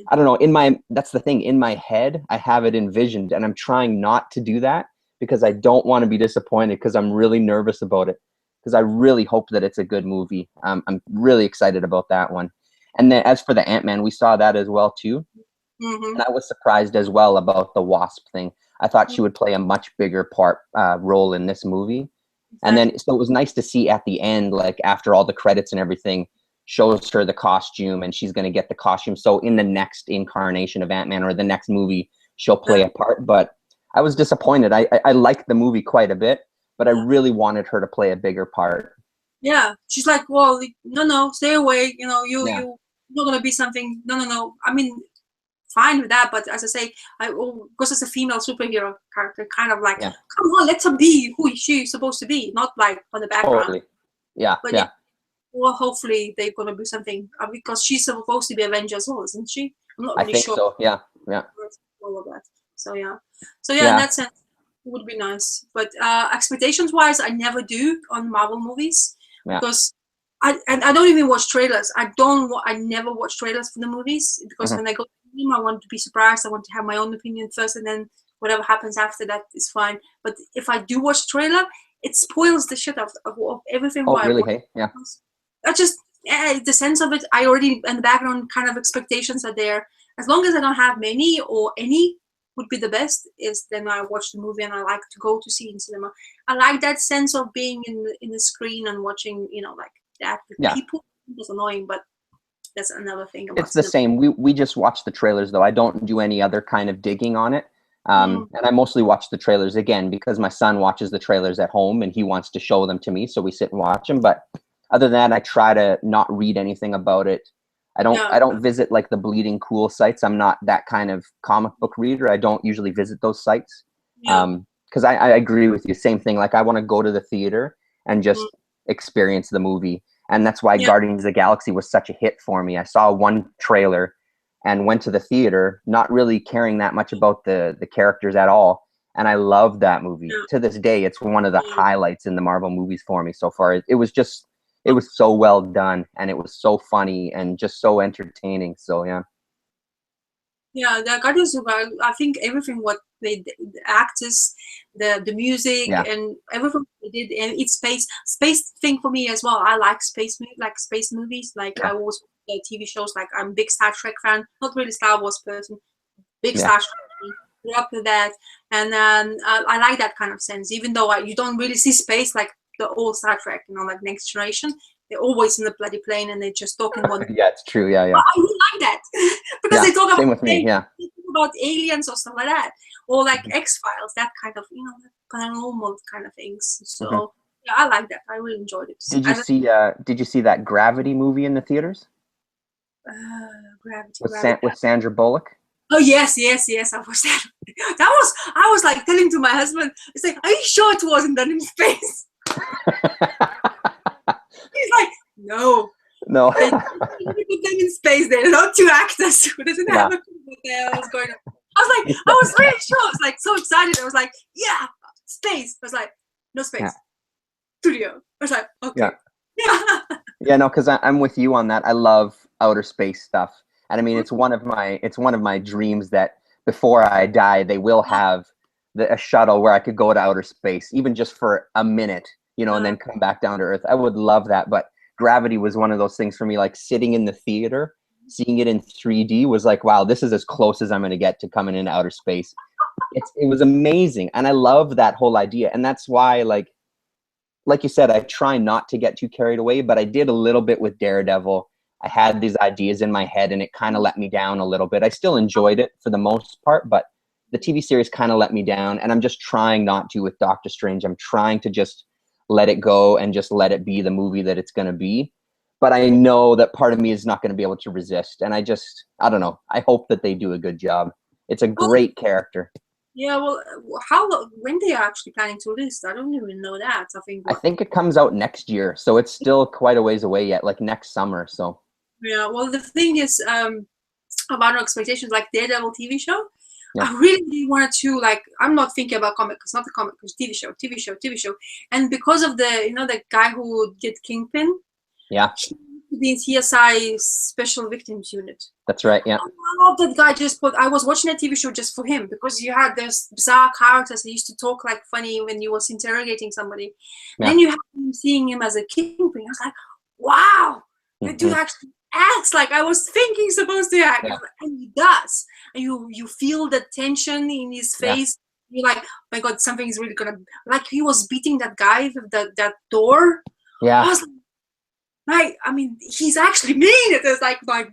I don't know. That's the thing. In my head, I have it envisioned, and I'm trying not to do that because I don't want to be disappointed, because I'm really nervous about it, because I really hope that it's a good movie. I'm really excited about that one. And then as for the Ant-Man, we saw that as well too. And I was surprised as well about the Wasp thing. I thought she would play a much bigger role in this movie. And then, so it was nice to see at the end, like after all the credits and everything, shows her the costume, and she's going to get the costume. So in the next incarnation of Ant-Man, or the next movie, she'll play a part. But I was disappointed. I liked the movie quite a bit, but I really wanted her to play a bigger part. Yeah, she's like, well, no, stay away. You know, you're not going to be something. No. I mean, fine with that. But as I say, because it's a female superhero character, kind of like, Yeah. come on, let her be who she's supposed to be, not like on the background. Totally. Yeah. But yeah. Well, hopefully they're gonna do something because she's supposed to be Avenger as well, isn't she? I'm not I really think sure. so. Yeah. Yeah. All of that. So yeah. In that sense, it would be nice. But expectations wise, I never do on Marvel movies because I don't even watch trailers. I never watch trailers for the movies because when I go to them, I want to be surprised. I want to have my own opinion first, and then whatever happens after that is fine. But if I do watch trailer, it spoils the shit of everything. Oh, really? Hey, yeah. I just the sense of it. I already in the background kind of expectations are there. As long as I don't have many or any, would be the best. Is then I watch the movie and I like to go to see in cinema. I like that sense of being in the screen and watching, like that with people. It's annoying, but that's another thing. About it's the same. We just watch the trailers though. I don't do any other kind of digging on it. And I mostly watch the trailers again because my son watches the trailers at home and he wants to show them to me, so we sit and watch them. But other than that, I try to not read anything about it. I don't visit like the Bleeding Cool sites. I'm not that kind of comic book reader. I don't usually visit those sites because I agree with you. Same thing. Like I want to go to the theater and just experience the movie, and that's why Guardians of the Galaxy was such a hit for me. I saw one trailer and went to the theater, not really caring that much about the characters at all. And I loved that movie. To this day, it's one of the highlights in the Marvel movies for me so far. It was so well done, and it was so funny and just so entertaining. So, yeah. Yeah, the Guardians of I think everything what the actors, the music, and everything they did, and it's space thing for me as well. I like space movies. Like I always TV shows. Like I'm a big Star Trek fan. Not really Star Wars person. Big Star Trek fan. Grew up with that, and I like that kind of sense. Even though you don't really see space like the old Star Trek, like Next Generation. They're always in the bloody plane and they're just talking about. Yeah, it's true. Yeah. I really like that because they talk about same with me. Yeah. They talk about aliens or stuff like that, or like X-Files, that kind of paranormal kind of things. So yeah, I like that. I really enjoyed it. Did you see that Gravity movie in the theaters? Gravity with Sandra Bullock. Oh yes, I watched that. I was like telling to my husband, it's like, are you sure it wasn't done in space? He's like, no. They put them in space. They're not two actors who doesn't have a clue what the hell was going on. I was really sure. I was like so excited. I was like, yeah, space. I was like, no space. Studio. I was like, okay. Yeah, no, because I'm with you on that. I love outer space stuff. And I mean, it's one of my dreams that before I die, they will have a shuttle where I could go to outer space, even just for a minute, and then come back down to Earth. I would love that. But Gravity was one of those things for me, like sitting in the theater, seeing it in 3D was like, wow, this is as close as I'm going to get to coming into outer space. It was amazing. And I love that whole idea. And that's why, like you said, I try not to get too carried away, but I did a little bit with Daredevil. I had these ideas in my head and it kind of let me down a little bit. I still enjoyed it for the most part, but the TV series kind of let me down, and I'm just trying not to with Doctor Strange. I'm trying to just let it go and just let it be the movie that it's going to be. But I know that part of me is not going to be able to resist. And I don't know. I hope that they do a good job. It's a great character. Yeah, well, when they are actually planning to release? I don't even know that. I think it comes out next year. So it's still quite a ways away yet, like next summer. So. Yeah, well, the thing is about our expectations, like Daredevil TV show, I really wanted to, like, I'm not thinking about comic, it's not the comic, it's TV show. And because of the guy who did Kingpin, the CSI Special Victims Unit. That's right, yeah. I love that guy. I was watching that TV show just for him, because you had those bizarre characters that used to talk like funny when you was interrogating somebody. Yeah. Then you have him seeing him as a Kingpin. I was like, wow, the dude actually acts like I was thinking supposed to act, and he does. And you feel the tension in his face. You're like, oh my God, something is really gonna, like he was beating that guy with that door. Yeah. I was like, I mean, he's actually mean. It is like I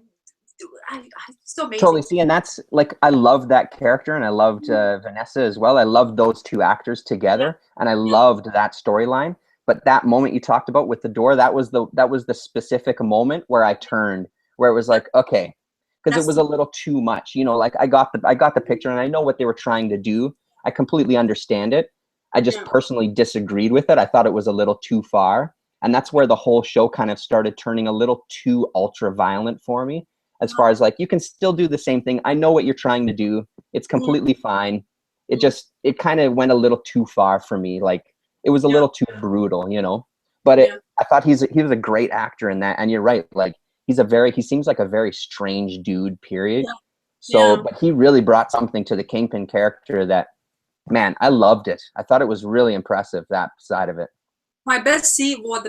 so amazing. Totally. See, and that's like, I love that character, and I loved Vanessa as well. I loved those two actors together, and I loved that storyline. But that moment you talked about with the door, that was the specific moment where I turned, where it was like, okay, because it was a little too much. You know, like I got the picture and I know what they were trying to do. I completely understand it. I just personally disagreed with it. I thought it was a little too far. And that's where the whole show kind of started turning a little too ultra violent for me, as far as like, you can still do the same thing. I know what you're trying to do. It's completely fine. It kind of went a little too far for me. Like, it was a little too brutal, you know, but I thought he was a great actor in that. And you're right. Like, he seems like a very strange dude, period. So, but he really brought something to the Kingpin character that, man, I loved it. I thought it was really impressive, that side of it. The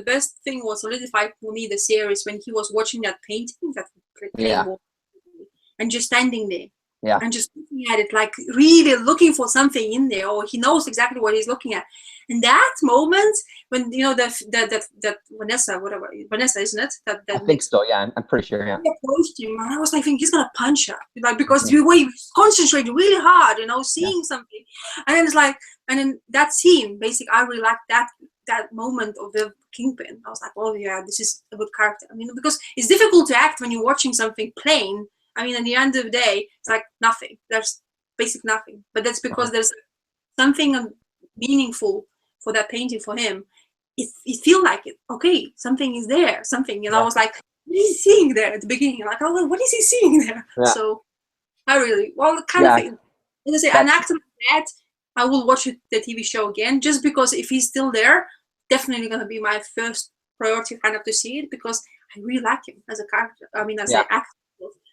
best thing was solidified for me the series when he was watching that painting that and just standing there and just looking at it, like really looking for something in there, or he knows exactly what he's looking at. And that moment when, you know, that Vanessa, isn't it? I think so. Yeah, I'm pretty sure. Yeah. Approached him, and I was like, thinking he's gonna punch her, like, because the way he concentrated really hard, you know, seeing something, and then it's like, and then that scene, basically, I really liked that moment of the Kingpin. I was like, oh yeah, this is a good character. I mean, because it's difficult to act when you're watching something plain. I mean, at the end of the day, it's like nothing. There's basic nothing. But that's because there's something meaningful for that painting for him. It feels like it. Okay, something is there. Something. And I was like, what is he seeing there at the beginning? Like, oh, what is he seeing there? Yeah. So I really, of thing. As I say, an actor like that, I will watch the TV show again, just because if he's still there, definitely going to be my first priority kind of to see it, because I really like him as a character. I mean, as an actor.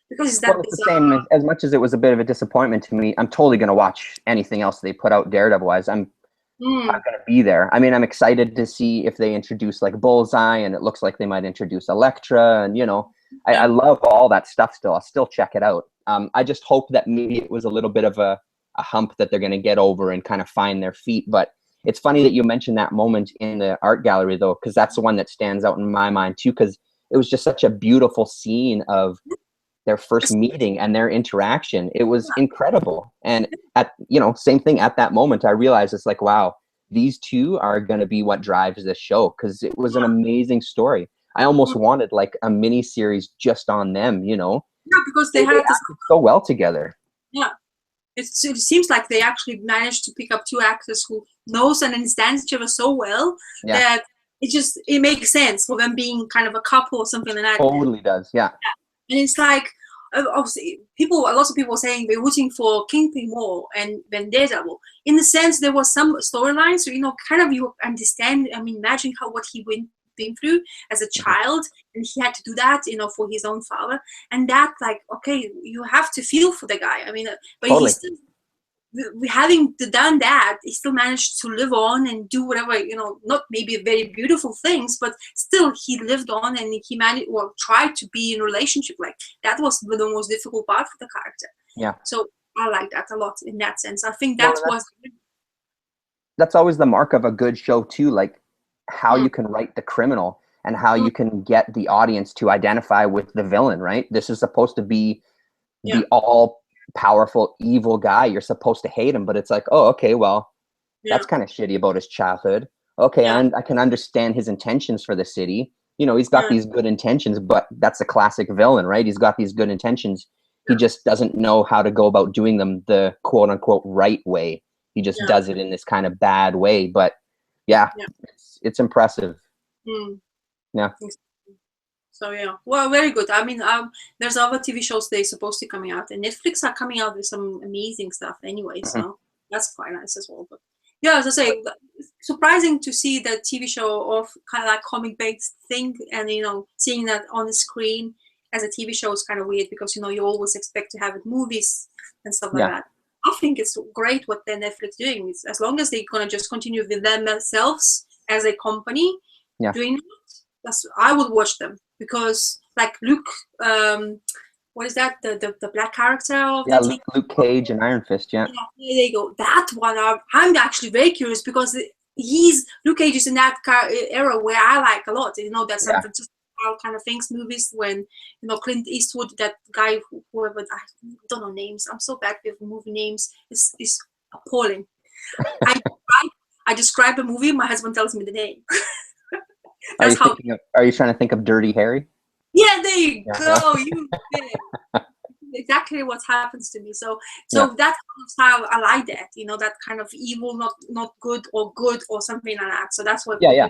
Because it's that it's the same. As much as it was a bit of a disappointment to me, I'm totally going to watch anything else they put out Daredevil-wise. I'm going to be there. I mean, I'm excited to see if they introduce like Bullseye, and it looks like they might introduce Elektra, and, you know, I love all that stuff still. I'll still check it out. I just hope that maybe it was a little bit of a hump that they're going to get over and kind of find their feet. But it's funny that you mentioned that moment in the art gallery, though, because that's the one that stands out in my mind too, because it was just such a beautiful scene of their first meeting and their interaction. It was incredible. And same thing at that moment, I realized it's like, wow, these two are going to be what drives this show, because it was an amazing story. I almost wanted like a mini series just on them, you know? Yeah, because they had so well together. Yeah. It seems like they actually managed to pick up two actors who knows and understands each other so well that it makes sense for them being kind of a couple or something like that. Totally does, yeah. And it's like, obviously, lots of people are saying they're rooting for Kingpin more and than Daredevil. In the sense, there was some storylines, so, you know, kind of you understand. I mean, imagine what he been through as a child, and he had to do that, you know, for his own father, and that, like, okay, you have to feel for the guy. I mean, but totally. He still, having done that, he still managed to live on and do whatever, you know, not maybe very beautiful things, but still he lived on, and he managed, or tried to be in a relationship. Like, that was the most difficult part for the character. Yeah. So I like that a lot in that sense. I think that's always the mark of a good show too, like how you can write the criminal and how you can get the audience to identify with the villain, right? This is supposed to be the all powerful evil guy. You're supposed to hate him, but it's like, oh, okay, well, that's kind of shitty about his childhood. Okay, and I can understand his intentions for the city. You know, he's got these good intentions, but that's a classic villain, right? He's got these good intentions. He just doesn't know how to go about doing them the quote unquote right way. He just does it in this kind of bad way. But it's impressive. Yeah. So well, very good. I mean, there's other TV shows they're supposed to coming out, and Netflix are coming out with some amazing stuff anyway. So that's quite nice as well. But yeah, as I say, surprising to see the TV show of kind of like comic-based thing, and, you know, seeing that on the screen as a TV show is kind of weird, because, you know, you always expect to have it movies and stuff like that. I think it's great what they're Netflix doing. It's, as long as they're gonna just continue with themselves as a company doing it, I would watch them, because like Luke, what is that? The black character of Luke Cage and Iron Fist. Yeah, there you go. That one, I'm actually very curious, because Luke Cage is in that era where I like a lot. You know, that's just kind of things, movies when, you know, Clint Eastwood, that guy, whoever, I don't know names. I'm so bad with movie names. It's appalling. I describe a movie, my husband tells me the name. Are you trying to think of Dirty Harry? Yeah, there you go. You did. exactly what happens to me. So Yeah. that kind of style, I like that. You know, that kind of evil, not good or something like that. So that's what Yeah.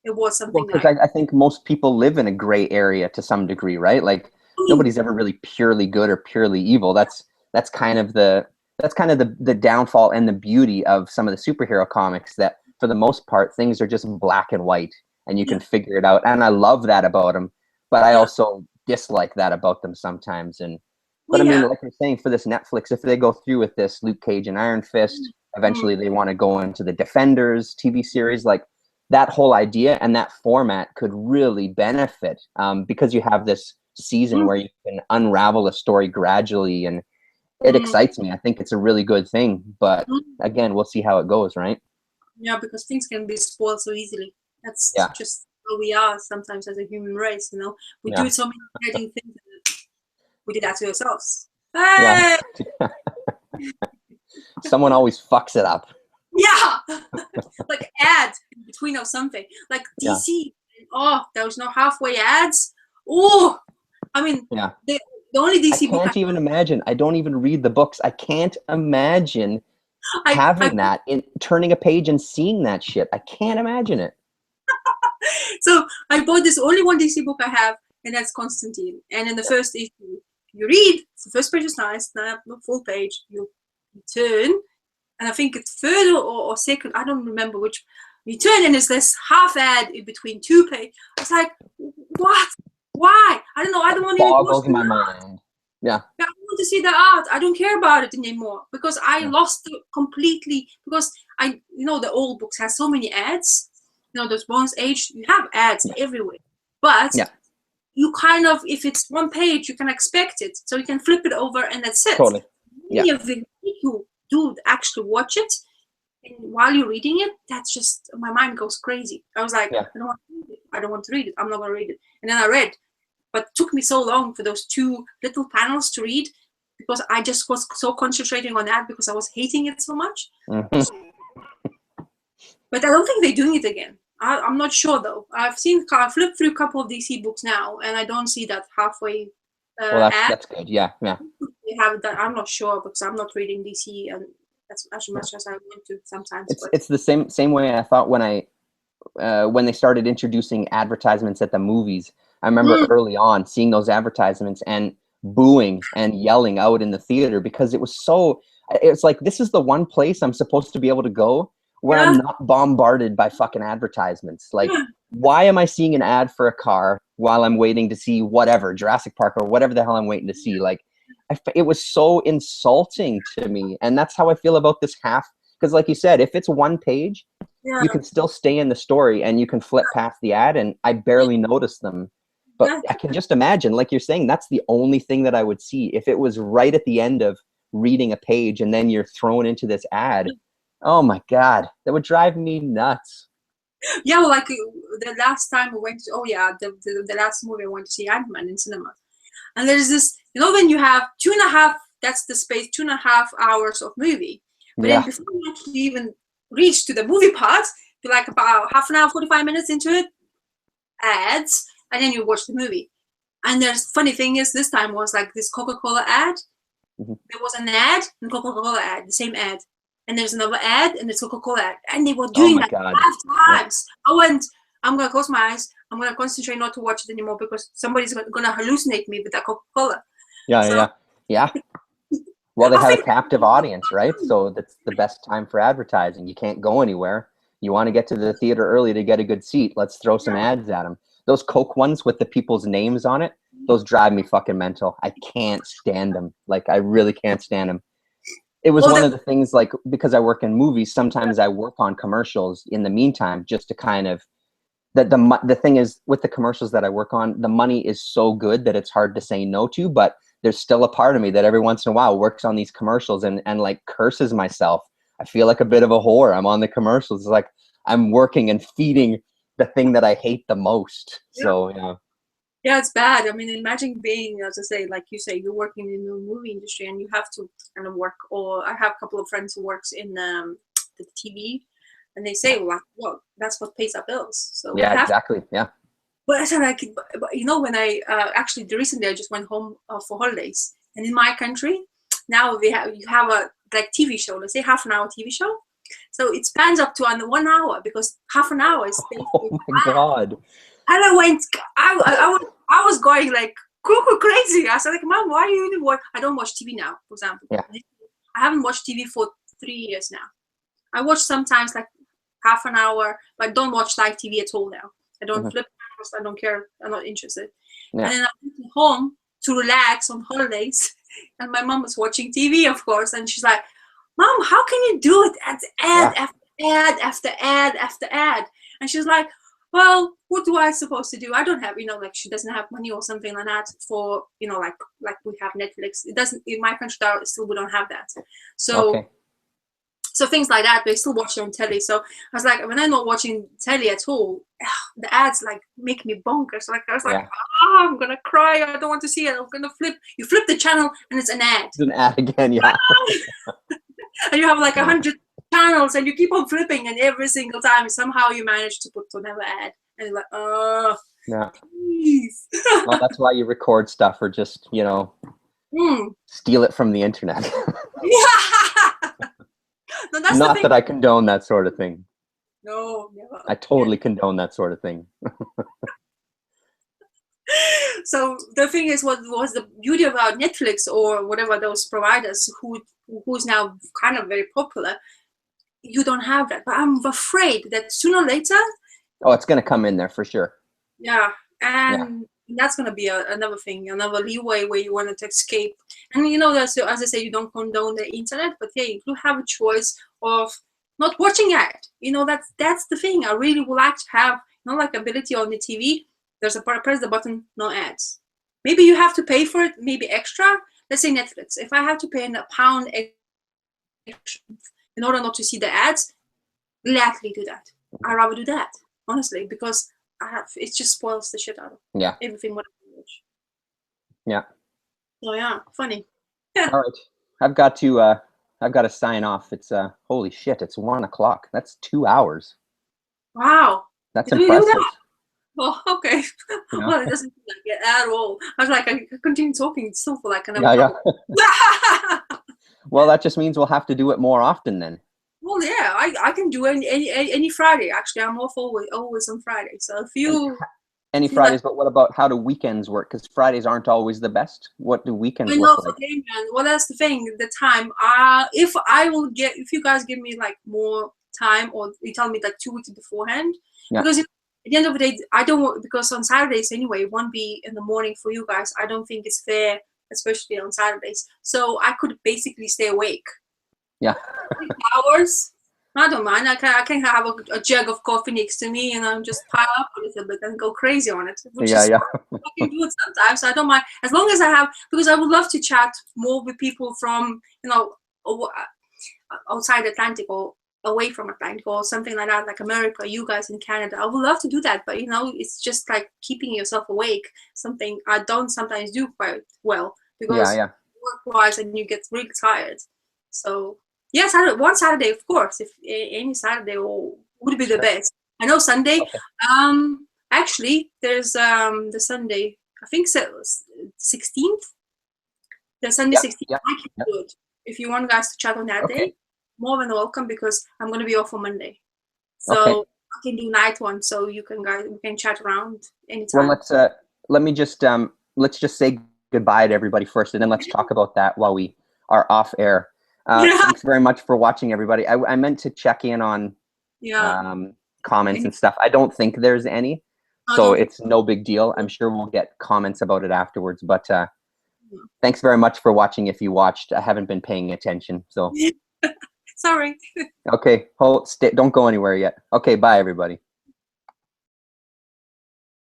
it was Well, something because like. I think most people live in a gray area to some degree, right? Like Mm, nobody's ever really purely good or purely evil. That's kind of the downfall and the beauty of some of the superhero comics, that for the most part things are just black and white and you yeah, can figure it out. And I love that about them, but I yeah, also dislike that about them sometimes. oh, But I mean, yeah. like you're saying, for this Netflix, if they go through with this Luke Cage and Iron Fist, Mm, eventually they want to go into the Defenders TV series, like that whole idea and that format could really benefit, because you have this season mm, where you can unravel a story gradually, and it mm, excites me. I think it's a really good thing, but mm. again, we'll see how it goes, right? Yeah, because things can be spoiled so easily. That's Yeah, just how we are sometimes as a human race. You know, we do yeah, so many exciting things. We did that to ourselves. yeah. Hey, Someone always fucks it up. yeah, like ads in between or something. Like Yeah, DC. Oh, there was no halfway ads. Oh, I mean, yeah. the only I DC book can't even imagine. I don't even read the books. I can't imagine I having that in turning a page and seeing that shit. I can't imagine it. so I bought this only one DC book I have, and that's Constantine. And in the first issue, you read the first page is nice, not the full page. You turn, and I think it's third or second. I don't remember which. You turn, and it's this half ad in between two pages. It's like, what? Why? I don't know. I don't want to even watch Boggles the my art. mind. Yeah, I don't want to see the art. I don't care about it anymore because I yeah, lost it completely. Because the old books have so many ads. Those Bronze Age, you have ads yeah, everywhere. But yeah. you kind of, if it's one page, you can expect it. So you can flip it over and that's it. Totally. Yeah, Many of them make you do actually watch it. And while you're reading it, that's just, my mind goes crazy. I was like, yeah. I don't want to read it. I don't want to read it. I'm not going to read it. And then I read. But it took me so long for those two little panels to read because I just was so concentrating on that because I was hating it so much. Mhm. But I don't think they're doing it again. I'm not sure though. I flipped through a couple of DC books now, and I don't see that halfway Well, that's ad. that's good. Yeah, yeah. They have that. I'm not sure because I'm not reading DC and as Yeah. much as I want to sometimes. It's But it's the same way I thought when they started introducing advertisements at the movies. I remember mm, early on seeing those advertisements and booing and yelling out in the theater because it's like, this is the one place I'm supposed to be able to go where I'm yeah, not bombarded by fucking advertisements. Like, yeah, why am I seeing an ad for a car while I'm waiting to see whatever, Jurassic Park or whatever the hell I'm waiting to see? Like, it was so insulting to me. And that's how I feel about this half. Because like you said, if it's one page, yeah, you can still stay in the story and you can flip past the ad and I barely notice them. But yeah. I can just imagine, like you're saying, that's the only thing that I would see. If it was right at the end of reading a page and then you're thrown into this ad, oh my God, that would drive me nuts. Yeah, well, like the last time we went to, oh yeah, the last movie I went to see Ant-Man in cinema. And there's this, when you have 2.5, that's the space, 2.5 hours of movie. But then Yeah. before you actually even reach to the movie part, you're like about half an hour, 45 minutes into it, ads, and then you watch the movie. And there's funny thing is this time was like this Coca-Cola ad. Mhm. There was an ad and Coca-Cola ad, the same ad. And there's another ad and it's Coca-Cola ad. And they were Oh doing my that God. 5 times. I went, I'm gonna close my eyes. I'm gonna concentrate not to watch it anymore because somebody's gonna hallucinate me with that Coca-Cola. Yeah, yeah, So yeah. Yeah. Well, they I have a think captive audience, right? So that's the best time for advertising. You can't go anywhere. You want to get to the theater early to get a good seat. Let's throw some ads at them. Those Coke ones with the people's names on it, those drive me fucking mental. I can't stand them. Like, I really can't stand them. It was well one the of the things, like, because I work in movies, sometimes I work on commercials in the meantime just to kind of, the thing is with the commercials that I work on, the money is so good that it's hard to say no to, but there's still a part of me that every once in a while works on these commercials and like curses myself. I feel like a bit of a whore. I'm on the commercials. It's like I'm working and feeding the thing that I hate the most. yeah. So yeah. Yeah, it's bad. I mean, imagine being, as I say, like you say, you're working in the movie industry and you have to kind of work. Or I have a couple of friends who works in the TV, and they say, well, that's what pays our bills. So we Yeah, have. exactly. Yeah. But I said, like, when I actually recently I just went home for holidays, And in my country, now you have a like TV show, let's say half an hour TV show. So it spans up to under 1 hour because half an hour is Oh my God. And I was going like cuckoo crazy. I said like, Mom, why are you even watch? I don't watch TV now, for example. Yeah. I haven't watched TV for 3 years now. I watch sometimes like half an hour, but don't watch live TV at all now. I don't flip channels. I don't care. I'm not interested. Yeah. And then I went home to relax on holidays, and my mom was watching TV, of course, and she's like, Mom, how can you do it? Ad after ad after ad after ad. And she's like, well, what do I supposed to do? I don't have, like she doesn't have money or something like that for, like we have Netflix. It doesn't, in my country, still we don't have that. So, so things like that, they still watch it on telly. So I was like, when I'm not watching telly at all, the ads like make me bonkers. Like I was like, I'm gonna cry. I don't want to see it. I'm gonna flip. You flip the channel and it's an ad. It's an ad again, yeah. And you have like 100 channels and you keep on flipping, and every single time somehow you manage to put another ad, and you're like, oh, please. Well, that's why you record stuff, or just steal it from the internet. No, that's not that I condone that sort of thing. No, never. I totally condone that sort of thing. So the thing is, what was the beauty about Netflix or whatever those providers who's now kind of very popular, you don't have that. But I'm afraid that sooner or later, it's going to come in there for sure. Yeah, and that's going to be another thing, another leeway where you want to escape. And that's, as I say, you don't condone the internet, but hey, you have a choice of not watching it. That's the thing. I really would like to have like ability on the TV. There's a press the button, no ads. Maybe you have to pay for it, maybe extra. Let's say Netflix. If I have to pay £1 extra in order not to see the ads, gladly do that. I'd rather do that, honestly, because it just spoils the shit out of everything what I watch. Yeah. So yeah, funny. All right, I've got to sign off. It's holy shit, it's 1 o'clock. That's 2 hours. Wow. That's impressive. Oh, okay. Well, it doesn't feel like it at all. I was like, I continue talking still for like another hour. Well, that just means we'll have to do it more often then. Well, yeah, I can do any Friday. Actually, I'm off always on Friday. So if you any Fridays, but what about how do weekends work? Because Fridays aren't always the best. What do weekends look like? Okay, man. Well, that's the thing. The time. If you guys give me like more time, or you tell me like 2 weeks beforehand, because at the end of the day, I don't want, because on Saturdays anyway, it won't be in the morning for you guys. I don't think it's fair, especially on Saturdays. So I could basically stay awake. Yeah. 6 hours. I don't mind. I can have a jug of coffee next to me and just pile up a little bit and go crazy on it. I can do it sometimes. So I don't mind, as long as I have, because I would love to chat more with people from outside Atlantic or away from Atlantic or something like that, like America, you guys in Canada. I would love to do that, but it's just like keeping yourself awake, something I don't sometimes do quite well, because work-wise and you get really tired. So yes, one Saturday, of course, if any Saturday would be the best. I know Sunday. Actually, there's the Sunday, I think 16th. The Sunday 16th. I can do it. If you want guys to chat on that day, more than welcome, because I'm going to be off on Monday. So I can do night one, so we can chat around anytime. Well, let's just say goodbye to everybody first, and then let's talk about that while we are off air. Thanks very much for watching, everybody. I meant to check in on comments and stuff. I don't think there's any, so it's no big deal. I'm sure we'll get comments about it afterwards, but thanks very much for watching. If you watched, I haven't been paying attention, so sorry. Okay, don't go anywhere yet. Okay, bye everybody.